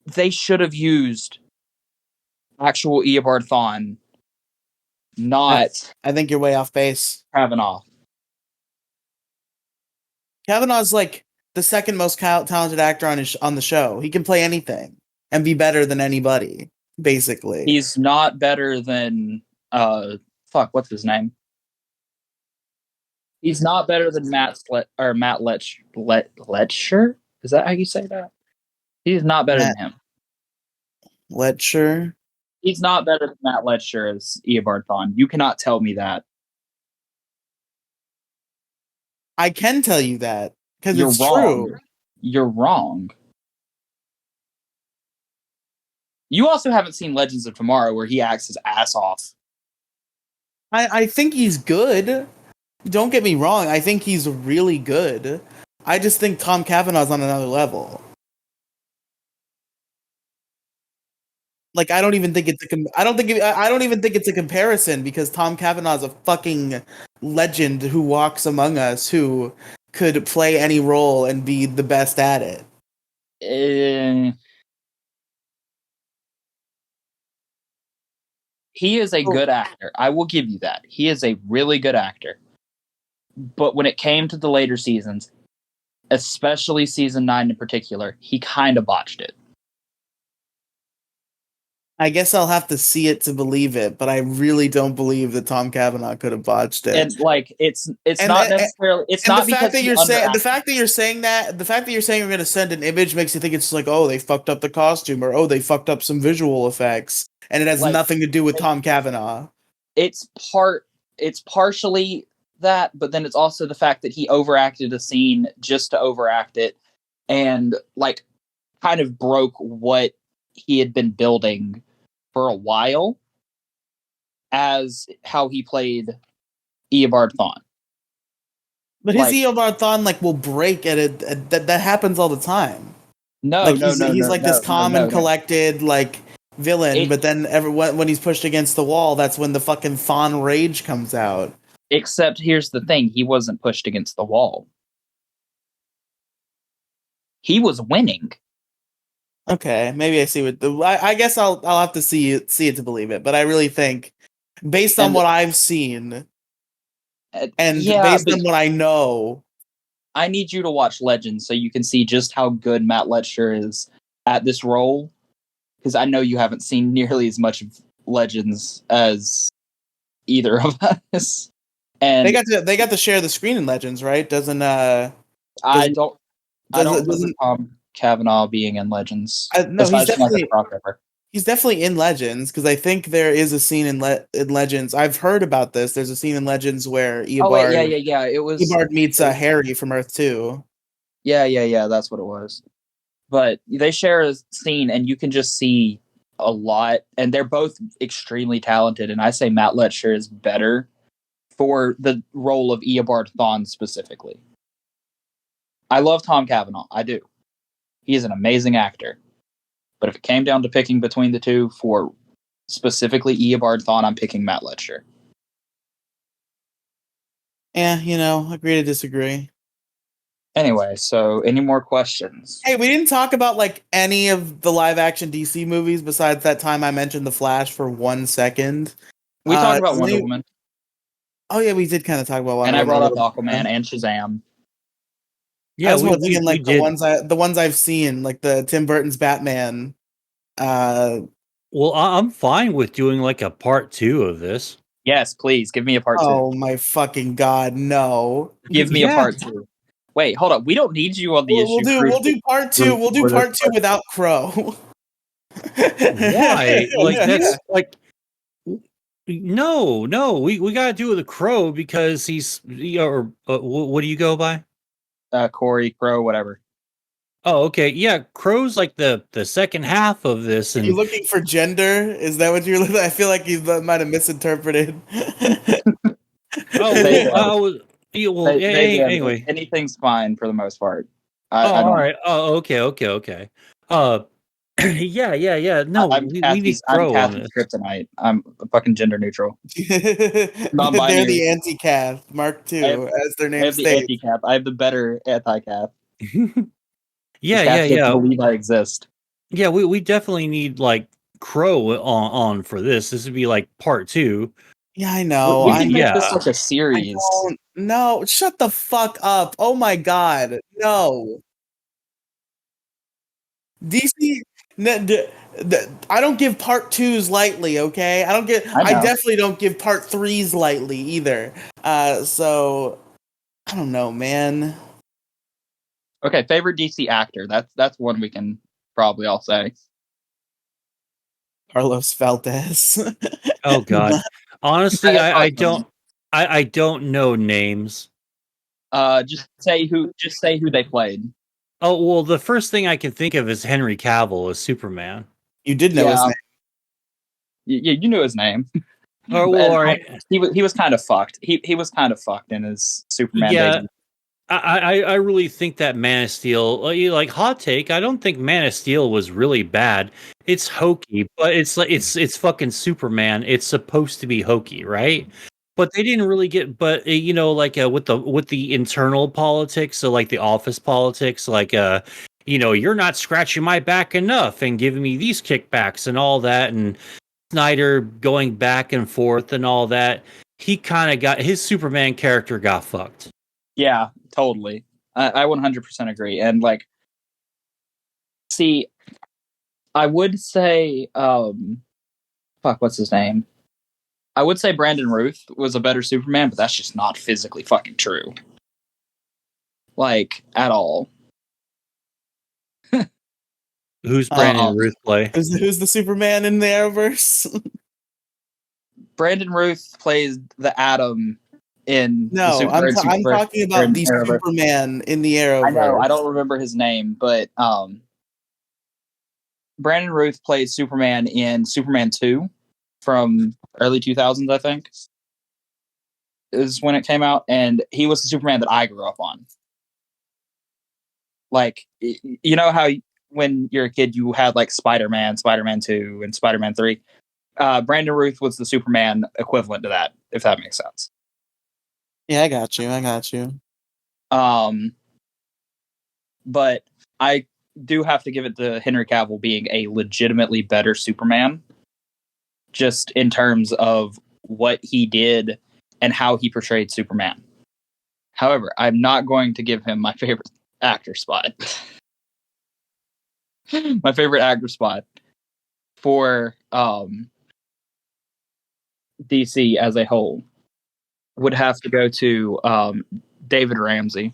[SPEAKER 4] they should have used actual Eobard Thawne, not
[SPEAKER 1] I think you're way off base.
[SPEAKER 4] Cavanaugh.
[SPEAKER 1] Cavanaugh's like the second most talented actor on the show. He can play anything and be better than anybody, basically.
[SPEAKER 4] He's not better than what's his name? He's not better than Matt Letcher. Is that how you say that? He's not better than him.
[SPEAKER 1] Letcher.
[SPEAKER 4] He's not better than Matt Letcher as Eobard Thawne. You cannot tell me that.
[SPEAKER 1] I can tell you that because
[SPEAKER 4] You're
[SPEAKER 1] it's
[SPEAKER 4] wrong.
[SPEAKER 1] true.
[SPEAKER 4] You're wrong. You also haven't seen Legends of Tomorrow, where he acts his ass off.
[SPEAKER 1] I think he's good. Don't get me wrong. I think he's really good. I just think Tom Cavanaugh's on another level. Like, I don't even think it's I don't even think it's a comparison, because Tom Cavanaugh's a fucking legend who walks among us, who could play any role and be the best at it.
[SPEAKER 4] He is a good actor. I will give you that. He is a really good actor. But when it came to the later seasons, especially season 9 in particular, he kind of botched it.
[SPEAKER 1] I guess I'll have to see it to believe it, but I really don't believe that Tom Cavanaugh could have botched it.
[SPEAKER 4] And it's not necessarily. It's not
[SPEAKER 1] the
[SPEAKER 4] because
[SPEAKER 1] fact that you're saying the fact that you're saying we're going to send an image makes you think it's like, oh, they fucked up the costume, or oh, they fucked up some visual effects, and it has nothing to do with Tom Cavanaugh.
[SPEAKER 4] It's partially that, but then it's also the fact that he overacted a scene just to overact it, and kind of broke what he had been building for a while as how he played Eobard Thawne.
[SPEAKER 1] But his Eobard Thawne will break at it. That happens all the time. He's this calm and collected villain, but then when he's pushed against the wall, that's when the fucking Thawne rage comes out.
[SPEAKER 4] Except here's the thing: he wasn't pushed against the wall. He was winning.
[SPEAKER 1] Okay, maybe I see what I guess I'll have to see it to believe it, but I really think, based on what I've seen, and based on what I know,
[SPEAKER 4] I need you to watch Legends so you can see just how good Matt Letcher is at this role, because I know you haven't seen nearly as much of Legends as either of us. And
[SPEAKER 1] they got to share the screen in Legends, right?
[SPEAKER 4] I don't remember Tom Cavanaugh being in Legends.
[SPEAKER 1] No, he's definitely in Legends, because I think there is a scene in Legends. I've heard about this. There's a scene in Legends where Eobard,
[SPEAKER 4] It was
[SPEAKER 1] Eobard meets Harry from Earth 2.
[SPEAKER 4] Yeah, that's what it was. But they share a scene, and you can just see a lot, and they're both extremely talented, and I say Matt Letcher is better for the role of Eobard Thawne specifically. I love Tom Cavanaugh. I do. He is an amazing actor. But if it came down to picking between the two for specifically Eobard Thawne, I'm picking Matt Letcher.
[SPEAKER 1] Yeah, agree to disagree.
[SPEAKER 4] Anyway, so any more questions?
[SPEAKER 1] Hey, we didn't talk about any of the live action DC movies besides that time I mentioned The Flash for 1 second.
[SPEAKER 4] We talked about Wonder Woman.
[SPEAKER 1] Oh yeah, we did kind of talk about Wonder Woman.
[SPEAKER 4] And I brought up Aquaman and Shazam.
[SPEAKER 1] Yeah, I was more thinking the ones I've seen, like the Tim Burton's Batman.
[SPEAKER 2] Well, I'm fine with doing a part 2 of this.
[SPEAKER 4] Yes, please give me a part 2.
[SPEAKER 1] Oh my fucking god, no!
[SPEAKER 4] Give me a part 2. Wait, hold up. We don't need you on the issue.
[SPEAKER 1] We'll do part 2. We'll do part 2 without Crow.
[SPEAKER 2] Why? Like
[SPEAKER 1] Yeah.
[SPEAKER 2] that's like no. We gotta do with the Crow because he's or what do you go by?
[SPEAKER 4] Corey, Crow, whatever.
[SPEAKER 2] Oh, okay. Yeah, Crow's like the second half of this,
[SPEAKER 1] Are you
[SPEAKER 2] and
[SPEAKER 1] looking for gender? Is that what you're looking? I feel like you might have misinterpreted.
[SPEAKER 2] oh
[SPEAKER 4] They
[SPEAKER 2] well,
[SPEAKER 4] live.
[SPEAKER 2] well.
[SPEAKER 4] They live.
[SPEAKER 2] Anyway.
[SPEAKER 4] Anything's fine for the most part.
[SPEAKER 2] Oh,
[SPEAKER 4] I
[SPEAKER 2] all
[SPEAKER 4] don't.
[SPEAKER 2] right. Oh, okay. Uh, yeah. No, we need
[SPEAKER 4] I'm
[SPEAKER 2] Crow on
[SPEAKER 4] Kathy's
[SPEAKER 2] this.
[SPEAKER 4] kryptonite. I'm fucking gender neutral.
[SPEAKER 1] They're
[SPEAKER 4] Non-binary.
[SPEAKER 1] the anti-cath Mark II, as their
[SPEAKER 4] I
[SPEAKER 1] name
[SPEAKER 4] have the
[SPEAKER 1] states.
[SPEAKER 4] anti-cap. I have the better anti-cap.
[SPEAKER 2] Yeah.
[SPEAKER 4] Gets to believe I exist.
[SPEAKER 2] Yeah, we definitely need like Crow on for this. This would be like part 2.
[SPEAKER 1] Yeah, I know.
[SPEAKER 4] We
[SPEAKER 1] I
[SPEAKER 4] can
[SPEAKER 1] know.
[SPEAKER 4] make this like a
[SPEAKER 1] I
[SPEAKER 4] series.
[SPEAKER 1] don't. No, shut the fuck up. Oh my god. No. DC. I don't give part 2s lightly, okay? I don't get.
[SPEAKER 4] I know.
[SPEAKER 1] I definitely don't give part 3s lightly either. So I don't know, man.
[SPEAKER 4] Okay, favorite DC actor. That's one we can probably all say.
[SPEAKER 1] Carlos Valdez.
[SPEAKER 2] Oh God. Honestly,
[SPEAKER 4] That's
[SPEAKER 2] I
[SPEAKER 4] awesome.
[SPEAKER 2] don't know names.
[SPEAKER 4] Just say who they played.
[SPEAKER 2] Oh well, the first thing I can think of is Henry Cavill as Superman.
[SPEAKER 1] You did know his
[SPEAKER 4] Yeah.
[SPEAKER 1] name.
[SPEAKER 4] You knew his name.
[SPEAKER 2] Oh well, all right.
[SPEAKER 4] He was kind of fucked. He was kind of fucked in his Superman
[SPEAKER 2] Yeah.
[SPEAKER 4] debut.
[SPEAKER 2] I really think that Man of Steel, like hot take. I don't think Man of Steel was really bad. It's hokey, but it's like it's fucking Superman. It's supposed to be hokey, right? But they didn't really get. But like with the internal politics, so like the office politics, like you're not scratching my back enough and giving me these kickbacks and all that, and Snyder going back and forth and all that. He kind of got his Superman character got fucked.
[SPEAKER 4] Yeah, totally. I 100% agree. And like, see, I would say, what's his name? I would say Brandon Routh was a better Superman, but that's just not physically fucking true. Like, at all.
[SPEAKER 2] Who's Brandon Routh play?
[SPEAKER 1] Who's the Superman in the Arrowverse?
[SPEAKER 4] Brandon Routh plays the Atom in
[SPEAKER 1] No,
[SPEAKER 4] the
[SPEAKER 1] I'm talking about the
[SPEAKER 4] Arrowverse.
[SPEAKER 1] Superman in the Arrowverse.
[SPEAKER 4] I know, I don't remember his name, but Brandon Routh played Superman in Superman 2 from early 2000s, I think, is when it came out, and he was the Superman that I grew up on. Like, you know how when you're a kid you had like Spider-Man, Spider-Man 2, and Spider-Man 3? Brandon Routh was the Superman equivalent to that, if that makes sense.
[SPEAKER 1] Yeah, I got you.
[SPEAKER 4] But I do have to give it to Henry Cavill being a legitimately better Superman, just in terms of what he did and how he portrayed Superman. However, I'm not going to give him my favorite actor spot. My favorite actor spot for DC as a whole would have to go to David Ramsey.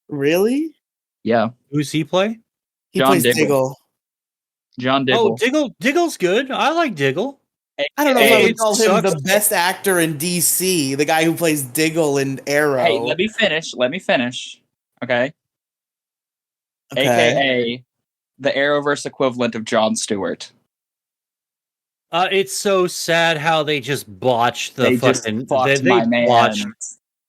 [SPEAKER 1] Really?
[SPEAKER 4] Yeah.
[SPEAKER 2] Who's he play?
[SPEAKER 1] He
[SPEAKER 4] John
[SPEAKER 1] plays
[SPEAKER 4] Diggle.
[SPEAKER 1] Diggle.
[SPEAKER 4] John Diggle.
[SPEAKER 2] Oh, Diggle's good. I like Diggle.
[SPEAKER 1] I don't know if I would
[SPEAKER 2] It
[SPEAKER 1] call him
[SPEAKER 2] sucks.
[SPEAKER 1] the best actor in DC, the guy who plays Diggle in Arrow.
[SPEAKER 4] Hey, let me finish. Okay.
[SPEAKER 1] Okay.
[SPEAKER 4] AKA the Arrowverse equivalent of Jon Stewart.
[SPEAKER 2] It's so sad how they just botched the
[SPEAKER 4] They just
[SPEAKER 2] fucking.
[SPEAKER 4] fucked
[SPEAKER 2] They
[SPEAKER 4] my man
[SPEAKER 2] botched.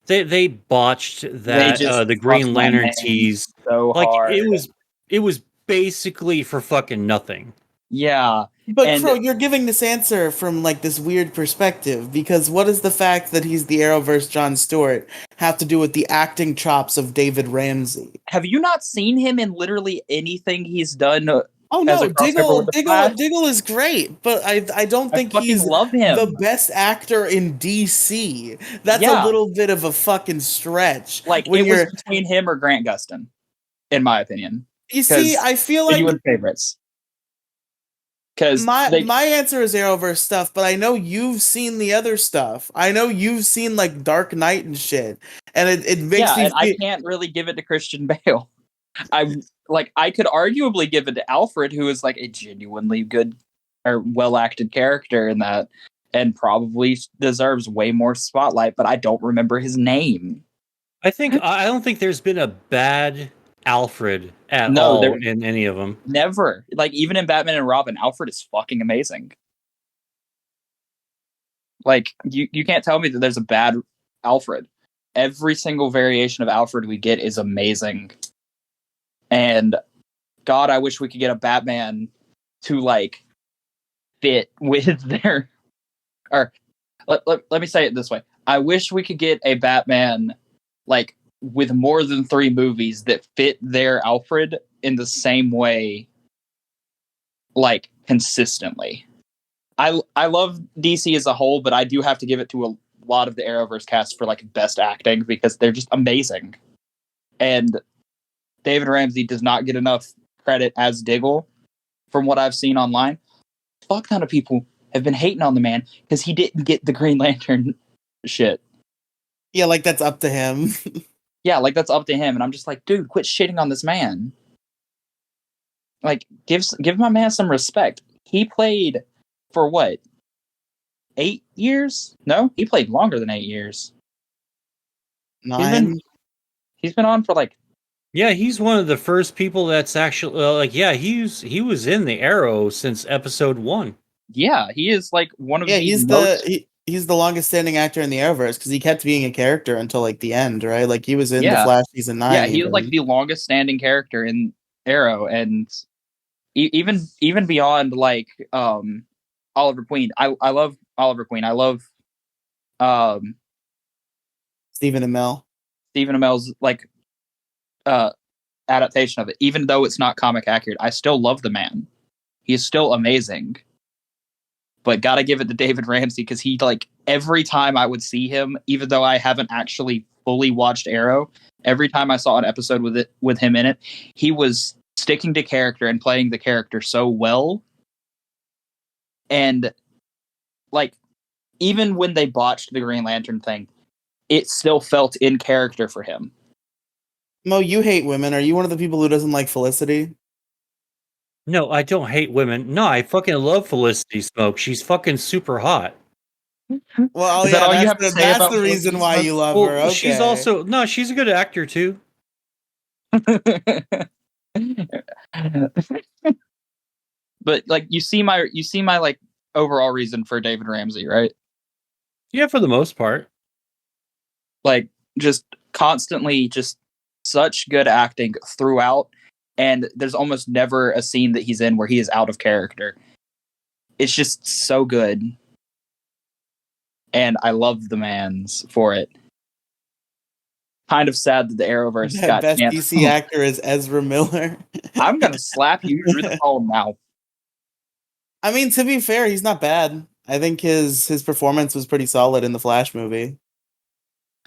[SPEAKER 2] They botched that
[SPEAKER 4] just
[SPEAKER 2] the
[SPEAKER 4] fucked
[SPEAKER 2] Green
[SPEAKER 4] my
[SPEAKER 2] Lantern
[SPEAKER 4] man
[SPEAKER 2] tease.
[SPEAKER 4] so
[SPEAKER 2] Like
[SPEAKER 4] hard.
[SPEAKER 2] it was basically for fucking nothing.
[SPEAKER 4] Yeah.
[SPEAKER 1] But
[SPEAKER 4] And-
[SPEAKER 1] Crow, you're giving this answer from like this weird perspective, because what does the fact that he's the Arrowverse Jon Stewart have to do with the acting chops of David Ramsey?
[SPEAKER 4] Have you not seen him in literally anything he's done?
[SPEAKER 1] Oh
[SPEAKER 4] As
[SPEAKER 1] no,
[SPEAKER 4] a crossover with the Flash?
[SPEAKER 1] Diggle is great, but I don't
[SPEAKER 4] I
[SPEAKER 1] think
[SPEAKER 4] fucking
[SPEAKER 1] he's
[SPEAKER 4] love him.
[SPEAKER 1] the best actor in DC. That's
[SPEAKER 4] Yeah.
[SPEAKER 1] a little bit of a fucking stretch.
[SPEAKER 4] Like,
[SPEAKER 1] when
[SPEAKER 4] it was
[SPEAKER 1] you're,
[SPEAKER 4] between him or Grant Gustin, in my opinion.
[SPEAKER 1] you see,
[SPEAKER 4] 'cause
[SPEAKER 1] I feel
[SPEAKER 4] You
[SPEAKER 1] like
[SPEAKER 4] and favorites. Because
[SPEAKER 1] my answer is Arrowverse stuff, but I know you've seen the other stuff. I know you've seen like Dark Knight and shit, and it makes me
[SPEAKER 4] and I
[SPEAKER 1] feel,
[SPEAKER 4] can't really give it to Christian Bale. I could arguably give it to Alfred, who is like a genuinely good or well acted character in that, and probably deserves way more spotlight. But I don't remember his name.
[SPEAKER 2] I don't think there's been a bad Alfred at
[SPEAKER 4] No,
[SPEAKER 2] all
[SPEAKER 4] there
[SPEAKER 2] in any of them.
[SPEAKER 4] never. Like even in Batman and Robin, Alfred is fucking amazing. Like you can't tell me that there's a bad Alfred. Every single variation of Alfred we get is amazing. And God, I wish we could get a Batman to like fit with their or let me say it this way. I wish we could get a Batman like with more than 3 movies that fit their Alfred in the same way, like consistently. I love DC as a whole, but I do have to give it to a lot of the Arrowverse cast for like best acting because they're just amazing. And David Ramsey does not get enough credit as Diggle from what I've seen online. Fuck ton of people have been hating on the man because he didn't get the Green Lantern shit.
[SPEAKER 1] Yeah, like that's up to him.
[SPEAKER 4] Yeah, like that's up to him. And I'm just like, dude, quit shitting on this man. Like, give my man some respect. He played for what? 8 years? No, he played longer than 8 years.
[SPEAKER 1] 9.
[SPEAKER 4] He's been on for like.
[SPEAKER 2] Yeah, he's one of the first people that's actually he was in the Arrow since episode 1.
[SPEAKER 4] Yeah, he is like one of
[SPEAKER 1] he's the longest standing actor in the Arrowverse because he kept being a character until like the end, right? Like he was in the Flash season 9.
[SPEAKER 4] Yeah, he was like the longest standing character in Arrow, and even beyond like Oliver Queen. I love Oliver Queen. I love
[SPEAKER 1] Stephen Amell.
[SPEAKER 4] Stephen Amell's like adaptation of it. Even though it's not comic accurate, I still love the man. He's still amazing. But gotta give it to David Ramsey because he like every time I would see him, even though I haven't actually fully watched Arrow, every time I saw an episode with him in it, he was sticking to character and playing the character so well. And like even when they botched the Green Lantern thing, it still felt in character for him.
[SPEAKER 1] Mo, you hate women. Are you one of the people who doesn't like Felicity?
[SPEAKER 2] No, I don't hate women. No, I fucking love Felicity Smoke. She's fucking super hot.
[SPEAKER 1] Well,
[SPEAKER 4] Is that all you have to say
[SPEAKER 1] that's
[SPEAKER 4] about
[SPEAKER 1] the reason why you love
[SPEAKER 2] Well,
[SPEAKER 1] her. Okay.
[SPEAKER 2] She's a good actor too.
[SPEAKER 4] But like you see my like overall reason for David Ramsey, right?
[SPEAKER 2] Yeah, for the most part.
[SPEAKER 4] Like just constantly just such good acting throughout, and there's almost never a scene that he's in where he is out of character. It's just so good. And I love the man's for it. Kind of sad that the Arrowverse got
[SPEAKER 1] best
[SPEAKER 4] canceled.
[SPEAKER 1] DC actor is Ezra Miller.
[SPEAKER 4] I'm gonna slap you through the phone now.
[SPEAKER 1] I mean, to be fair, he's not bad. I think his performance was pretty solid in the Flash movie.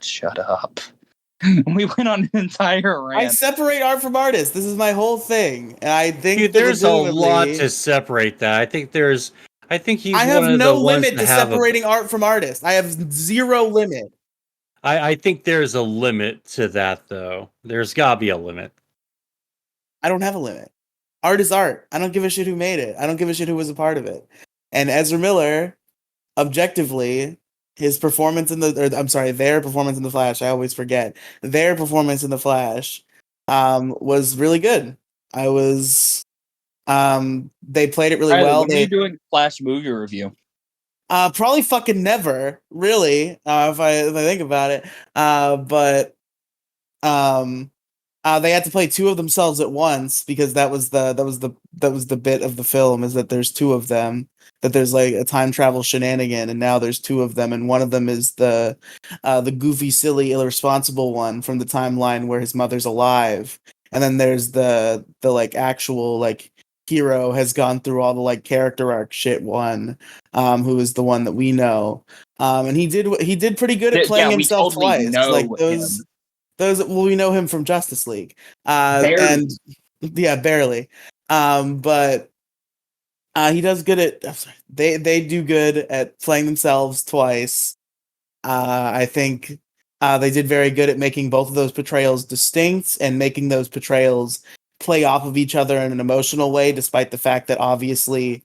[SPEAKER 4] Shut up. We went on an entire rant.
[SPEAKER 1] I separate art from artist. This is my whole thing, and I think
[SPEAKER 2] Dude, there's a lot to separate that. I think he's.
[SPEAKER 1] I have no limit to separating art from artist. I have zero limit.
[SPEAKER 2] I think there's a limit to that, though. There's gotta be a limit.
[SPEAKER 1] I don't have a limit. Art is art. I don't give a shit who made it. I don't give a shit who was a part of it. And Ezra Miller, objectively, their performance in the Flash. I always forget their performance in the Flash. Was really good. They played it really well.
[SPEAKER 4] When are you doing Flash movie review?
[SPEAKER 1] Probably fucking never, really. If I think about it. But they had to play two of themselves at once because that was the bit of the film, is that there's two of them, that there's like a time travel shenanigan, and now there's two of them, and one of them is the goofy, silly, irresponsible one from the timeline where his mother's alive, and then there's the like actual like hero has gone through all the like character arc shit one, who is the one that we know, and he did pretty good at playing himself twice. Like those we know him from Justice League, and yeah, barely. But he does good at. They do good at playing themselves twice. I think They did very good at making both of those portrayals distinct and making those portrayals play off of each other in an emotional way, despite the fact that obviously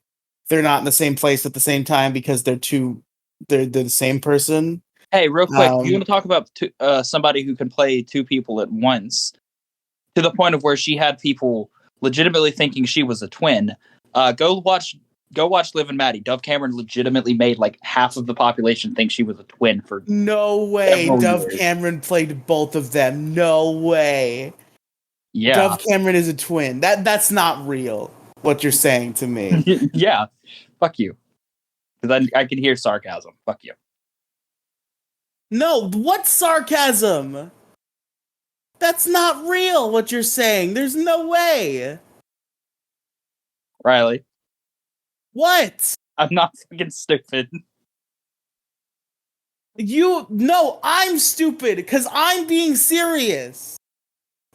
[SPEAKER 1] they're not in the same place at the same time because they're the same person.
[SPEAKER 4] Hey, real quick, you want to talk about somebody who can play two people at once to the point of where she had people legitimately thinking she was a twin? Go watch Liv and Maddie. Dove Cameron legitimately made like half of the population think she was a twin for
[SPEAKER 1] No way. Dove
[SPEAKER 4] years.
[SPEAKER 1] Cameron played both of them. No way.
[SPEAKER 4] Yeah.
[SPEAKER 1] Dove Cameron is a twin. That's not real. What you're saying to me.
[SPEAKER 4] Yeah. Fuck you. Because I can hear sarcasm. Fuck you.
[SPEAKER 1] No, what sarcasm? That's not real, what you're saying. There's no way.
[SPEAKER 4] Riley,
[SPEAKER 1] What?
[SPEAKER 4] I'm not fucking stupid.
[SPEAKER 1] No, I'm stupid because I'm being serious.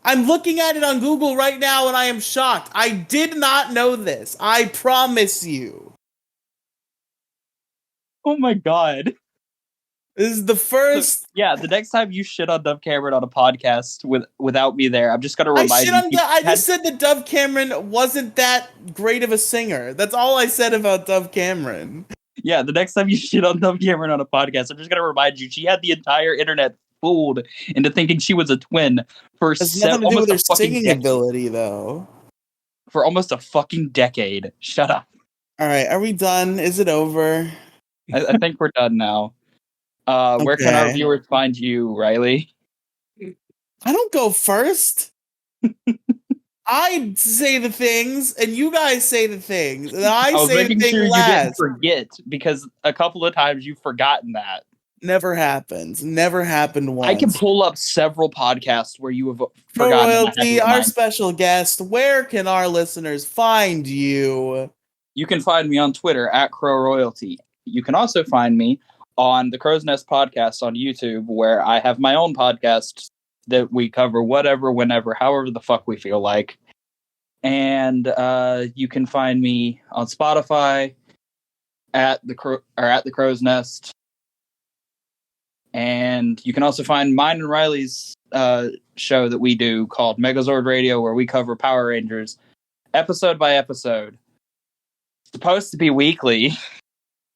[SPEAKER 1] I'm looking at it on Google right now and I am shocked. I did not know this. I promise you.
[SPEAKER 4] Oh my god.
[SPEAKER 1] This is the first.
[SPEAKER 4] Yeah, the next time you shit on Dove Cameron on a podcast without me there, I'm just gonna remind you.
[SPEAKER 1] I just said that Dove Cameron wasn't that great of a singer. That's all I said about Dove Cameron.
[SPEAKER 4] Yeah, the next time you shit on Dove Cameron on a podcast, I'm just gonna remind you she had the entire internet fooled into thinking she was a twin for
[SPEAKER 1] It's nothing to do with
[SPEAKER 4] almost
[SPEAKER 1] her
[SPEAKER 4] a fucking
[SPEAKER 1] singing
[SPEAKER 4] decade.
[SPEAKER 1] ability, though.
[SPEAKER 4] For almost a fucking decade. Shut up.
[SPEAKER 1] All right, are we done? Is it over?
[SPEAKER 4] I think we're done now. Where can our
[SPEAKER 1] Okay.
[SPEAKER 4] viewers find you, Riley?
[SPEAKER 1] I don't go first. I say the things, and you guys say the things, and I
[SPEAKER 4] was
[SPEAKER 1] say the
[SPEAKER 4] making
[SPEAKER 1] thing
[SPEAKER 4] sure you didn't
[SPEAKER 1] last.
[SPEAKER 4] forget because a couple of times you've forgotten that.
[SPEAKER 1] Never happens. Never happened once.
[SPEAKER 4] I can pull up several podcasts where you have
[SPEAKER 1] Pro
[SPEAKER 4] forgotten. and I had
[SPEAKER 1] Royalty,
[SPEAKER 4] to
[SPEAKER 1] our
[SPEAKER 4] remind you.
[SPEAKER 1] special guest. Where can our listeners find you?
[SPEAKER 4] You can find me on Twitter at Crow Royalty. You can also find me on the Crow's Nest podcast on YouTube, where I have my own podcast that we cover whatever, whenever, however the fuck we feel like. And you can find me on Spotify at the Crow's Nest. And you can also find mine and Riley's show that we do called Megazord Radio, where we cover Power Rangers episode by episode. It's supposed to be weekly.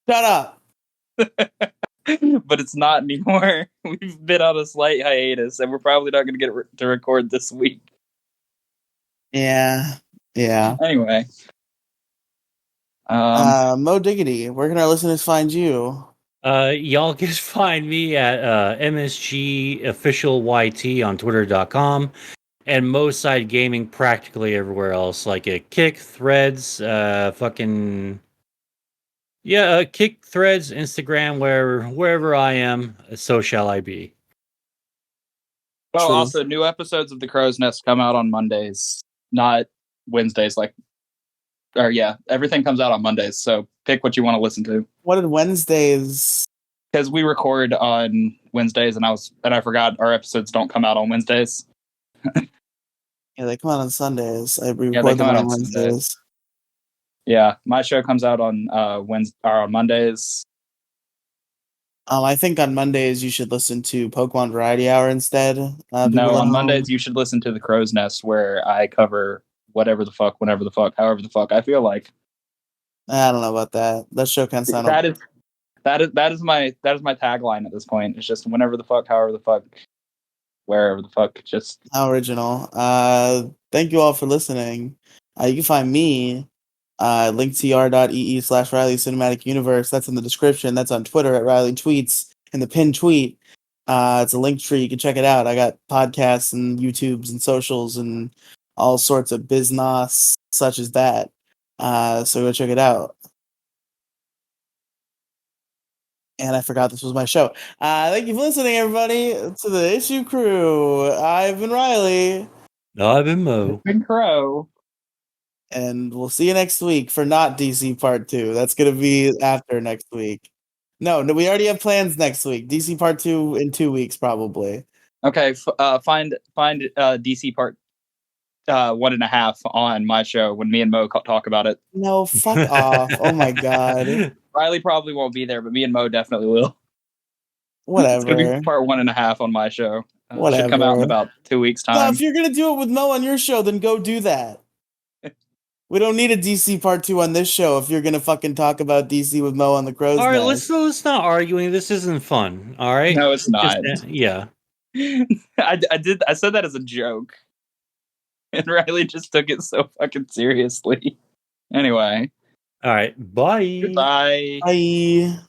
[SPEAKER 1] Shut up.
[SPEAKER 4] But it's not anymore. We've been on a slight hiatus, and we're probably not going to get to record this week.
[SPEAKER 1] Yeah.
[SPEAKER 4] Anyway.
[SPEAKER 1] Mo Diggity, where can our listeners find you?
[SPEAKER 2] Y'all can find me at MSG Official YT on Twitter.com and Moside Gaming practically everywhere else, like Kick, Threads, Kick, Threads, Instagram, wherever I am, so shall I be.
[SPEAKER 4] Well,
[SPEAKER 1] True.
[SPEAKER 4] also, new episodes of The Crow's Nest come out on Mondays, not Wednesdays. Everything comes out on Mondays, so pick what you want to listen to.
[SPEAKER 1] What did Wednesdays?
[SPEAKER 4] Because we record on Wednesdays, and I forgot our episodes don't come out on Wednesdays.
[SPEAKER 1] Yeah, they come out on Sundays. I
[SPEAKER 4] they
[SPEAKER 1] record
[SPEAKER 4] come
[SPEAKER 1] them
[SPEAKER 4] out
[SPEAKER 1] on
[SPEAKER 4] on
[SPEAKER 1] Wednesdays.
[SPEAKER 4] Sundays. Yeah, my show comes out on on Mondays.
[SPEAKER 1] I think on Mondays you should listen to Pokemon Variety Hour instead.
[SPEAKER 4] No,
[SPEAKER 1] People at
[SPEAKER 4] on
[SPEAKER 1] home.
[SPEAKER 4] Mondays you should listen to The Crow's Nest, where I cover whatever the fuck, whenever the fuck, however the fuck I feel like.
[SPEAKER 1] I don't know about that. That show can sound
[SPEAKER 4] That is my tagline at this point. It's just whenever the fuck, however the fuck, wherever the fuck. Just
[SPEAKER 1] how original. Thank you all for listening. You can find me linktr.ee/Riley Cinematic Universe. That's in the description. That's on Twitter at Riley Tweets in the pinned tweet. It's a link tree. You can check it out. I got podcasts and YouTubes and socials and all sorts of business such as that. So go check it out. And I forgot this was my show. Thank you for listening, everybody, to the Issue Crew. I've been Riley.
[SPEAKER 2] No, I've been Mo.
[SPEAKER 4] Big Crow.
[SPEAKER 1] And we'll see you next week for not DC Part 2. That's going to be after next week. No, we already have plans next week. DC Part 2 in 2 weeks, probably.
[SPEAKER 4] Okay, find DC Part 1.5 on my show when me and Mo talk about it.
[SPEAKER 1] No, fuck off. Oh my god.
[SPEAKER 4] Riley probably won't be there, but me and Mo definitely will. It's gonna be
[SPEAKER 1] Whatever.
[SPEAKER 4] part 1.5 on my show. It should come out
[SPEAKER 1] Whatever.
[SPEAKER 4] in about 2 weeks'
[SPEAKER 1] No,
[SPEAKER 4] time.
[SPEAKER 1] if you're gonna do it with Mo on your show, then go do that. We don't need a DC part 2 on this show if you're gonna fucking talk about DC with Mo on the Crow's
[SPEAKER 2] All right,
[SPEAKER 1] Nest.
[SPEAKER 2] let's not arguing. This isn't fun. All right.
[SPEAKER 4] No, it's not.
[SPEAKER 2] Yeah.
[SPEAKER 4] I said that as a joke, and Riley just took it so fucking seriously. Anyway,
[SPEAKER 2] All right. Bye.
[SPEAKER 4] goodbye.
[SPEAKER 1] Bye.